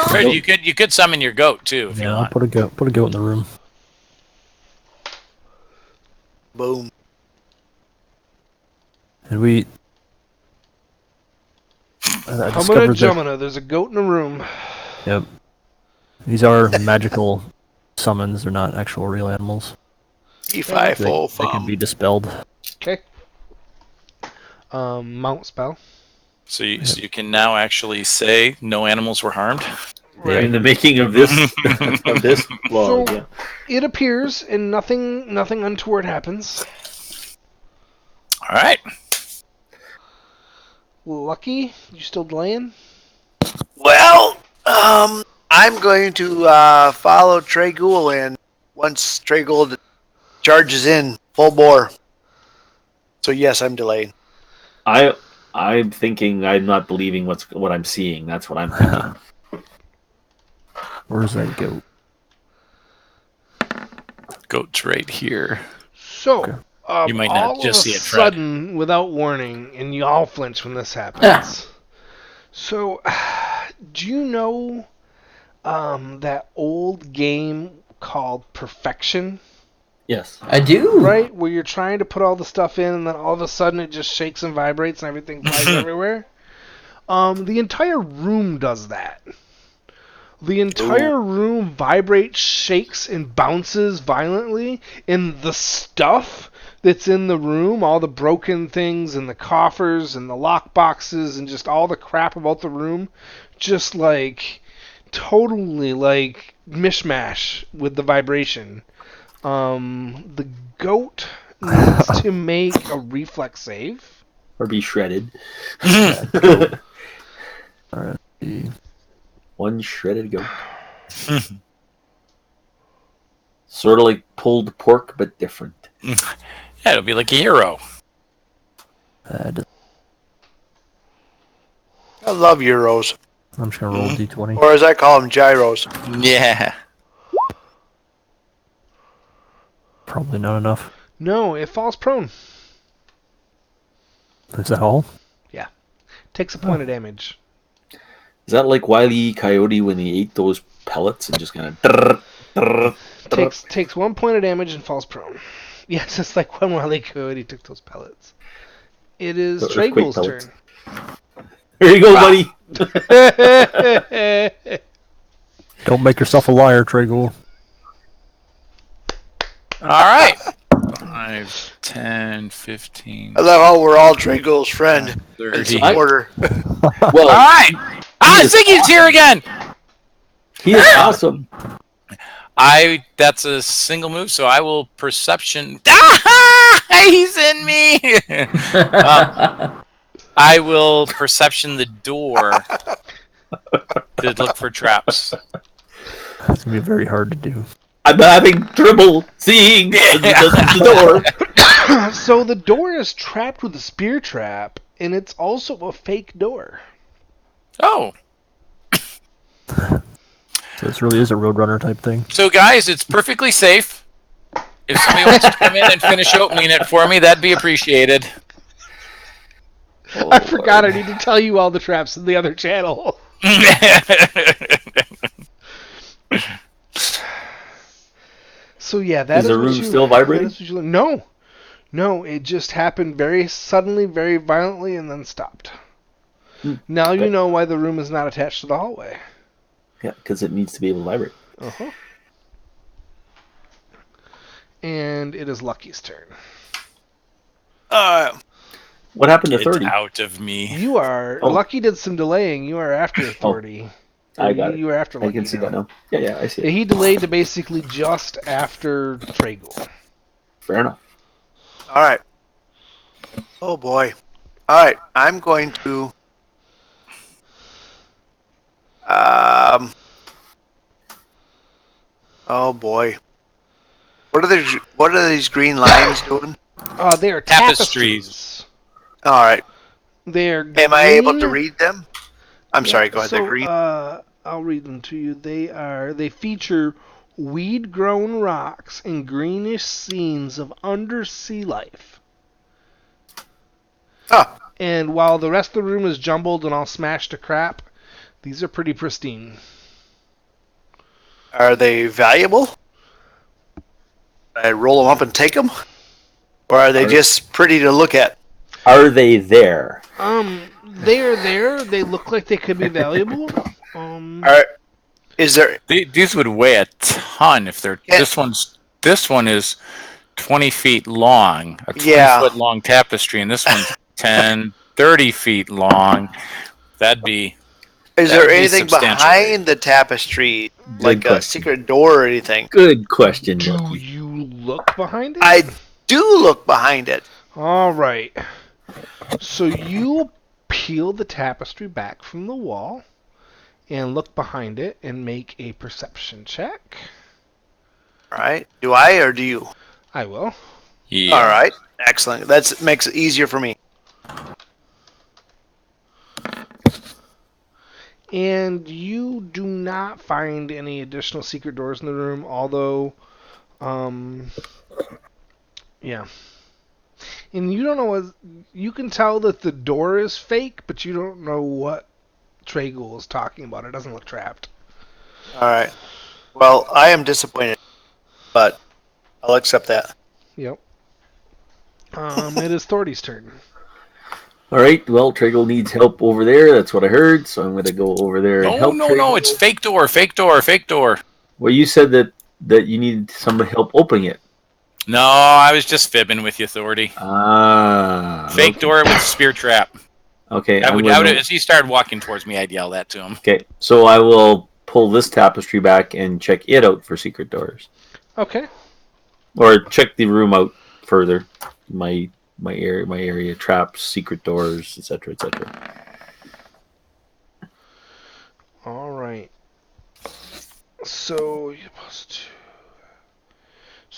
Fred, you could summon your goat too if you yeah, I'll want. put a goat in the room. Boom. And we. I Humana discovered that. Jumana, there's a goat in the room. Yep. These are magical summons. They're not actual real animals. E5 full They can be dispelled. Okay. Mount spell. So you can now actually say no animals were harmed. In the making of this vlog, So yeah. it appears, and nothing untoward happens. All right. Lucky, you still delaying? Well, I'm going to follow Tragul in once Tragul charges in full bore. So yes, I'm delayed. I'm thinking I'm not believing what I'm seeing. That's what I'm thinking. Where's that goat? Goat's right here. So, You might not all just of see a it, Fred. sudden, without warning, and you all flinch when this happens. So, do you know that old game called Perfection? Yes. I do. Right? Where you're trying to put all the stuff in, and then all of a sudden it just shakes and vibrates, and everything flies everywhere? The entire room does that. The entire room vibrates, shakes, and bounces violently, and the stuff that's in the room, all the broken things, and the coffers, and the lock boxes, and just all the crap about the room, just like totally like mishmash with the vibration. The goat needs to make a reflex save. Or be shredded. Alright. One shredded goat. Sort of like pulled pork, but different. Yeah, it'll be like a hero. Mm-hmm. I love Euros. I'm just gonna roll d20. Or as I call them, gyros. Yeah. Probably not enough. No, it falls prone. Is that all? Takes a point of damage. Is that like Wile E. Coyote when he ate those pellets and just kind of Takes 1 point of damage and falls prone. Yes, it's like when Wile E. Coyote took those pellets. It is The earthquake Tragle's pellets. turn. There you go, buddy. Don't make yourself a liar, Traggle. All right. 5, 10, 15, I love how we're all Drago's friend and 30. supporter. Well, All right. Ziggy's here again. he is awesome. That's a single move, so I will perception. He's in me. I will perception the door to look for traps. It's gonna be very hard to do. I'm having trouble seeing the door. So the door is trapped with a spear trap, and it's also a fake door. Oh, So this really is a Roadrunner type thing. so guys, it's perfectly safe. If somebody wants to come in and finish opening it for me, that'd be appreciated. I forgot I need to tell you all the traps in the other channel. So yeah, that Is is the what room you- still vibrating? that is what you- No, it just happened very suddenly, very violently, and then stopped. Now you okay. know why the room is not attached to the hallway. Yeah, because it needs to be able to vibrate. Uh-huh. And it is Lucky's turn. What happened to Get 30? out of me. You are Oh. Lucky did some delaying. You are after Authority. I got it. You are after I Lucky. can see that now. Yeah, I see Yeah, it. he delayed to basically just after Traggle. Fair enough. All right. Oh boy. All right. I'm going to. Oh boy. What are these green lines doing? They are Tapestries. tapestries. All right. They're Am I able to green. read them? I'm sorry. Go ahead. So, They're green. I'll read them to you. They feature weed-grown rocks and greenish scenes of undersea life. Oh, And while the rest of the room is jumbled and all smashed to crap, these are pretty pristine. are they valuable? I roll them up and take them, or are they just pretty to look at? Are they there? They are there. They look like they could be valuable. Is there? These would weigh a ton if they're. Yeah. This one is 20 feet long, a 20-foot long tapestry, and this one's 10, 30 feet long. That'd be. Is That there would be anything substantial. behind the tapestry, like a question. secret door or anything? Good question, Do Lucky. you look behind it? I do look behind it. All right. So you peel the tapestry back from the wall and look behind it and make a perception check. All right. Do I or do you? I will. Yeah. All right. Excellent. That makes it easier for me. And you do not find any additional secret doors in the room, although, yeah. And you don't know what, you can tell that the door is fake, but you don't know what Traggle is talking about. It doesn't look trapped. All right. Well, I am disappointed, but I'll accept that. Yep. It is Thordy's turn. All right. Well, Traggle needs help over there. That's what I heard. So I'm going to go over there and No, help. no, Traggle. no! It's fake door, fake door, fake door. Well, you said that you need somebody help opening it. No, I was just fibbing with you, Authority. Fake Okay. door with spear trap. Okay. As he started walking towards me, I'd yell that to him. Okay. So I will pull this tapestry back and check it out for secret doors, Okay. or check the room out further. My area traps, secret doors, etc., etc. All right. So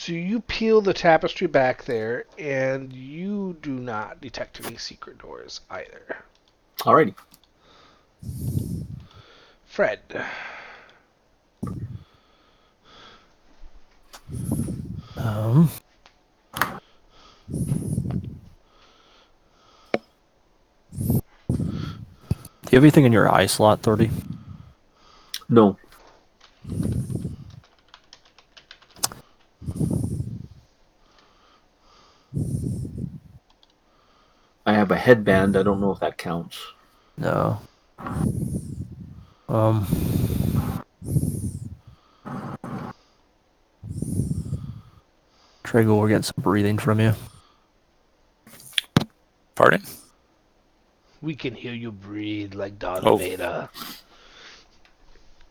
you peel the tapestry back there, and you do not detect any secret doors either. Alrighty. Fred. you have anything in your eye slot, 30? No. I have a headband. I don't know if that counts. No. Triggle, we're getting some breathing from you. Pardon? We can hear you breathe like Darth Oh. Vader.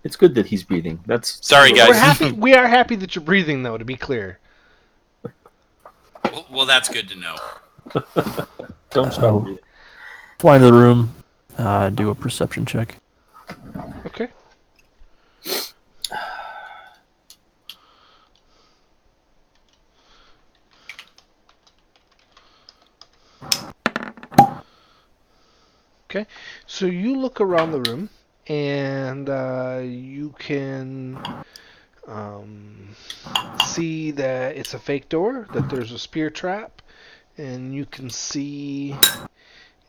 It's good that he's breathing. That's Sorry, guys. We're happy. We are happy that you're breathing, though. To be clear. Well, that's good to know. Don't stop breathing. Fly into the room. Do a perception check. Okay. Okay, so you look around the room, and you can see that it's a fake door, that there's a spear trap, and you can see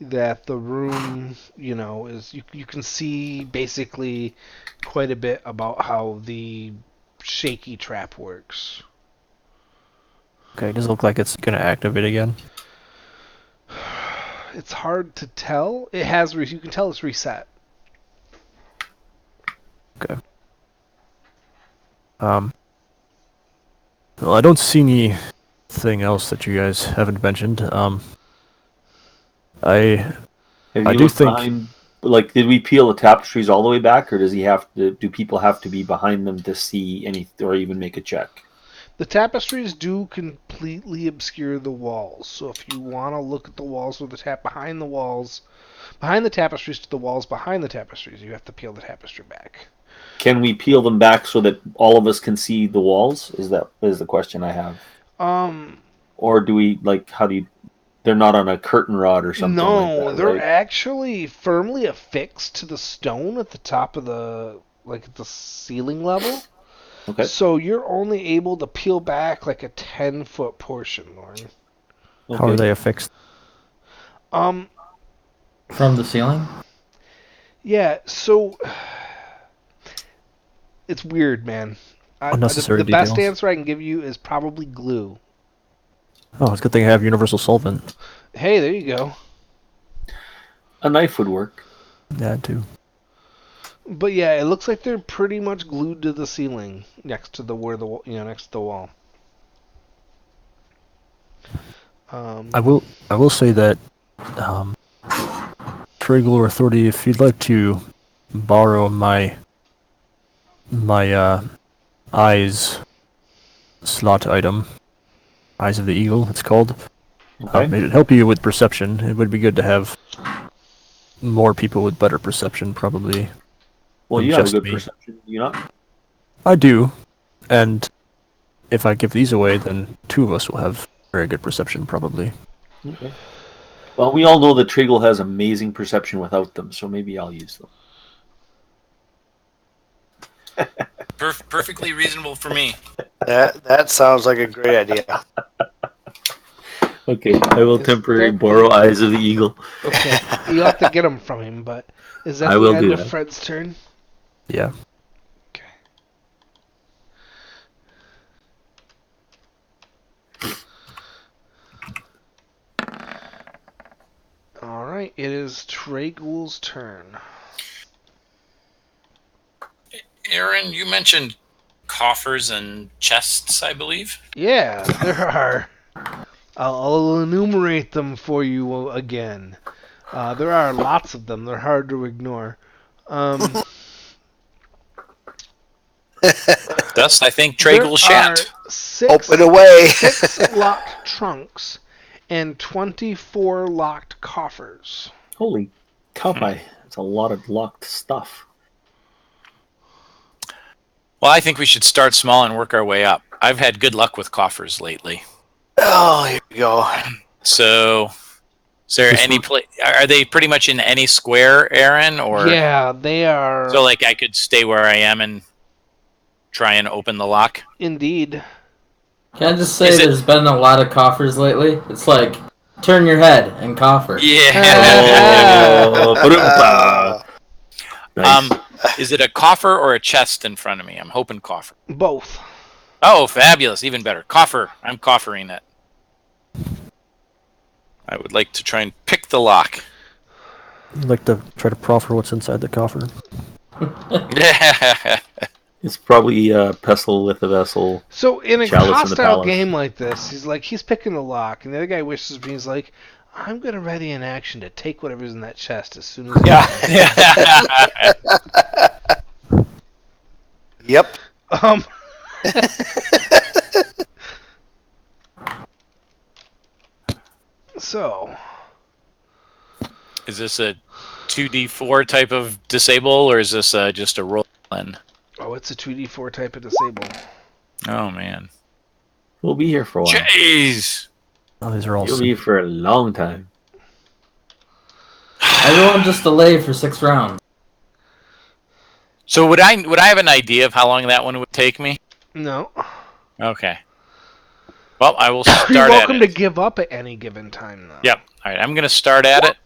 that the room, is you can see basically quite a bit about how the shaky trap works. Okay, does it look like it's going to activate again? It's hard to tell. It has. You can tell it's reset. Okay. Well, I don't see anything else that you guys haven't mentioned. Have I you do looked think- behind? Like, did we peel the tapestries all the way back, or does he have to? Do people have to be behind them to see any, or even make a check? The tapestries do completely obscure the walls. So if you want to look at the walls with the behind the tapestries to the walls behind the tapestries, you have to peel the tapestry back. Can we peel them back so that all of us can see the walls? Is the question I have? Or do we, like, how do you? They're not on a curtain rod or something. No, like that, they're right? actually firmly affixed to the stone at the top of at the ceiling level. Okay. So you're only able to peel back like a 10-foot portion, Lauren. How are they affixed? From the ceiling? Yeah, so it's weird, man. Unnecessary the best details. answer I can give you is probably glue. Oh, it's a good thing I have universal solvent. Hey, there you go. A knife would work. Yeah, too. But yeah, it looks like they're pretty much glued to the ceiling next to next to the wall. I will say that Triggle or Authority, if you'd like to borrow my eyes slot item, Eyes of the Eagle, it's called. Okay. It'd help you with perception. It would be good to have more people with better perception, probably. Well, than you have a just good me. perception, do you not? I do, and if I give these away, then two of us will have very good perception, probably. Okay. Well, we all know that Triggle has amazing perception without them, so maybe I'll use them. Perfectly reasonable for me. That sounds like a great idea. Okay, I will Is temporarily that- borrow Eyes of the Eagle. Okay, you have to get them from him, but is that I the will end do of that. Fred's turn? Yeah. Okay. Alright, it is Tragul's turn. Aaron, you mentioned coffers and chests, I believe. Yeah, there are. I'll enumerate them for you again. There are lots of them. They're hard to ignore. Thus, I think There Tragel shan't. are six Open away. locked trunks and 24 locked coffers. Holy cowpie, that's a lot of locked stuff. Well, I think we should start small and work our way up. I've had good luck with coffers lately. Oh, here we go. So, is there any place? Are they pretty much in any square, Aaron? Or Yeah, they are. so like I could stay where I am and try and open the lock? Indeed. Can I just say Is it- there's been a lot of coffers lately? It's like, turn your head and coffer. Yeah. Oh, ba-dum-ba. Nice. Is it a coffer or a chest in front of me? I'm hoping coffer. Both. Oh, fabulous! Even better. Coffer. I'm coffering it. I would like to try and pick the lock. I'd like to try to proffer what's inside the coffer. It's probably a pestle with a vessel. So in a Chalice in the hostile palace. game like this, he's picking the lock, and the other guy wishes me. He's like, I'm gonna ready an action to take whatever's in that chest as soon as. Yep. So. Is this a 2d4 type of disable, or is this just a roll in? Oh, it's a 2d4 type of disable. Oh man. We'll be here for a while. Jeez. Oh, these are all. You'll be here for a long time. Everyone just delay for 6 rounds. So would I have an idea of how long that one would take me? No. Okay. Well, I will start You're welcome at to it. give up at any given time, though. Yep. All right. I'm gonna start at it.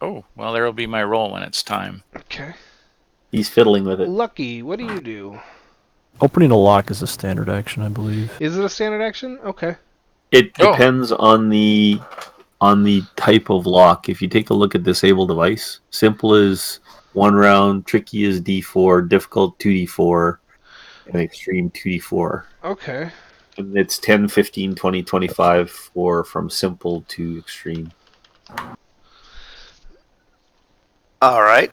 Oh, well, there will be my roll when it's time. Okay. He's fiddling with it. Lucky, what do you do? Opening a lock is a standard action, I believe. Is it a standard action? Okay. It Oh. depends on the type of lock. If you take a look at disable device, simple is 1 round, tricky is D4, difficult 2D4, and extreme 2D4. Okay. And it's 10, 15, 20, 25 for from simple to extreme. All right.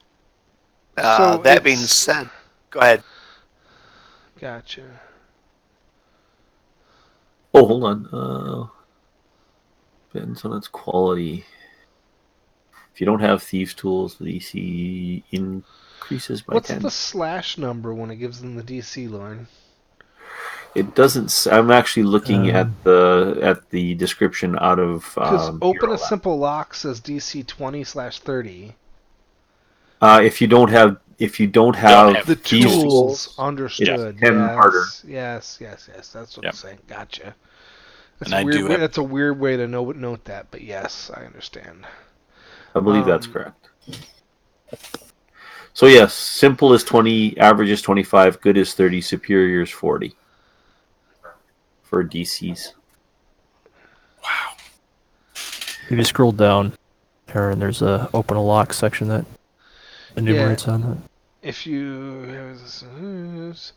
So That being it's- said, go ahead. Gotcha. Oh, hold on. Depends on its quality. If you don't have thieves tools, the DC increases by What's 10. the slash number when it gives them the DC, Lauren? It doesn't. I'm actually looking at the description out of. Because open Hero a simple lock says DC 20/30. Lab. If you don't have have The thieves tools, understood. It's 10 yes, harder. Yes. That's what Yep. I'm saying. Gotcha. And I do have- That's a weird way to note that, but yes, I understand. I believe that's Um, correct. So yes, simple is 20, average is 25, good is 30, superior is 40 for DCs. Wow. If you scroll down, Aaron, there's a open a lock section that enumerates on that. If you have this,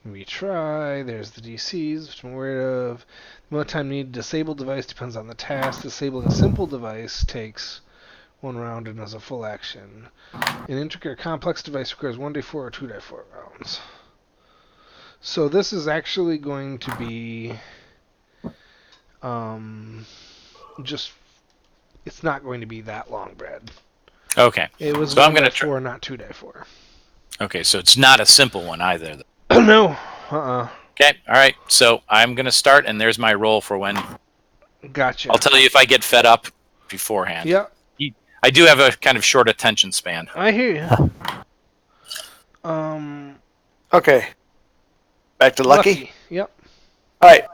retry, there's the DCs, which I'm aware of. The amount of time needed to disable device depends on the task. Disabling a simple device takes 1 round and is a full action. An intricate or complex device requires 1d4 or 2d4 rounds. So this is actually going to be just, it's not going to be that long, Brad. Okay. It was So I'm 1 gonna day 4, not 2 day 4. Okay, so it's not a simple one either. No. Okay, all right. So I'm going to start, and there's my roll for when. Gotcha. I'll tell you if I get fed up beforehand. Yeah, I do have a kind of short attention span. I hear you. Okay. Back to Lucky. Yep. All right.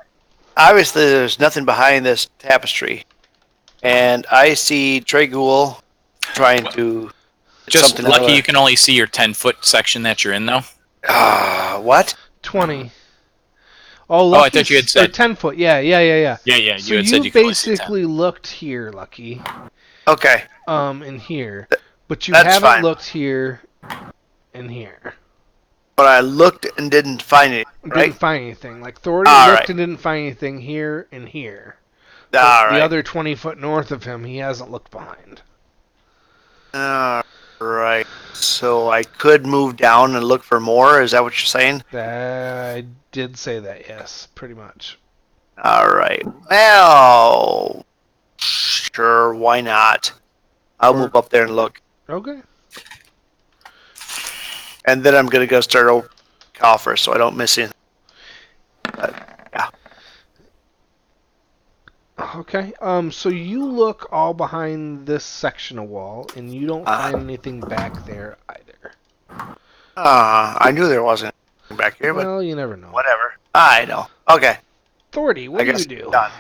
Obviously, there's nothing behind this tapestry, and I see Tragul trying to. Just something lucky out of- you can only see your 10-foot section that you're in, though. What? 20. Oh, I thought you had said 10 foot. Yeah. Yeah, So you had said you could only see 10. basically looked here, Lucky. Okay. In here, but you That's haven't fine. looked here and here. But I looked and didn't find it. Didn't Right. find anything. Like Thorny All looked right. and didn't find anything here and here. But All right. The other 20 foot north of him, he hasn't looked behind. All right. So I could move down and look for more. Is that what you're saying? I did say that, yes, pretty much. All right. Well, sure. Why not? I'll move up there and look, Okay. and then I'm gonna go start a coffer so I don't miss anything. But, yeah. Okay. So you look all behind this section of wall, and you don't find anything back there either. I knew there wasn't anything back here, but Well, you never know. whatever. I know. Okay. Thordy, what I do guess you do? done.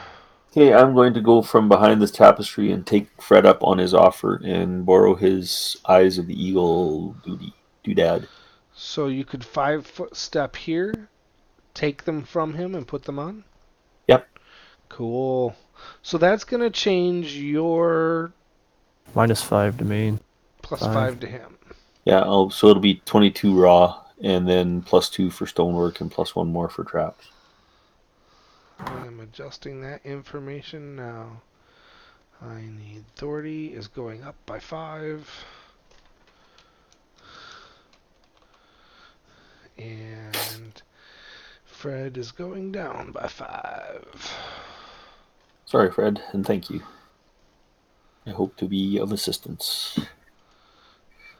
Okay, I'm going to go from behind this tapestry and take Fred up on his offer and borrow his Eyes of the Eagle duty. doodad. So you could 5-foot step here, take them from him, and put them on? Yep. Cool. So that's going to change your -5 to me. plus Five. 5 to him. Yeah, so it'll be 22 raw, and then +2 for stonework, and +1 more for traps. I'm adjusting that information now. I need authority is going up by 5. And Fred is going down by 5. Sorry, Fred, and thank you. I hope to be of assistance.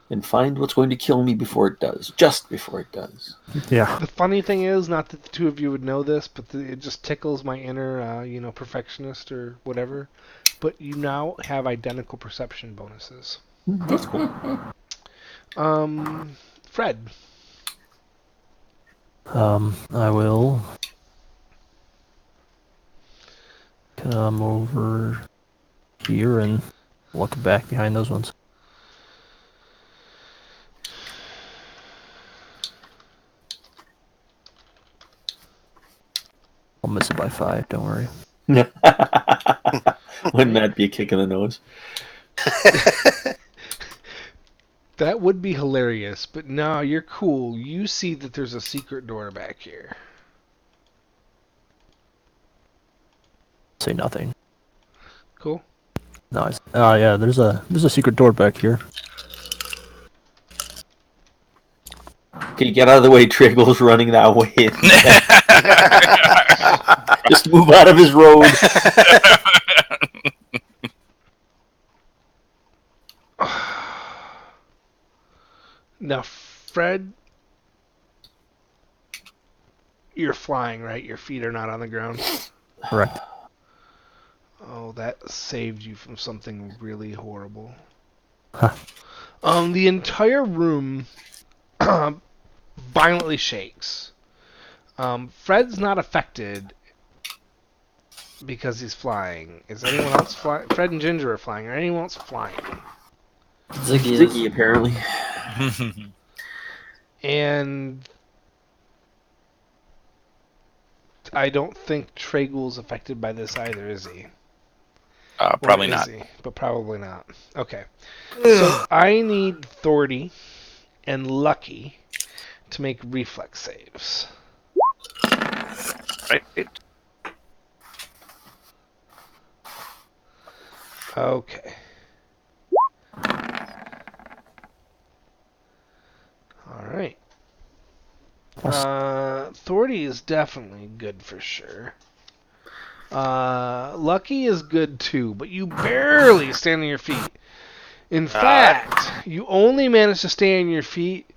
And find what's going to kill me before it does. Just before it does. Yeah. The funny thing is, not that the two of you would know this, but it just tickles my inner, perfectionist or whatever. But you now have identical perception bonuses. That's cool. Fred. I will come over here and look back behind those ones. I'll miss it by 5, don't worry. Wouldn't that be a kick in the nose? That would be hilarious, but no, you're cool. You see that there's a secret door back here. Say nothing. Cool. Nice. Yeah, there's a secret door back here. Okay, get out of the way. Triggle's running that way. Just move out of his road. Now, Fred, you're flying, right? Your feet are not on the ground. Correct. Oh, that saved you from something really horrible. Huh. The entire room violently shakes. Fred's not affected because he's flying. Is anyone else flying? Fred and Ginger are flying. Are anyone else flying? Ziggy, apparently. And I don't think Tragul's affected by this either, is he? Probably Or is not. he? But probably not. Okay. So I need Thordy and Lucky to make reflex saves. Right. Okay. Alright. Thordy is definitely good for sure. Lucky is good too, but you barely stand on your feet. In fact, you only managed to stay on your feet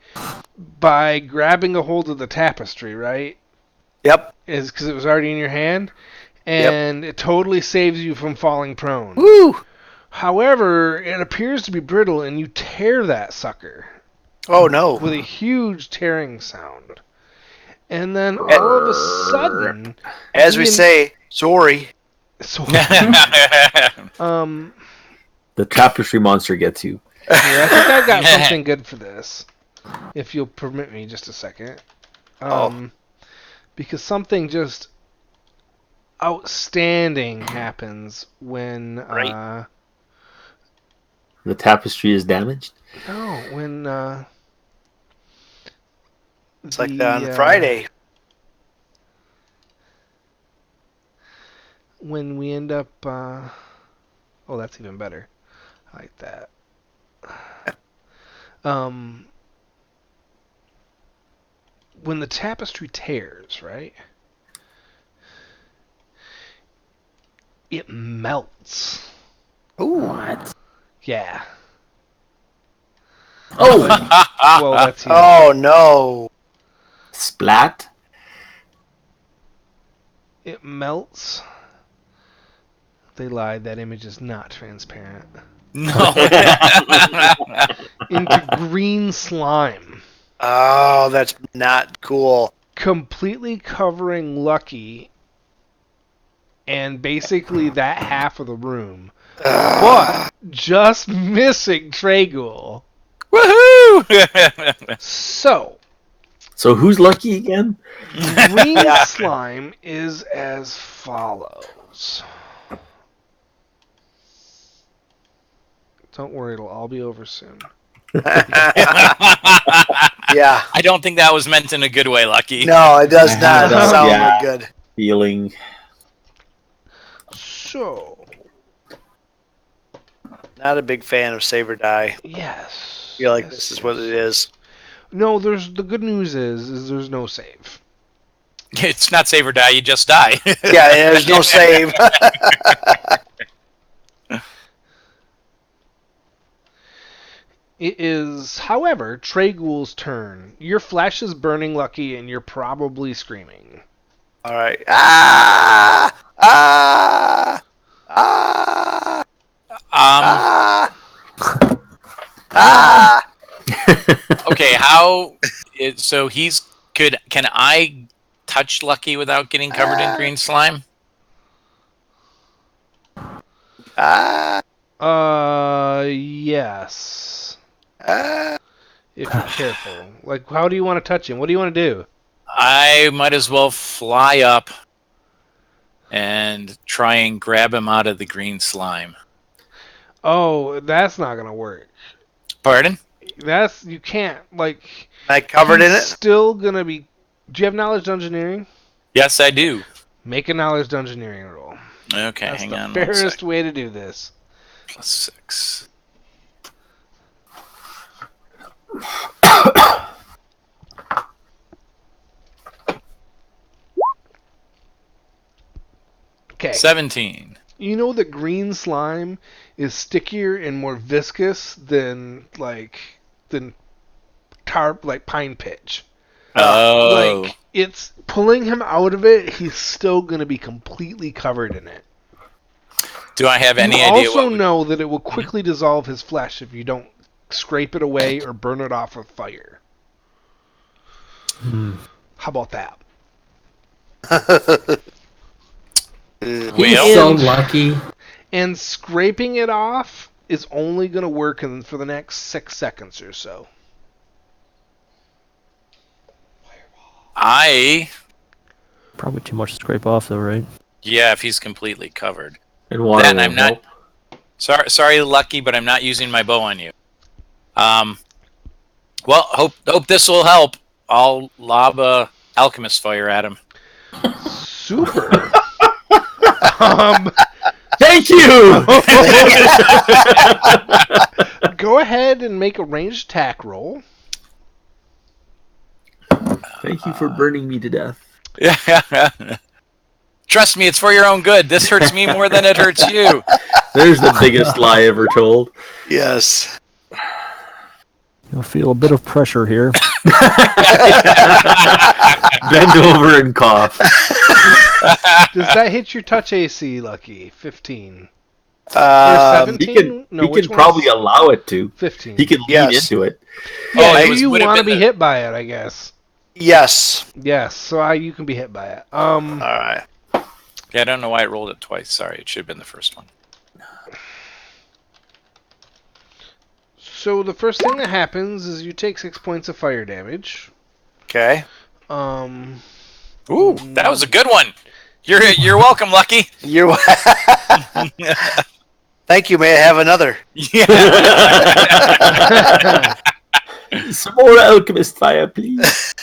by grabbing a hold of the tapestry, right? Yep. Is because it was already in your hand, and it totally saves you from falling prone. Woo! However, it appears to be brittle, and you tear that sucker Oh no. with a huge tearing sound. And then all of a sudden, As we say, sorry. so, The tapestry monster gets you. here, I think I've got something good for this. If you'll permit me just a second. Because something just outstanding happens when Right. The tapestry is damaged. when It's like on Friday. when we end up oh, that's even better. I like that. When the tapestry tears, right? It melts. Ooh. What? Yeah. Oh! Well, that's even Oh no. Splat. It melts. They lied. That image is not transparent. No. Into green slime. Oh, that's not cool. Completely covering Lucky and basically that half of the room. But just missing Tragul. Woohoo! So, who's lucky again? green slime is as follows. Don't worry, it'll all be over soon. Yeah. I don't think that was meant in a good way, Lucky. No, it does I not had, sound yeah. good. Feeling. So, Not a big fan of save or die. yes. I feel like yes, this is yes. what it is. No, the good news is there's no save. It's not save or die, you just die. Yeah, there's no save. It is, however, Tragul's turn. Your flesh is burning, Lucky, and you're probably screaming. All right. Ah! Ah! Ah! Ah! Ah! Okay, so can I touch Lucky without getting covered in green slime? Ah! Yes. Ah! If you're careful. Like, how do you want to touch him? What do you want to do? I might as well fly up and try and grab him out of the green slime. Oh, that's not gonna work. Pardon? You can't, like... Am I covered in he's it? still gonna be... Do you have knowledge dungeoneering? Yes, I do. Make a knowledge dungeoneering roll. Okay, That's hang the on one fairest sec. way to do this. +6. Okay. 17. You know that green slime is stickier and more viscous than pine pitch. Oh. Like, it's pulling him out of it, he's still gonna be completely covered in it. Do I have any you idea also what... know that it will quickly dissolve his flesh if you don't scrape it away or burn it off with fire. How about that? He's Well, so lucky. And scraping it off is only going to work for the next 6 seconds or so. Probably too much to scrape off, though, right? yeah, if he's completely covered. And water Then will I'm not... help. Sorry, Lucky, but I'm not using my bow on you. Well, hope this will help. I'll lob a alchemist fire at him. Super. Thank you! Go ahead and make a ranged attack roll. Thank you for burning me to death. Trust me, it's for your own good. This hurts me more than it hurts you. There's the biggest lie ever told. Yes. You'll feel a bit of pressure here. Bend over and cough. Does that hit your touch AC, Lucky? 15. Or He 17? can, No, he which can one probably is- allow it to. 15. He can lean Yes. into it. Yeah, Oh, it do was- you would have want to been be the- hit by it, I guess. Yes. Yes, so you can be hit by it. All right. Yeah, I don't know why I rolled it twice. Sorry, it should have been the first one. So the first thing that happens is you take 6 points of fire damage. Okay. Ooh, that was a good one. You're welcome, Lucky. You're. Thank you. May I have another? Yeah. Some more alchemist fire, please.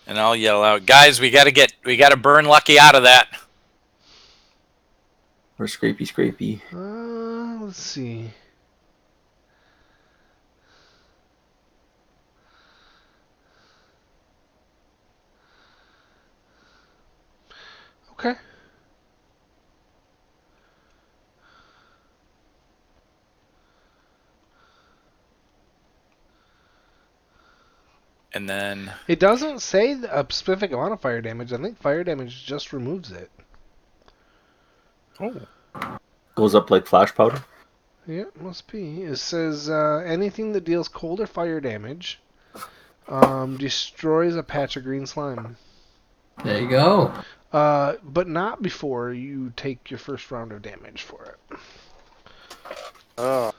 And I'll yell out, guys, we gotta burn Lucky out of that. Or scrapey, scrapey. Let's see. Okay. And then It doesn't say a specific amount of fire damage. I think fire damage just removes it. Goes up like flash powder. Yeah, it must be. It says anything that deals cold or fire damage destroys a patch of green slime. There you go. But not before you take your first round of damage for it. Oh.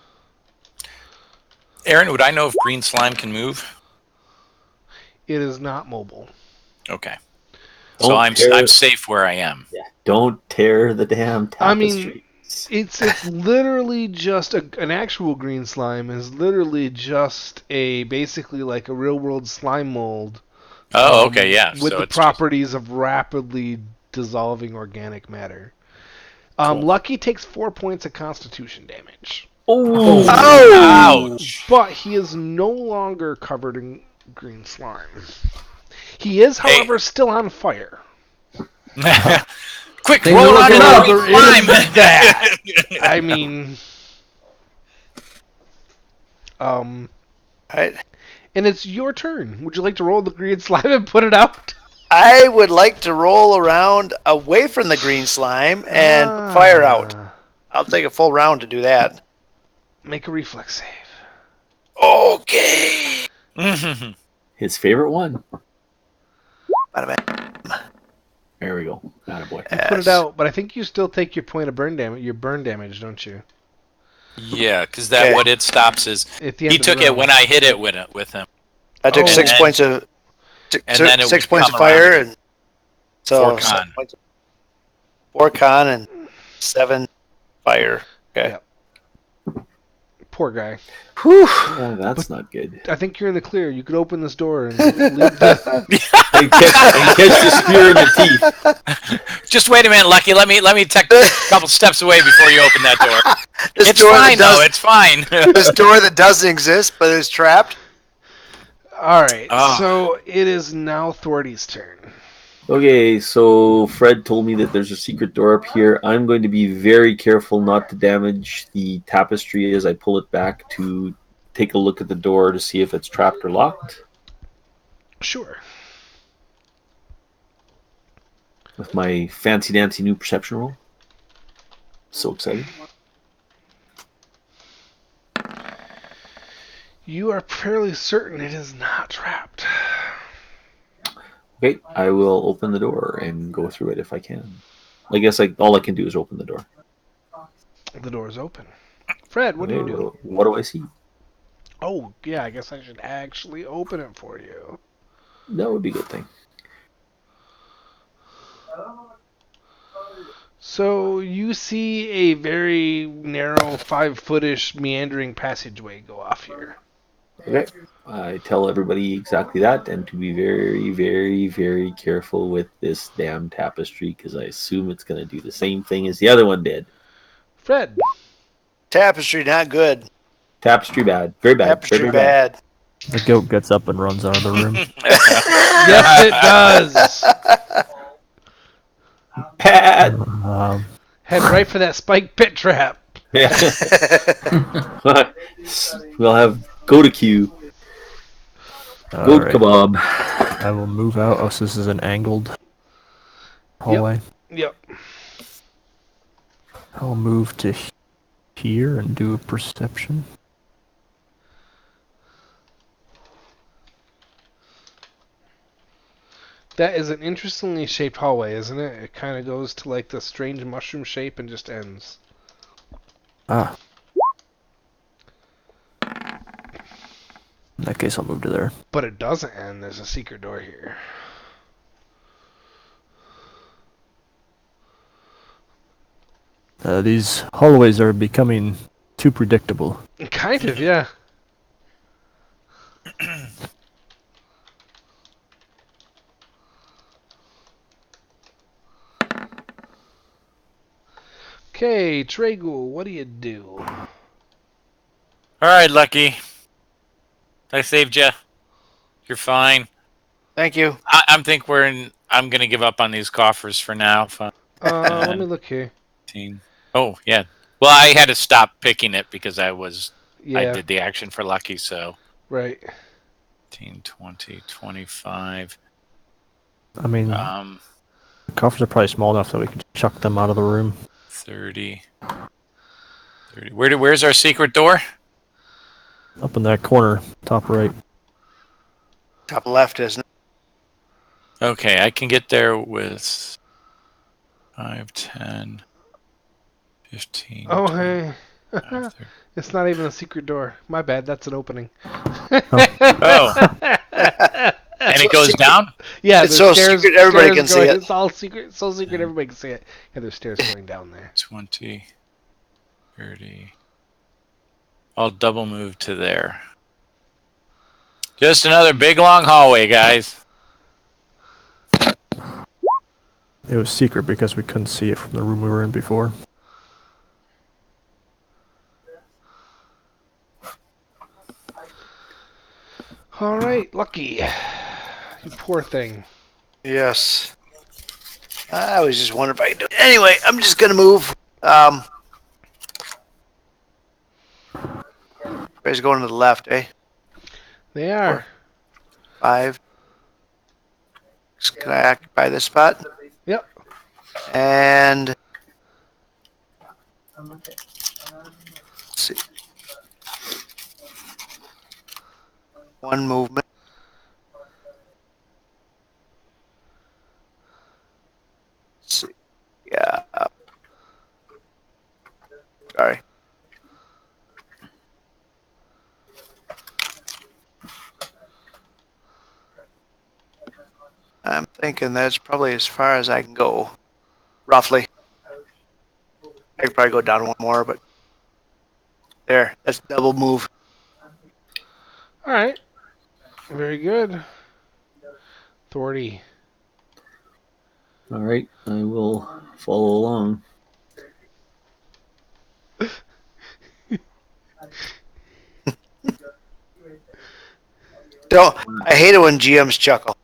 Aaron, would I know if green slime can move? It is not mobile. Okay. So Don't tear- I'm safe where I am. Yeah. Don't tear the damn I mean, tapestry. it's literally just an actual green slime is literally just basically like a real world slime mold. Oh, okay, yeah. With So the it's properties of rapidly dissolving organic matter. Cool. Lucky takes 4 points of Constitution damage, Oh! Ouch! but he is no longer covered in green slime. He is, Hey. however, still on fire. Quick, Things roll are on looking the up. green There slime! is that. I mean, Right. and it's your turn. Would you like to roll the green slime and put it out? I would like to roll around away from the green slime and fire out. I'll take a full round to do that. Make a reflex save. Okay. His favorite one. Bada bang. There we go. Attaboy. You put it out, but I think you still take your point of burn damage. Your burn damage, don't you? Yeah, because that Okay. what it stops is At the end he of the took it round. when I hit it with him. I took Oh. 6 And points of and then it 6 would points of come fire around. and so 4 con. 7 points of- 4 con and 7 fire. Okay. Yep. Poor guy. Whew. That's not good. I think you're in the clear. You could open this door and leave the... And catch the spear in the teeth. Just wait a minute, Lucky. Let me take a couple steps away before you open that door. This It's door that fine though. does- It's fine. This door that doesn't exist but is trapped. All right, Oh. so it is now Thordy's turn. Okay, so Fred told me that there's a secret door up here. I'm going to be very careful not to damage the tapestry as I pull it back to take a look at the door to see if it's trapped or locked Sure. with my fancy dancy new perception roll. So excited. You are fairly certain it is not trapped. Okay, I will open the door and go through it if I can. I guess all I can do is open the door. The door is open. Fred, what do you Okay, do? What do I see? Oh, yeah, I guess I should actually open it for you. That would be a good thing. So you see a very narrow, 5-footish meandering passageway go off here. Okay. I tell everybody exactly that and to be very, very, very careful with this damn tapestry because I assume it's going to do the same thing as the other one did. Fred, Tapestry not good. Tapestry bad. Very bad. Tapestry very bad. The goat gets up and runs out of the room. yes, it does. Bad. Head right for that spike pit trap. Yeah. We'll have goat queue. Goat Alright, kebab. I will move out. Oh, so this is an angled hallway. Yep. I'll move to here and do a perception. That is an interestingly shaped hallway, isn't it? It kind of goes to like the strange mushroom shape and just ends. Ah. In that case, I'll move to there. But it doesn't end. There's a secret door here. These hallways are becoming too predictable. Kind of, yeah. Okay, Tragul, what do you do? All right, Lucky. I saved you. You're fine. Thank you. I'm think we're in. I'm gonna give up on these coffers for now. Fine. Let me look here. Oh yeah. Well, I had to stop picking it because I Yeah, did the action for Lucky. So right. 15, 20, 25. I mean, Um, the coffers are probably small enough that we can chuck them out of the room. 30. 30. Where's our secret door? Up in that corner, top right. Top left, isn't it? Okay, I can get there with 5, 10, 15. Oh, 20, hey. 30. It's not even a secret door. My bad. That's an opening. Oh. And it goes down? Yeah, It's the so stairs, secret everybody stairs can see going, it. It's all secret. So secret everybody can see it. Yeah, there's stairs going down there. 20, 30. I'll double move to there. Just another big long hallway, guys. It was secret because we couldn't see it from the room we were in before. All right, Lucky. You poor thing. Yes. I was just wondering if I could do it. Anyway, I'm just going to move. Everybody's going to the left, eh? They are. 5. Can I occupy this spot? Yep. And let's see. One movement. Let's see. Yeah. Sorry. I'm thinking that's probably as far as I can go, roughly. I could probably go down one more, but there, that's double move. All right. Very good. Thordy. All right, I will follow along. I hate it when GMs chuckle.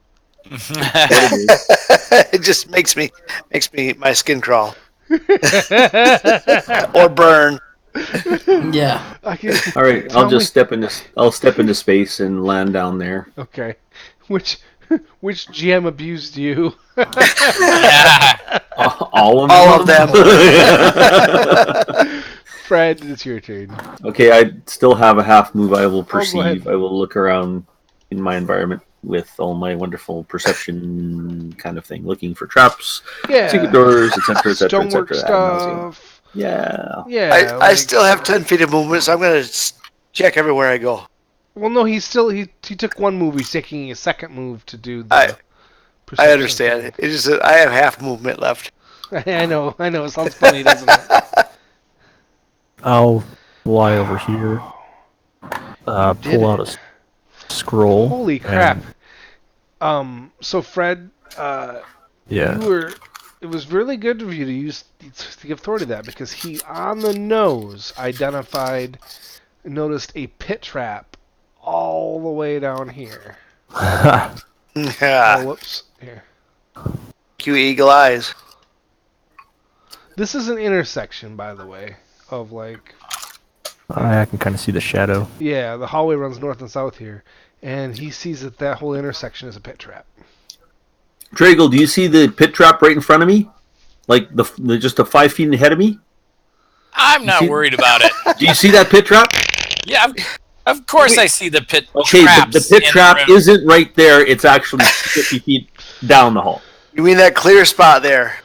It just makes me my skin crawl or burn. Yeah. All right, I'll step into space and land down there. Okay. Which GM abused you? All of them. Fred, it's your turn. Okay, I still have a half move. I will go ahead. perceive. I will look around in my environment with all my wonderful perception kind of thing, looking for traps, Yeah. secret doors, etc., etc., Stonework etc. stuff. Yeah. Yeah. I still have 10 feet of movement, so I'm going to check everywhere I go. Well, no, he took one move. He's taking a second move to do the. I perception understand. thing. It's just that I have half movement left. I know. It sounds funny, doesn't it? I'll fly over here, pull out a scroll. Holy crap! So Fred, Yeah. it was really good of you to give Thordy that, because he on the nose noticed a pit trap all the way down here. Oh, Yeah. whoops! Here. Cue eagle eyes. This is an intersection, by the way, of like. I can kind of see the shadow. Yeah, the hallway runs north and south here, and he sees that whole intersection is a pit trap. Drago, do you see the pit trap right in front of me? Like the just a 5 feet ahead of me? I'm not worried about it. Do you see that pit trap? Yeah, of course I see the pit Okay, traps. the pit in trap the room. isn't right there. It's actually 50 feet down the hall. You mean that clear spot there?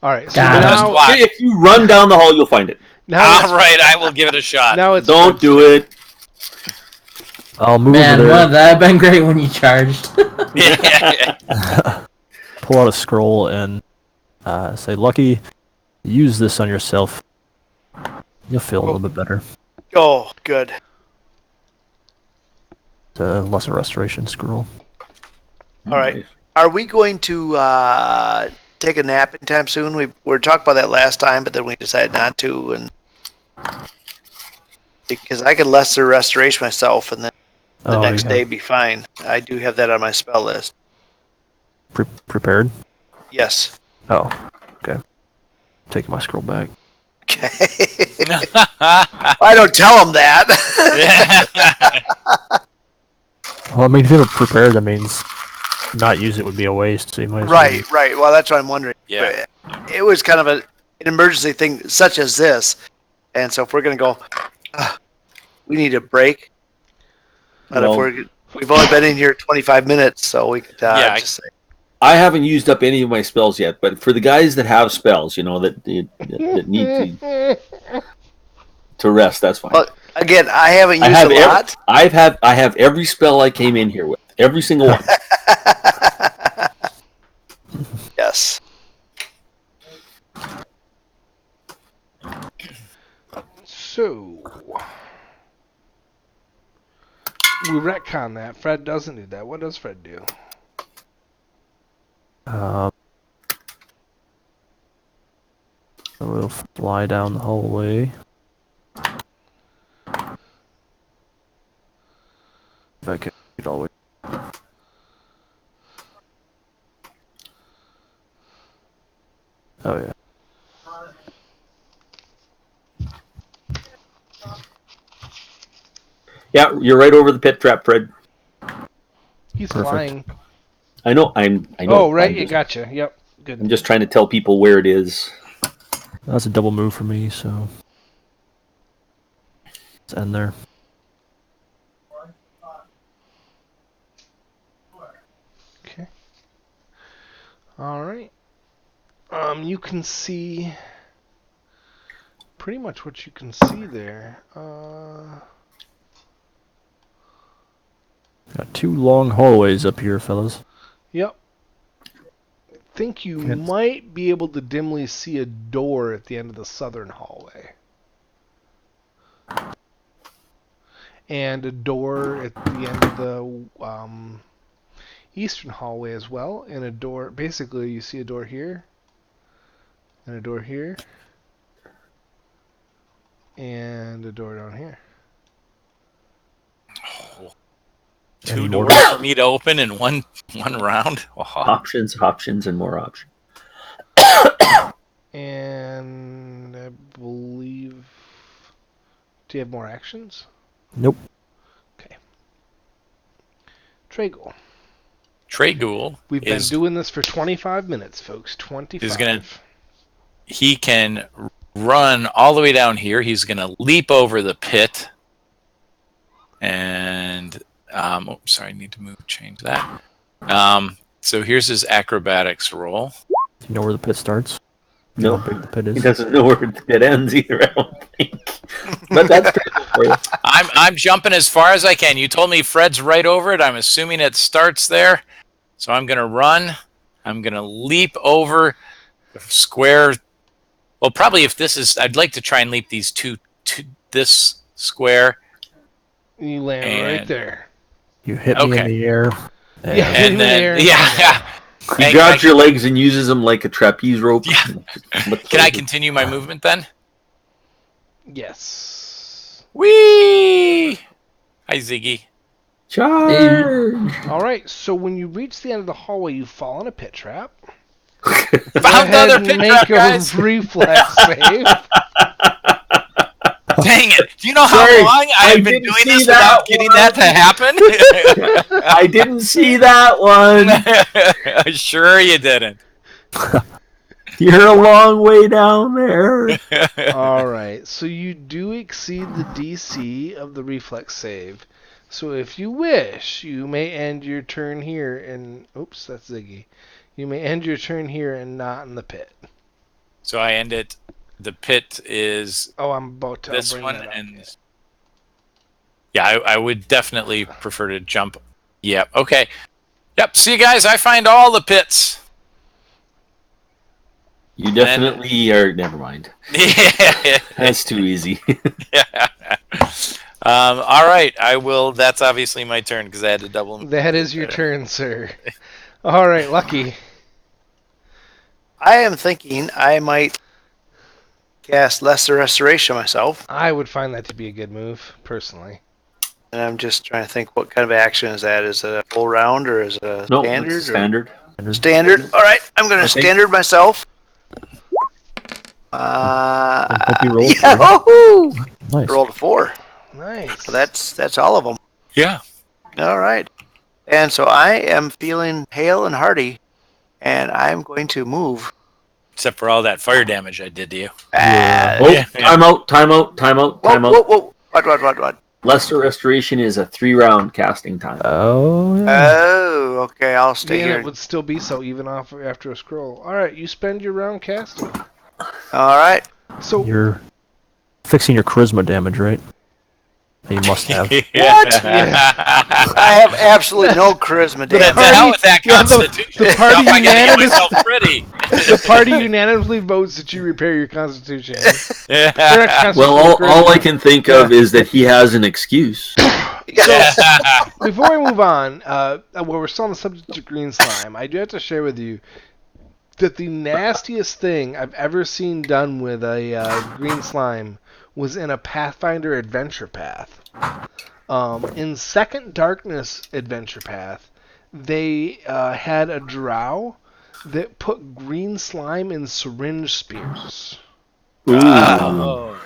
All right, so God. Just now, watch. If you run down the hall, you'll find it. now, All right, I will give it a shot. now it's Don't do it. I'll move Man, over there, wouldn't that have been great when you charged? pull out a scroll, and say, Lucky, use this on yourself. You'll feel a little bit better. Oh, good. It's a lesser restoration scroll. All right. Are we going to take a nap anytime soon? We were talking about that last time, but then we decided not to, and because I could lesser restoration myself, and then the next day be fine. I do have that on my spell list. Prepared? Yes. Oh, okay. Taking my scroll back. Okay. I don't tell them that. Well, I mean, if you have it prepared, that means not use it would be a waste. So you might as well Right, right. Well, that's what I'm wondering. Yeah. But it was kind of an emergency thing, such as this, and so if we're gonna go, we need a break. But Well- if we've only been in here 25 minutes, so we could Yeah, just say, I haven't used up any of my spells yet, but for the guys that have spells, that need to rest, that's fine. Well, again, I haven't used a lot. I have every spell I came in here with, every single one. Yes. So we retcon that. Fred doesn't do that. What does Fred do? I will fly down the hallway. If I can get all the way. Oh yeah. Yeah, you're right over the pit trap, Fred. He's Perfect. flying. I know. I know. Oh, right. I'm You just, gotcha. Yep. Good. I'm just trying to tell people where it is. That's a double move for me, so let's end there. Okay. All right. You can see pretty much what you can see there. Got 2 long hallways up here, fellas. Yep. Think you Yes. might be able to dimly see a door at the end of the southern hallway. And a door at the end of the eastern hallway as well. And a door, basically you see a door here. And a door here. And a door down here. Two Any more? doors for me to open in one round. Oh. Options, and more options. And I believe... Do you have more actions? Nope. Okay. Tragle. Trayghoul We've been is doing this for 25 minutes, folks. 25. he can run all the way down here. He's gonna leap over the pit, and sorry, I need to change that. So here's his acrobatics roll. Do you know where the pit starts? No, How big the pit he is? doesn't know where it ends either. I don't think. But that's pretty good for you. I'm jumping as far as I can. You told me Fred's right over it. I'm assuming it starts there. So I'm gonna run. I'm gonna leap over the square. Well, probably if this is, I'd like to try and leap these two to this square. You land right And- there. You hit me in Okay. the air. And Yeah. And then, There. yeah. He grabs your legs and uses them like a trapeze rope. Yeah. Can I continue my movement then? Yes. Whee! Hi, Ziggy. Charge! All right. So when you reach the end of the hallway, you fall in a pit trap. Found Go the ahead other and pit make trap, a guys. reflex save. Dang it! Do you know how Sorry, long I I've been didn't doing see this that without getting one. that to happen? I didn't see that one. Sure you didn't. You're a long way down there. All right. So you do exceed the DC of the reflex save. So if you wish, you may end your turn here and... Oops, that's Ziggy. You may end your turn here and not in the pit. So I end it. The pit is Oh, I'm about to... I'll this bring one, that up, and yeah, I would definitely prefer to jump. Yep. Okay. Yep. See you guys. I find all the pits. You definitely are. Never mind. Yeah. That's too easy. All right. I will. That's obviously my turn because I had to double. That is your turn, sir. All right, Lucky. I am thinking I might cast Lesser Restoration myself, I would find that to be a good move, personally. and I'm just trying to think what kind of action is that? Is it a full round or is it a No, standard? it's standard. Standard. All right, I'm going I to think- standard myself. hope you roll. Yahoo! Nice. Rolled a 4. Nice. So that's all of them. Yeah. All right. And so I am feeling hale and hearty, and I'm going to move. Except for all that fire damage I did to you. Oh, Yeah. time out. Whoa. What? Lesser Restoration is a 3-round casting time. Oh, yeah. Oh, Okay, I'll And stay here. it would still be so even off after a scroll. All right, you spend your round casting. All right. So You're fixing your charisma damage, right? You must have. What? Yeah. I have absolutely no charisma To damage. hell with that Yeah, constitution. the party Stuff, I gotta get unanimous- myself pretty. the party unanimously votes that you repair your constitution. Yeah. Or not constitution, Well, all charisma. I can think of is that he has an excuse. Before we move on, well, we're still on the subject of green slime. I do have to share with you that the nastiest thing I've ever seen done with a green slime was in a Pathfinder adventure path. In Second Darkness adventure path, they had a drow that put green slime in syringe spears. Ooh.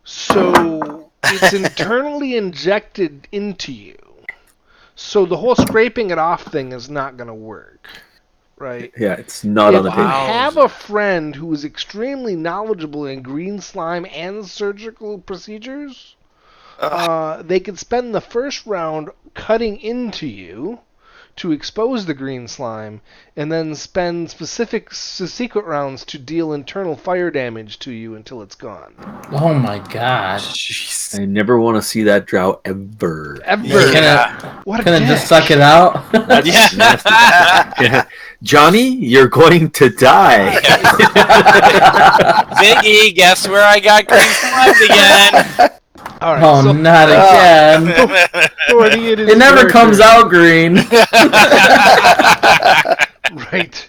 So it's internally injected into you. So the whole scraping it off thing is not going to work, right? Yeah, it's not on If the you table. have a friend who is extremely knowledgeable in green slime and surgical procedures, they could spend the first round cutting into you to expose the green slime, and then spend secret rounds to deal internal fire damage to you until it's gone. Oh my god. I never want to see that drow ever. Ever. Yeah. What a Can I dick. just suck it out? That's Yeah. nasty. Johnny, you're going to die. Ziggy, guess where I got green slime again? All right, Oh, so not again. Thorny, it is It never your comes turn. out green. Right.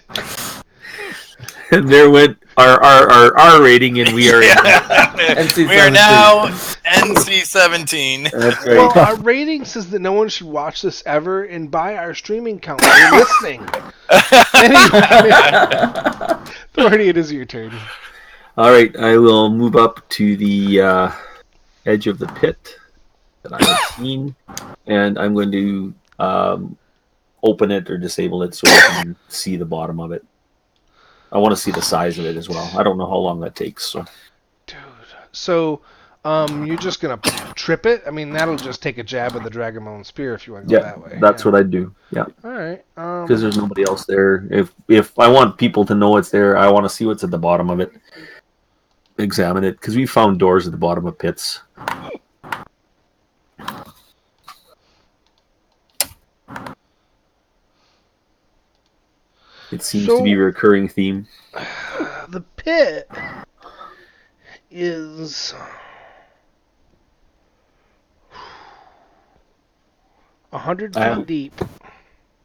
And there went our R rating, and we are. We NC-17. are now NC-17. That's Well, right. our rating says that no one should watch this ever, and by our streaming count, you're listening. Anyway, Thorny, it is your turn. All right, I will move up to the edge of the pit that I have seen, and I'm going to open it or disable it so I can see the bottom of it. I want to see the size of it as well. I don't know how long that takes. So Dude. So, you're just going to trip it? I mean, that'll just take a jab of the Dragonbone Spear if you want to go yeah, that way. that's what I do. Yeah, All right. because there's nobody else there. If I want people to know it's there, I want to see what's at the bottom of it. Examine it, because we found doors at the bottom of pits. It seems to be a recurring theme. The pit is 100 feet deep.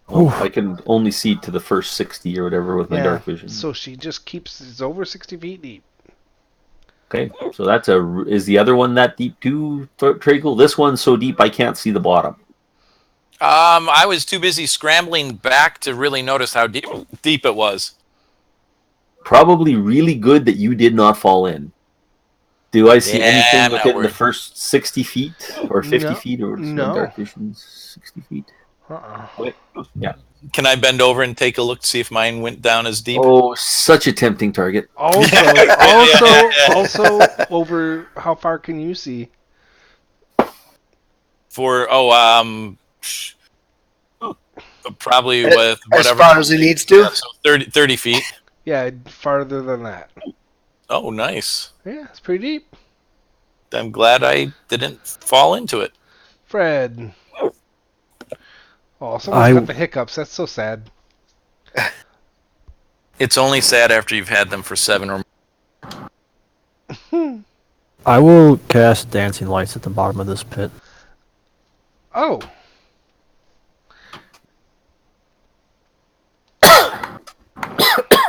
I can only see to the first 60 or whatever with my dark vision. So she just keeps it's over 60 feet deep. Okay, so that's is the other one that deep too, Tragle? This one's so deep I can't see the bottom. I was too busy scrambling back to really notice how deep it was. Probably really good that you did not fall in. Do I see Yeah, anything I'm not within the worried. first 60 feet or 50 No, feet or no. dark vision 60 feet? Okay. Yeah. Can I bend over and take a look to see if mine went down as deep? Oh, such a tempting target. Also, over how far can you see? Probably with As whatever. far as he needs to. Yeah, so 30 feet. Yeah, farther than that. Oh, nice. Yeah, it's pretty deep. I'm glad I didn't fall into it. Fred. Oh, someone's got the hiccups. That's so sad. It's only sad after you've had them for 7 or more. I will cast Dancing Lights at the bottom of this pit. Oh.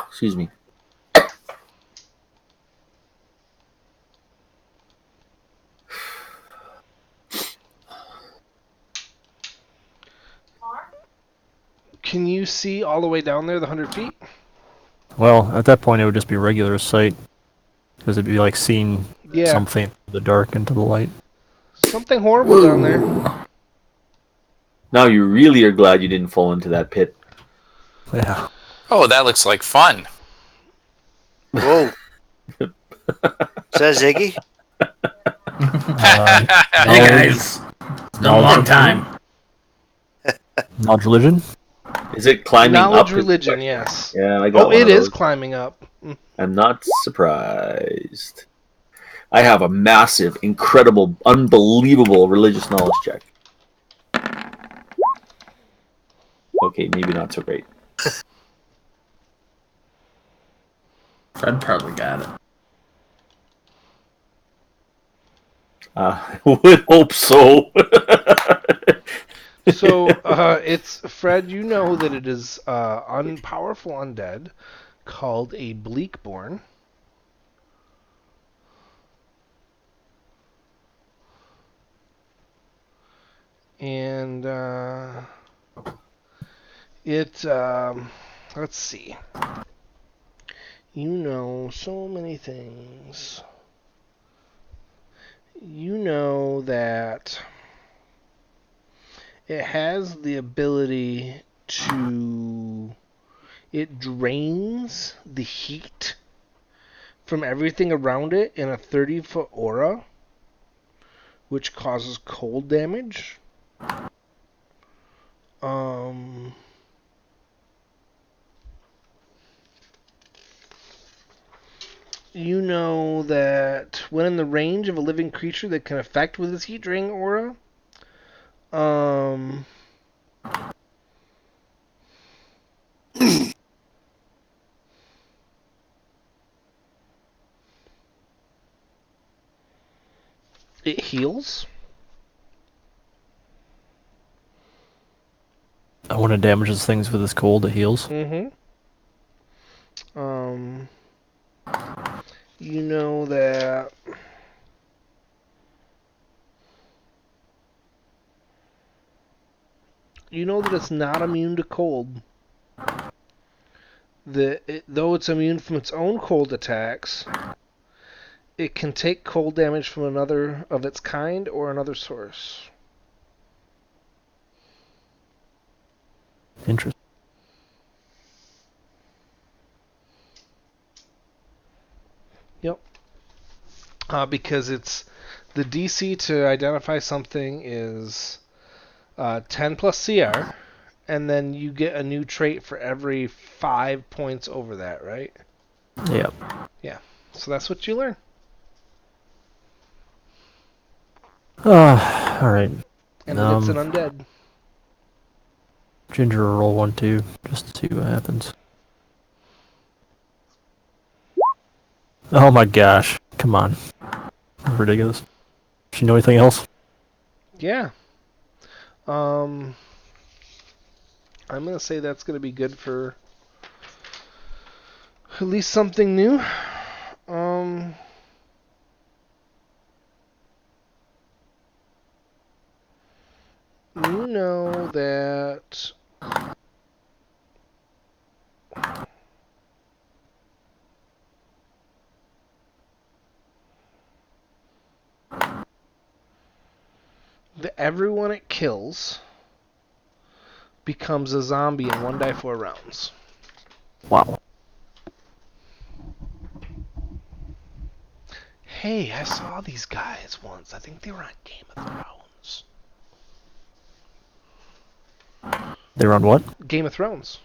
Excuse me. Can you see all the way down there, the 100 feet? Well, at that point, it would just be regular sight. Because it'd be like seeing Yeah. something from the dark into the light. Something horrible down there. Now you really are glad you didn't fall into that pit. Yeah. Oh, that looks like fun. Whoa. Says Ziggy. Hey guys, it's been a long time. Knowledge religion? Is it climbing Knowledge up? religion, yes. Yeah, I got Oh, one it of is those. climbing up. I'm not surprised. I have a massive, incredible, unbelievable religious knowledge check. Okay, maybe not so great. Fred probably got it. I would hope so. So, it's Fred. You know that it is unpowerful undead called a Bleakborn. And let's see. You know so many things. You know that it has the ability to. It drains the heat from everything around it in a 30-foot aura, which causes cold damage. You know that when in the range of a living creature that can affect with its heat draining aura, it heals. When it damages things with its cold, it heals. Mm-hmm. You know that it's not immune to cold. Though it's immune from its own cold attacks, it can take cold damage from another of its kind or another source. Interesting. Yep. Because it's the DC to identify something is 10 plus CR, and then you get a new trait for every 5 points over that, right? Yep. Yeah. So that's what you learn. All right. And then it's an undead. Ginger will roll 1, 2, just to see what happens. Oh my gosh. Come on. Ridiculous. Does she know anything else? Yeah. I'm gonna say that's gonna be good for at least something new. You know that everyone it kills becomes a zombie in 1d4 rounds. Wow. Hey, I saw these guys once. I think they were on Game of Thrones. They're on what? Game of Thrones.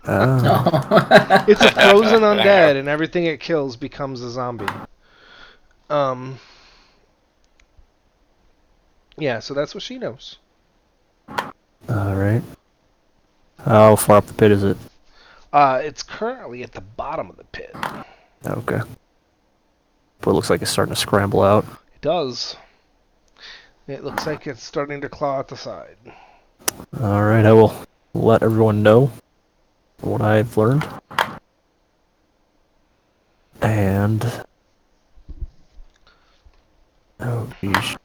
Oh. It's a frozen undead, and everything it kills becomes a zombie. Yeah, so that's what she knows. Alright. How far up the pit is it? It's currently at the bottom of the pit. Okay. But it looks like it's starting to scramble out. It does. It looks like it's starting to claw at the side. Alright, I will let everyone know what I've learned. And... oh, geez.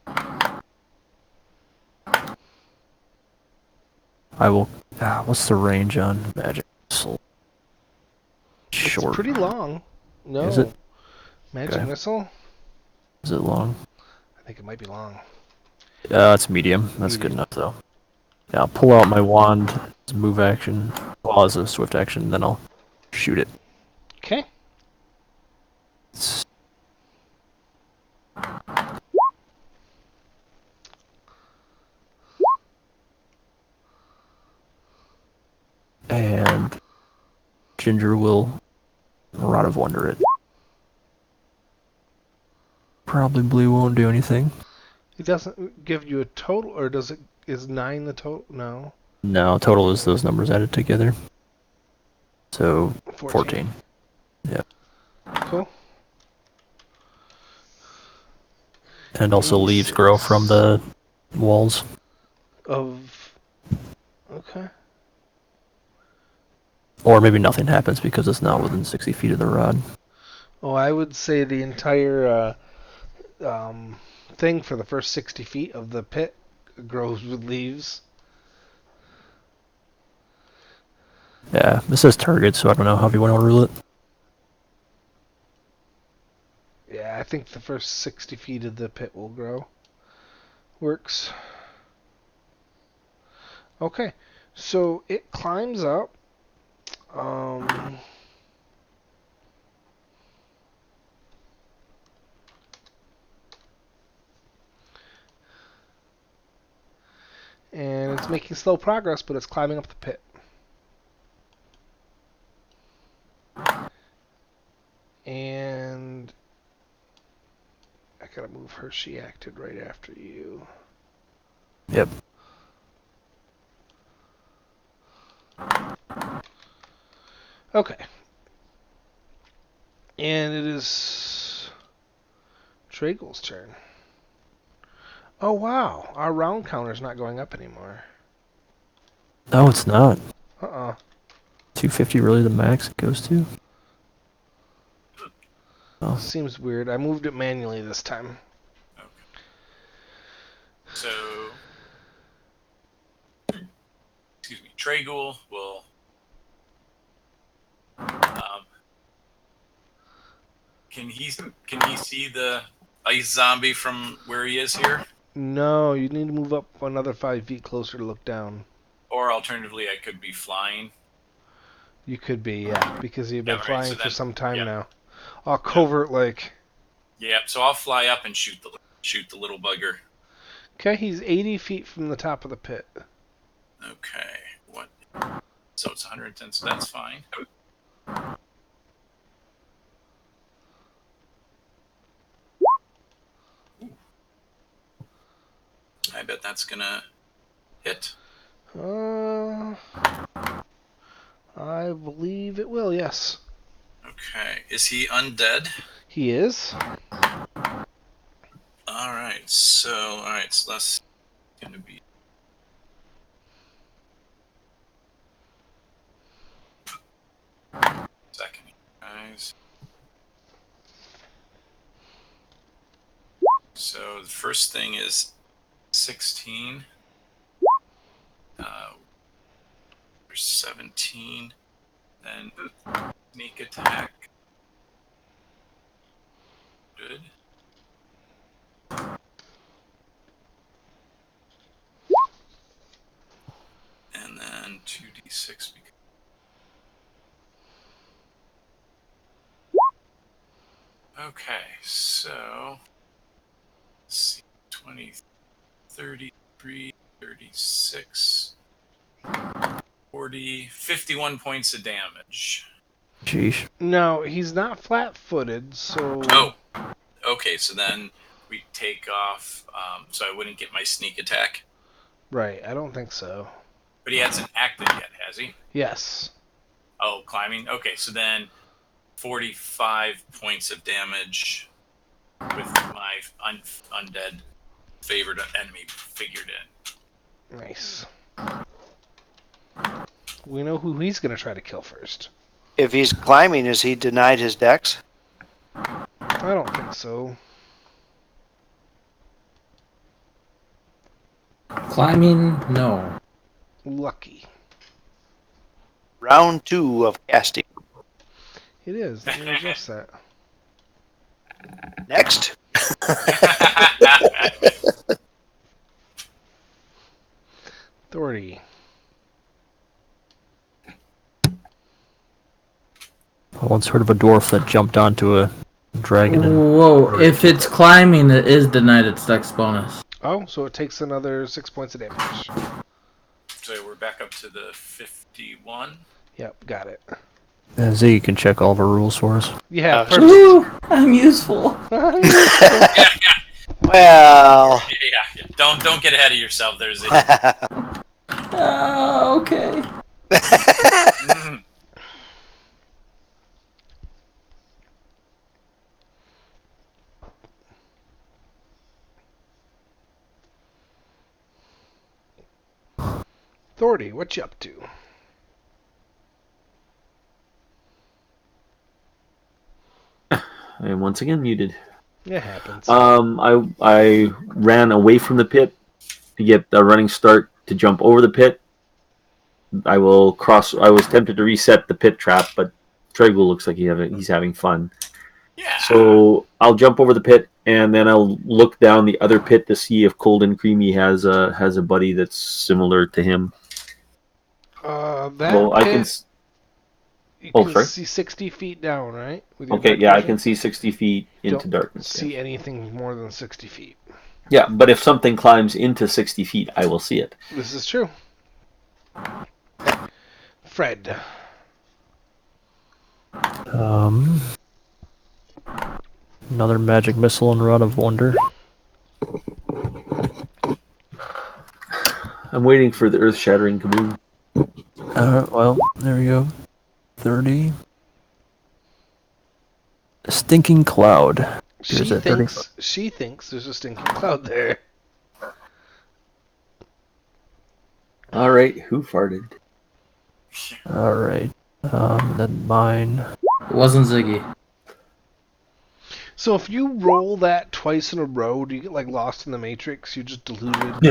I will... what's the range on Magic Missile? Short. It's pretty long. No. Is it? Magic Okay. Missile? Is it long? I think it might be long. It's medium. That's good enough, though. Yeah, I'll pull out my wand as a move action, well, as a swift action, and then I'll shoot it. Okay. Ginger will Rod of Wonder it. Probably won't do anything. It doesn't give you a total, or does it? Is 9 the total? No. No, total is those numbers added together. So 14. Yep. Cool. And also leaves grow from the walls. Okay. Or maybe nothing happens because it's not within 60 feet of the rod. Oh, I would say the entire thing for the first 60 feet of the pit grows with leaves. Yeah, this says target, so I don't know how you want to rule it. Yeah, I think the first 60 feet of the pit will grow. Works. Okay, so it climbs up. And it's making slow progress, but it's climbing up the pit. And I gotta move her. She acted right after you. Yep. Okay. And it is Tragel's turn. Oh wow, our round counter's not going up anymore. No, it's not. 250 really the max it goes to? Oh. Seems weird. I moved it manually this time. Okay. So, excuse me, Tragul will can he see the ice zombie from where he is here? No, you need to move up another 5 feet closer to look down. Or alternatively, I could be flying. You could be, yeah, because you've been Yeah, right, flying so for then- some time yeah. now. Oh, covert like. Yeah, so I'll fly up and shoot the little bugger. Okay, he's 80 feet from the top of the pit. Okay, what? So it's 110, so that's fine. I bet that's gonna hit. I believe it will, yes. Okay, is he undead? He is. Alright, so that's gonna be. Second, guys. So the first thing is 16. There's 17. Then sneak attack. Good. And then 2d6. Okay, so let's see, 20, 33, 36, 40, 51 points of damage. Sheesh. No, he's not flat-footed, so... Oh, okay, so then we take off, so I wouldn't get my sneak attack. Right, I don't think so. But he hasn't acted yet, has he? Yes. Oh, climbing? Okay, so then 45 points of damage with my undead favored enemy figured in. Nice. We know who he's going to try to kill first. If he's climbing, is he denied his dex? I don't think so. Climbing? No. Lucky. Round 2 of casting. It is. Let me adjust that. Next. Authority. I once heard of a dwarf that jumped onto a dragon. Whoa, if it's climbing, it is denied its dex bonus. Oh, so it takes another 6 points of damage. So we're back up to the 51. Yep, got it. Z can check all of our rules for us. Yeah, perfect. Woo! I'm useful. Yeah, yeah, Well, yeah. Don't get ahead of yourself. There's a Okay. Mhm. Thordy, what you up to? And once again muted. It happens. I ran away from the pit to get a running start to jump over the pit. I will cross. I was tempted to reset the pit trap, but Trego looks like he's having fun. Yeah. So I'll jump over the pit, and then I'll look down the other pit to see if Cold and Creamy has a buddy that's similar to him. That Well, I can. pit, you Oh, can sorry. see 60 feet down, right? With your Okay, dark yeah, I vision? can see 60 feet into Don't darkness. see anything more than 60 feet. Yeah, but if something climbs into 60 feet, I will see it. This is true. Fred. Another magic missile and Rod of Wonder. I'm waiting for the earth-shattering kaboom. Well, there we go. 30. A stinking cloud. She Here's a 30. thinks there's a stinking cloud there. All right, who farted? Alright. Then mine. It wasn't Ziggy. So if you roll that twice in a row, do you get like lost in the Matrix? You're just deluded.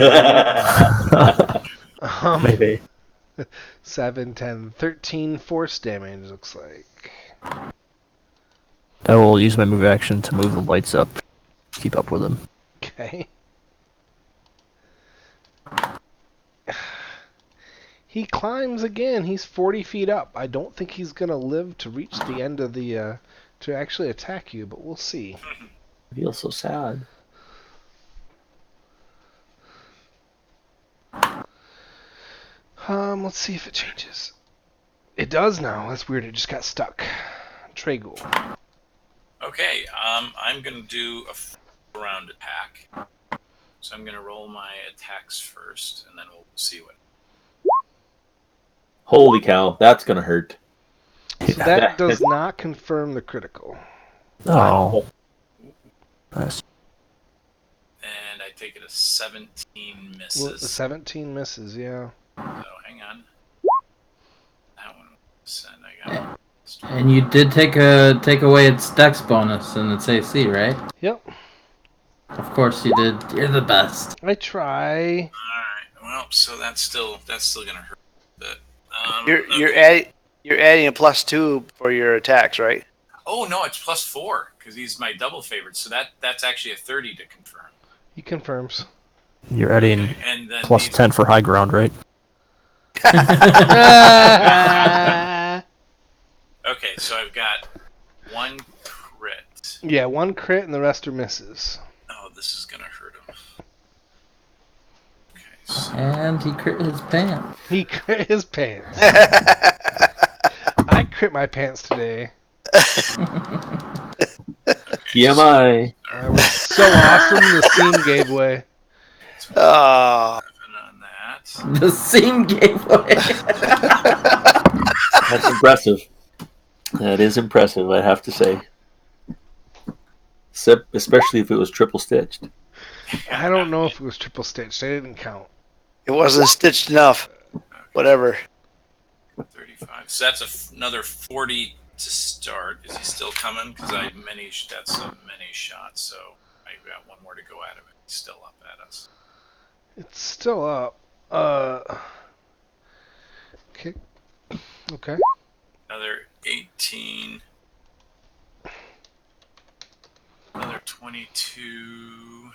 Maybe. 7, 10, 13 force damage, looks like. I will use my move action to move the lights up. Keep up with them. Okay. He climbs again. He's 40 feet up. I don't think he's going to live to reach the end of the, to actually attack you, but we'll see. I feel so sad. Let's see if it changes. It does now. That's weird. It just got stuck. Tragul. Okay. I'm gonna do a round attack. So I'm gonna roll my attacks first, and then we'll see what. Holy cow, that's gonna hurt. So that does not confirm the critical. Oh. Nice. And I take it a 17 misses. Well, the 17 misses, yeah. So hang on. That one was, and I got. And you did take away its dex bonus and its AC, right? Yep. Of course you did. You're the best. I try. All right. Well, so that's still gonna hurt. But you're okay. adding a +2 for your attacks, right? Oh no, it's +4 because he's my double favorite. So that's actually a 30 to confirm. He confirms. You're adding And then plus these- 10 for high ground, right? Okay, so I've got one crit. Yeah, one crit and the rest are misses. Oh, this is gonna hurt him. Okay, so And he crit his pants. He crit his pants. I crit my pants today. TMI. That was so awesome. The scene gave way. Oh, on that. The seam gave way. That's impressive. That is impressive, I have to say. Especially if it was triple stitched. I don't know if it was triple stitched. I didn't count. it wasn't stitched enough. Whatever. 35. So that's another 40 to start. Is he still coming? Because that's a mini shot. So I got one more to go at him. He's still up at us. It's still up. Okay. Okay. Another 18. Another 22.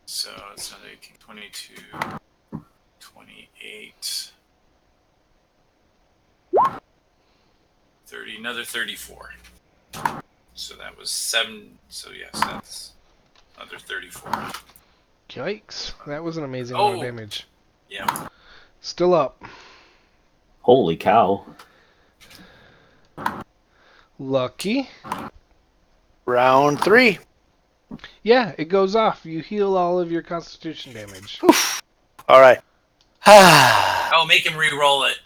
So it's not 18, 22, 28, 30, another 34. So that was 7. So yes, that's Another 34. Yikes. That was an amazing amount of Oh. damage. Yeah. Still up. Holy cow. Lucky. Round 3. Yeah, it goes off. You heal all of your constitution damage. All right. Oh, make him re-roll it.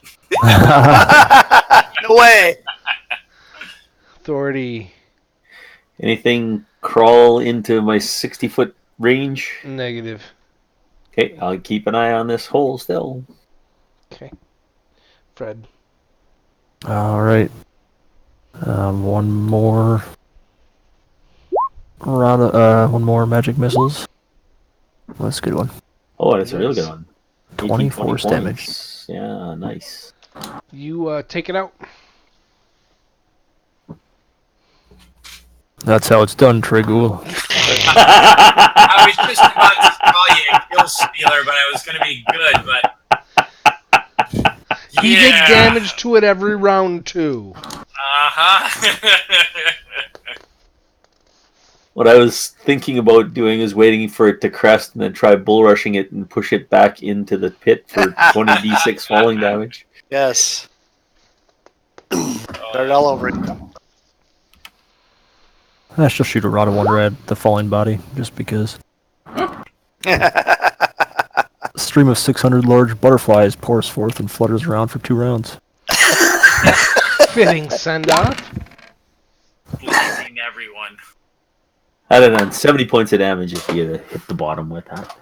No way. Authority. Anything crawl into my 60-foot range? Negative. Okay, I'll keep an eye on this hole still. Okay. Fred. All right. One more round. One more magic missiles. That's a good one. Oh, that's a really good one. 20 force damage. points. Yeah, nice. You take it out. That's how it's done, Trigul. I was just about to call you a kill stealer, but I was going to be good, but... You Yeah. take damage to it every round, too. Uh-huh. What I was thinking about doing is waiting for it to crest and then try bull rushing it and push it back into the pit for 20d6 falling damage. Yes. Start all over again. I shall shoot a Rod of Wonder at the falling body, just because. A stream of 600 large butterflies pours forth and flutters around for 2 rounds. Fitting send-off. Pleasing everyone. I don't know, 70 points of damage if you hit the bottom with that.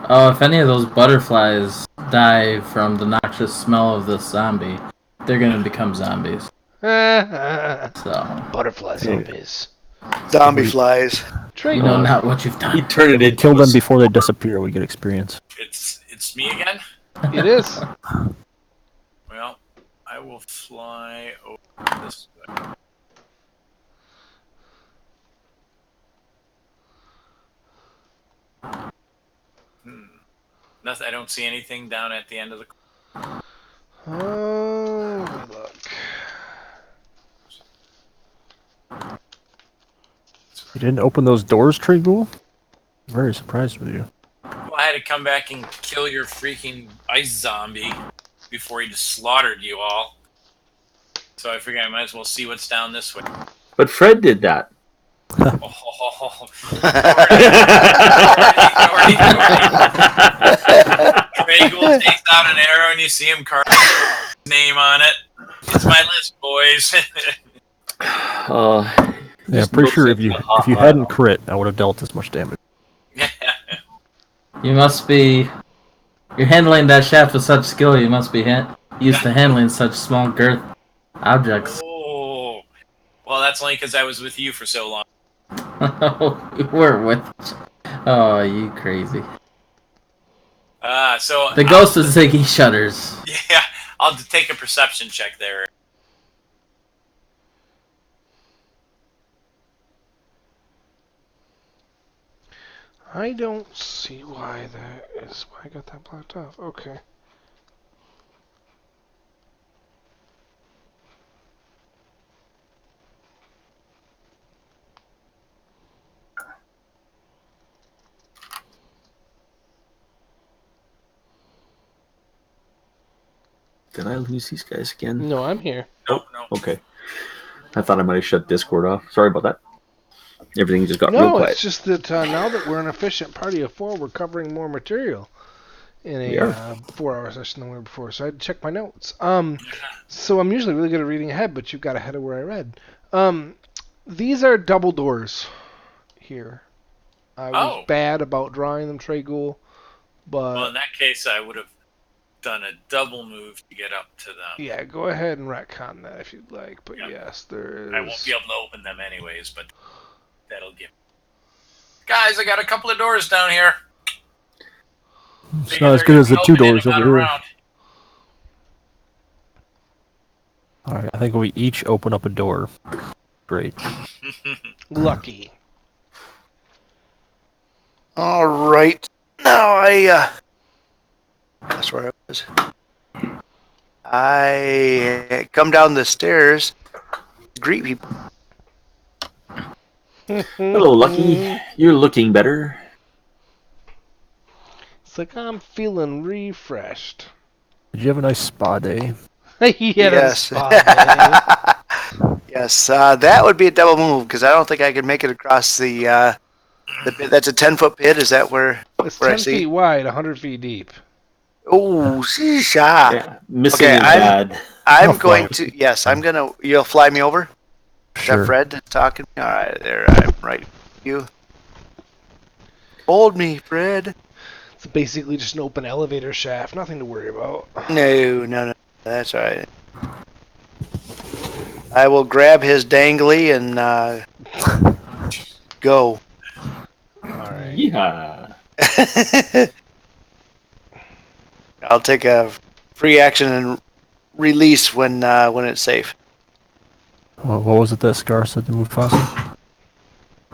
Oh, if any of those butterflies die from the noxious smell of this zombie, they're gonna become zombies. So, Butterfly zombies. Zombie flies. you know not what you've done. You turn it into Kill them before they disappear, we get experience. It's me again? It is. Well, I will fly over this way. Nothing. I don't see anything down at the end of the. Oh, look. You didn't open those doors, Trigul? Very surprised with you. Well, I had to come back and kill your freaking ice zombie before he just slaughtered you all. So I figured I might as well see what's down this way. But Fred did that. Oh, Dragul takes out an arrow and you see him carve his name on it. It's my list, boys. Yeah, I'm pretty sure if you hadn't crit, I would have dealt this much damage. You must be. You're handling that shaft with such skill. You must be used to handling such small girth objects. Oh, well, that's only because I was with you for so long. We're with. Oh, you crazy! So The ghost of Ziggy shudders. yeah, I'll take a perception check there. I don't see why that is. Why I got that blocked off. Okay. Did I lose these guys again? No, I'm here. Nope, no. Okay. I thought I might have shut Discord off. Sorry about that. Everything just got real No, quiet. it's just that now that we're an efficient party of 4, we're covering more material in a 4-hour session than we were before. So I had to check my notes. So I'm usually really good at reading ahead, but you've got ahead of where I read. These are double doors here. I was bad about drawing them, Tragul, but Well, in that case, I would have done a double move to get up to them. yeah, go ahead and retcon that if you'd like. But yes, there is. I won't be able to open them anyways, but that'll give. Guys, I got a couple of doors down here. It's not as good as the 2 doors over here. Alright, I think we each open up a door. Great. Lucky. All right. Now that's where I was. I come down the stairs, greet people. Hello, Lucky. You're looking better. It's like I'm feeling refreshed. Did you have a nice spa day? He had a Yes. spa day. Yes, that would be a double move because I don't think I could make it across the pit. That's a 10-foot pit. Is that where It's I 10 see? feet wide, 100 feet deep. Oh, sheesh. Yeah, missing Okay, is bad. I'm I'll going fly. to. Yes, I'm gonna. You'll fly me over. Is Sure. that Fred talking? All right, there. I'm right. With you. Hold me, Fred. It's basically just an open elevator shaft. Nothing to worry about. No. That's all right. I will grab his dangly and go. Alright. Yeah. I'll take a free action and release when it's safe. What was it that Scar said to Mufasa?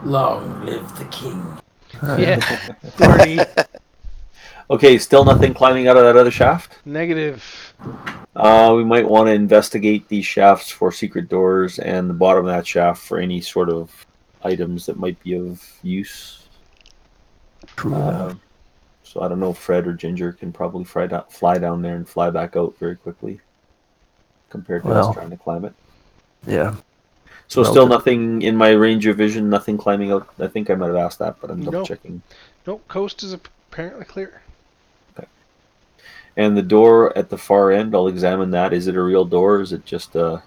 Long live the king. Yeah. 30. Okay, still nothing climbing out of that other shaft? Negative. We might want to investigate these shafts for secret doors and the bottom of that shaft for any sort of items that might be of use. True. So I don't know if Fred or Ginger can probably fly down there and fly back out very quickly compared to Well. us trying to climb it. Yeah. So Well, still good. nothing in my range of vision, nothing climbing out. I think I might have asked that, but I'm double No. checking. Nope, coast is apparently clear. And the door at the far end, I'll examine that. Is it a real door? Or is it just a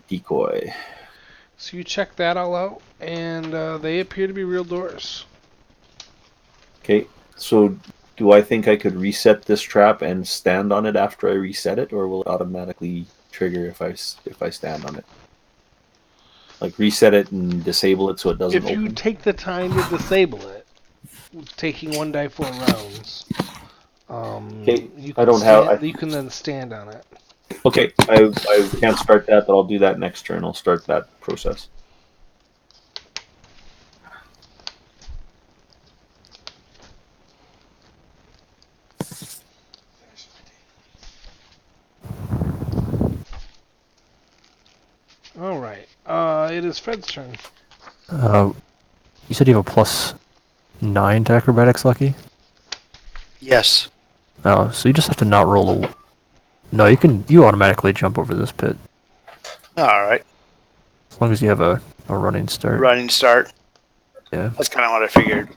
decoy? So you check that all out, and they appear to be real doors. Okay. So do I think I could reset this trap and stand on it after I reset it, or will it automatically trigger if I stand on it? Like reset it and disable it so it doesn't If you open. take the time to disable it, taking 1 die 4 rounds, Okay, you I can don't have- you can then stand on it. Okay, I can't start that, but I'll do that next turn. I'll start that process. All right. It is Fred's turn. You said you have a +9 to acrobatics, Lucky? Yes. Oh, so you just have to not roll a... No, you automatically jump over this pit. All right. As long as you have a running start. Running start. Yeah. That's kind of what I figured.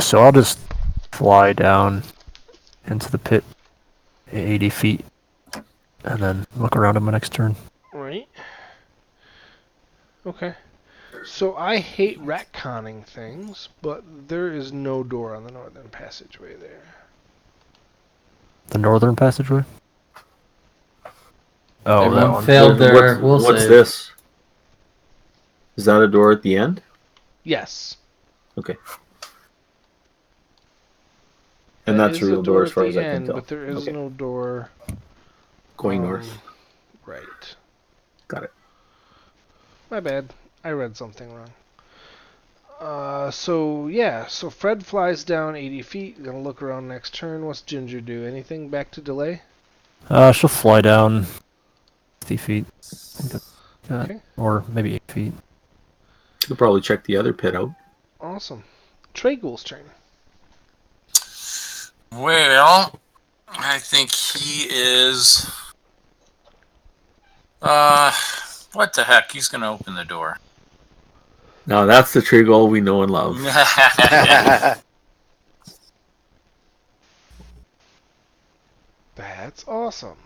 So I'll just fly down into the pit at 80 feet and then look around on my next turn. Right. Okay. So I hate retconning things, but there is no door on the northern passageway there. The northern passageway? Oh, that Everyone one. failed their will What's save. this? Is that a door at the end? Yes. Okay. And That that's is a real door at as far the as I can end, tell. but there is Okay. no door Going north. Right. Got it. My bad. I read something wrong. So Fred flies down 80 feet. Gonna look around next turn. What's Ginger do? Anything back to delay? She'll fly down 50 feet. I think Okay. Or maybe 8 feet. You'll probably check the other pit out. Awesome. Traegul's turn. Well, I think he is. What the heck? He's gonna open the door. Now that's the tree goal we know and love. That's awesome.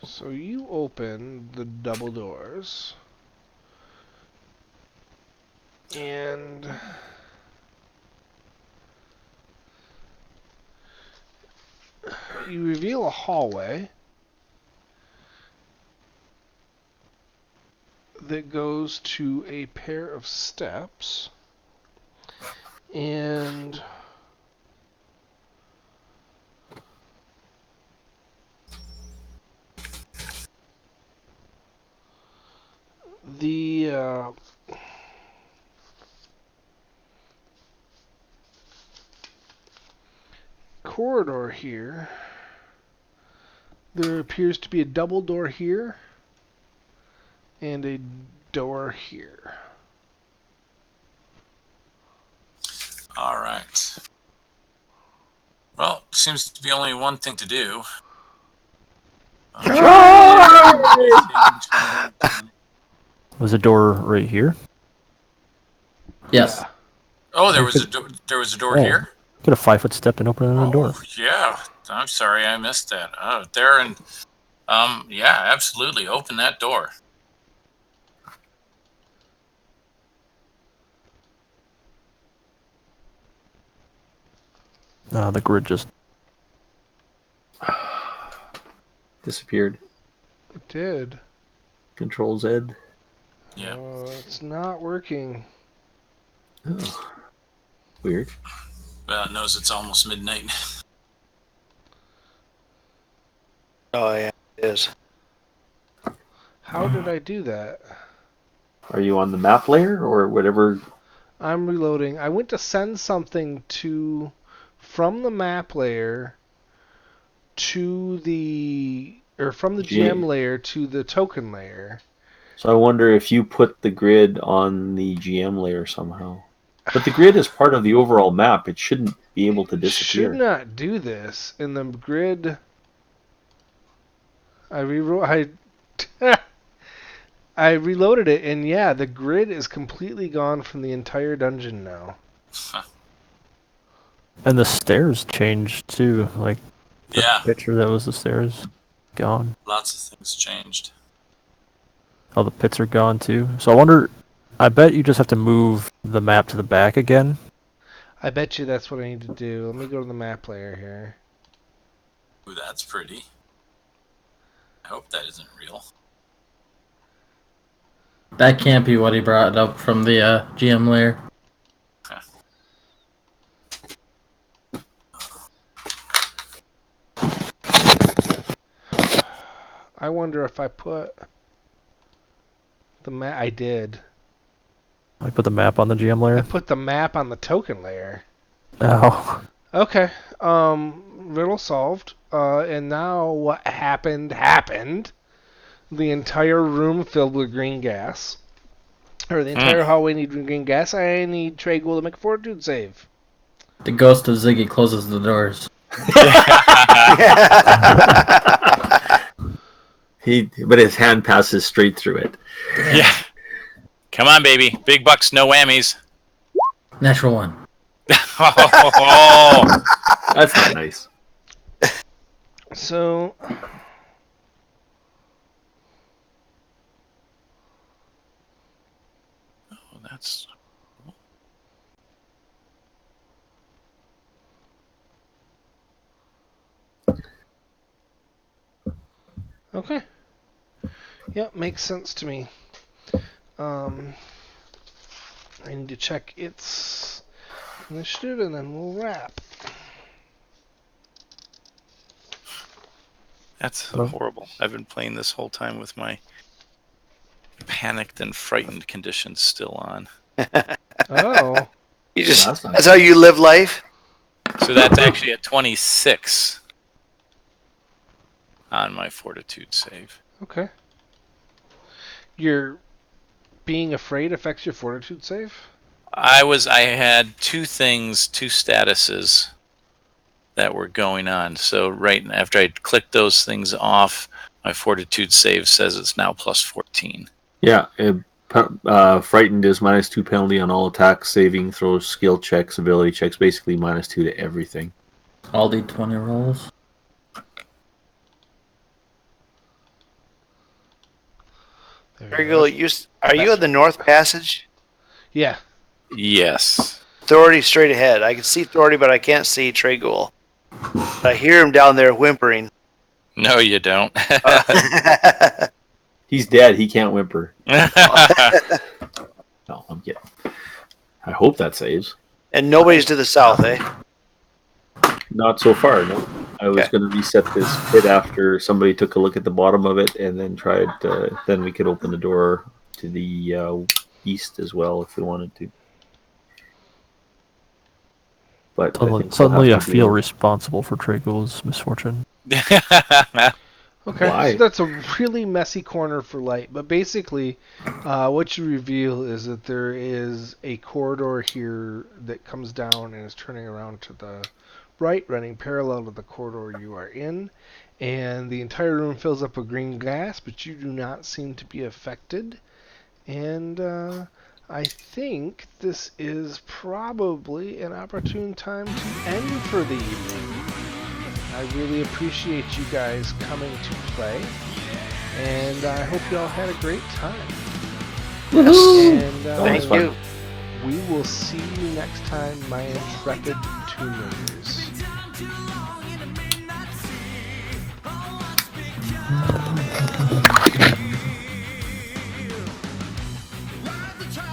So you open the double doors. And you reveal a hallway that goes to a pair of steps. And the corridor here. There appears to be a double door here and a door here. All right. Well, seems to be only one thing to do. Was a door right here? Yes. Oh, there was a door Oh. here. Could have 5-foot stepped and opened another door. Yeah. I'm sorry, I missed that. Oh, there and yeah, absolutely. Open that door. The grid just Disappeared. It did. Control Z. Yeah. It's not working. Oh. Weird. Well, it knows it's almost midnight. Oh yeah, it is. How did I do that? Are you on the map layer or whatever? I'm reloading. I went to send something from the map layer to from the GM layer to the token layer. So I wonder if you put the grid on the GM layer somehow. But the grid is part of the overall map. It shouldn't be able to disappear. Should not do this in the grid. I reloaded it, and yeah, the grid is completely gone from the entire dungeon now. and the stairs changed too. Like the Yeah. picture that was the stairs gone. Lots of things changed. All the pits are gone too. So I wonder. I bet you just have to move the map to the back again. I bet you that's what I need to do. Let me go to the map layer here. Ooh, that's pretty. I hope that isn't real. That can't be what he brought up from the GM layer. I wonder if I put the map. I did. I put the map on the GM I layer. put the map on the token layer. Oh. Okay. Riddle solved. And now what happened. The entire room filled with green gas. Or the entire hallway needed green gas. I need Tragul to make a fortitude save. The ghost of Ziggy closes the doors. But his hand passes straight through it. Yeah. Come on, baby. Big bucks, no whammies. Natural one. Oh. That's not nice. So... That's... Okay. Yep, makes sense to me. I need to check its initiative and then we'll wrap. That's horrible. I've been playing this whole time with my panicked and frightened condition still on. Oh. You just That's nice. that's how you live life. So that's actually a 26 on my fortitude save. Okay. Your being afraid affects your fortitude save? I had two statuses that were going on. So right after I clicked those things off, my fortitude save says it's now plus 14. Yeah. Frightened is -2 penalty on all attacks, saving throws, skill checks, ability checks, basically -2 to everything. All D20 rolls. Tragul, are you in the North Passage? Yeah. Yes. Authority straight ahead. I can see Authority, but I can't see Tragul. I hear him down there whimpering. No, you don't. He's dead. He can't whimper. No, I'm kidding. I hope that saves. And nobody's to the south, eh? Not so far, no. I was going to reset this pit after somebody took a look at the bottom of it and then tried, then we could open the door to the east as well if we wanted to. But Suddenly, I feel responsible for Trago's misfortune. Okay, Why? so that's a really messy corner for Light. But basically, what you reveal is that there is a corridor here that comes down and is turning around to the right, running parallel to the corridor you are in. And the entire room fills up with green gas, but you do not seem to be affected. And I think this is probably an opportune time to end for the evening. I really appreciate you guys coming to play, and I hope you all had a great time. And Thank you. we will see you next time, my intrepid tuners.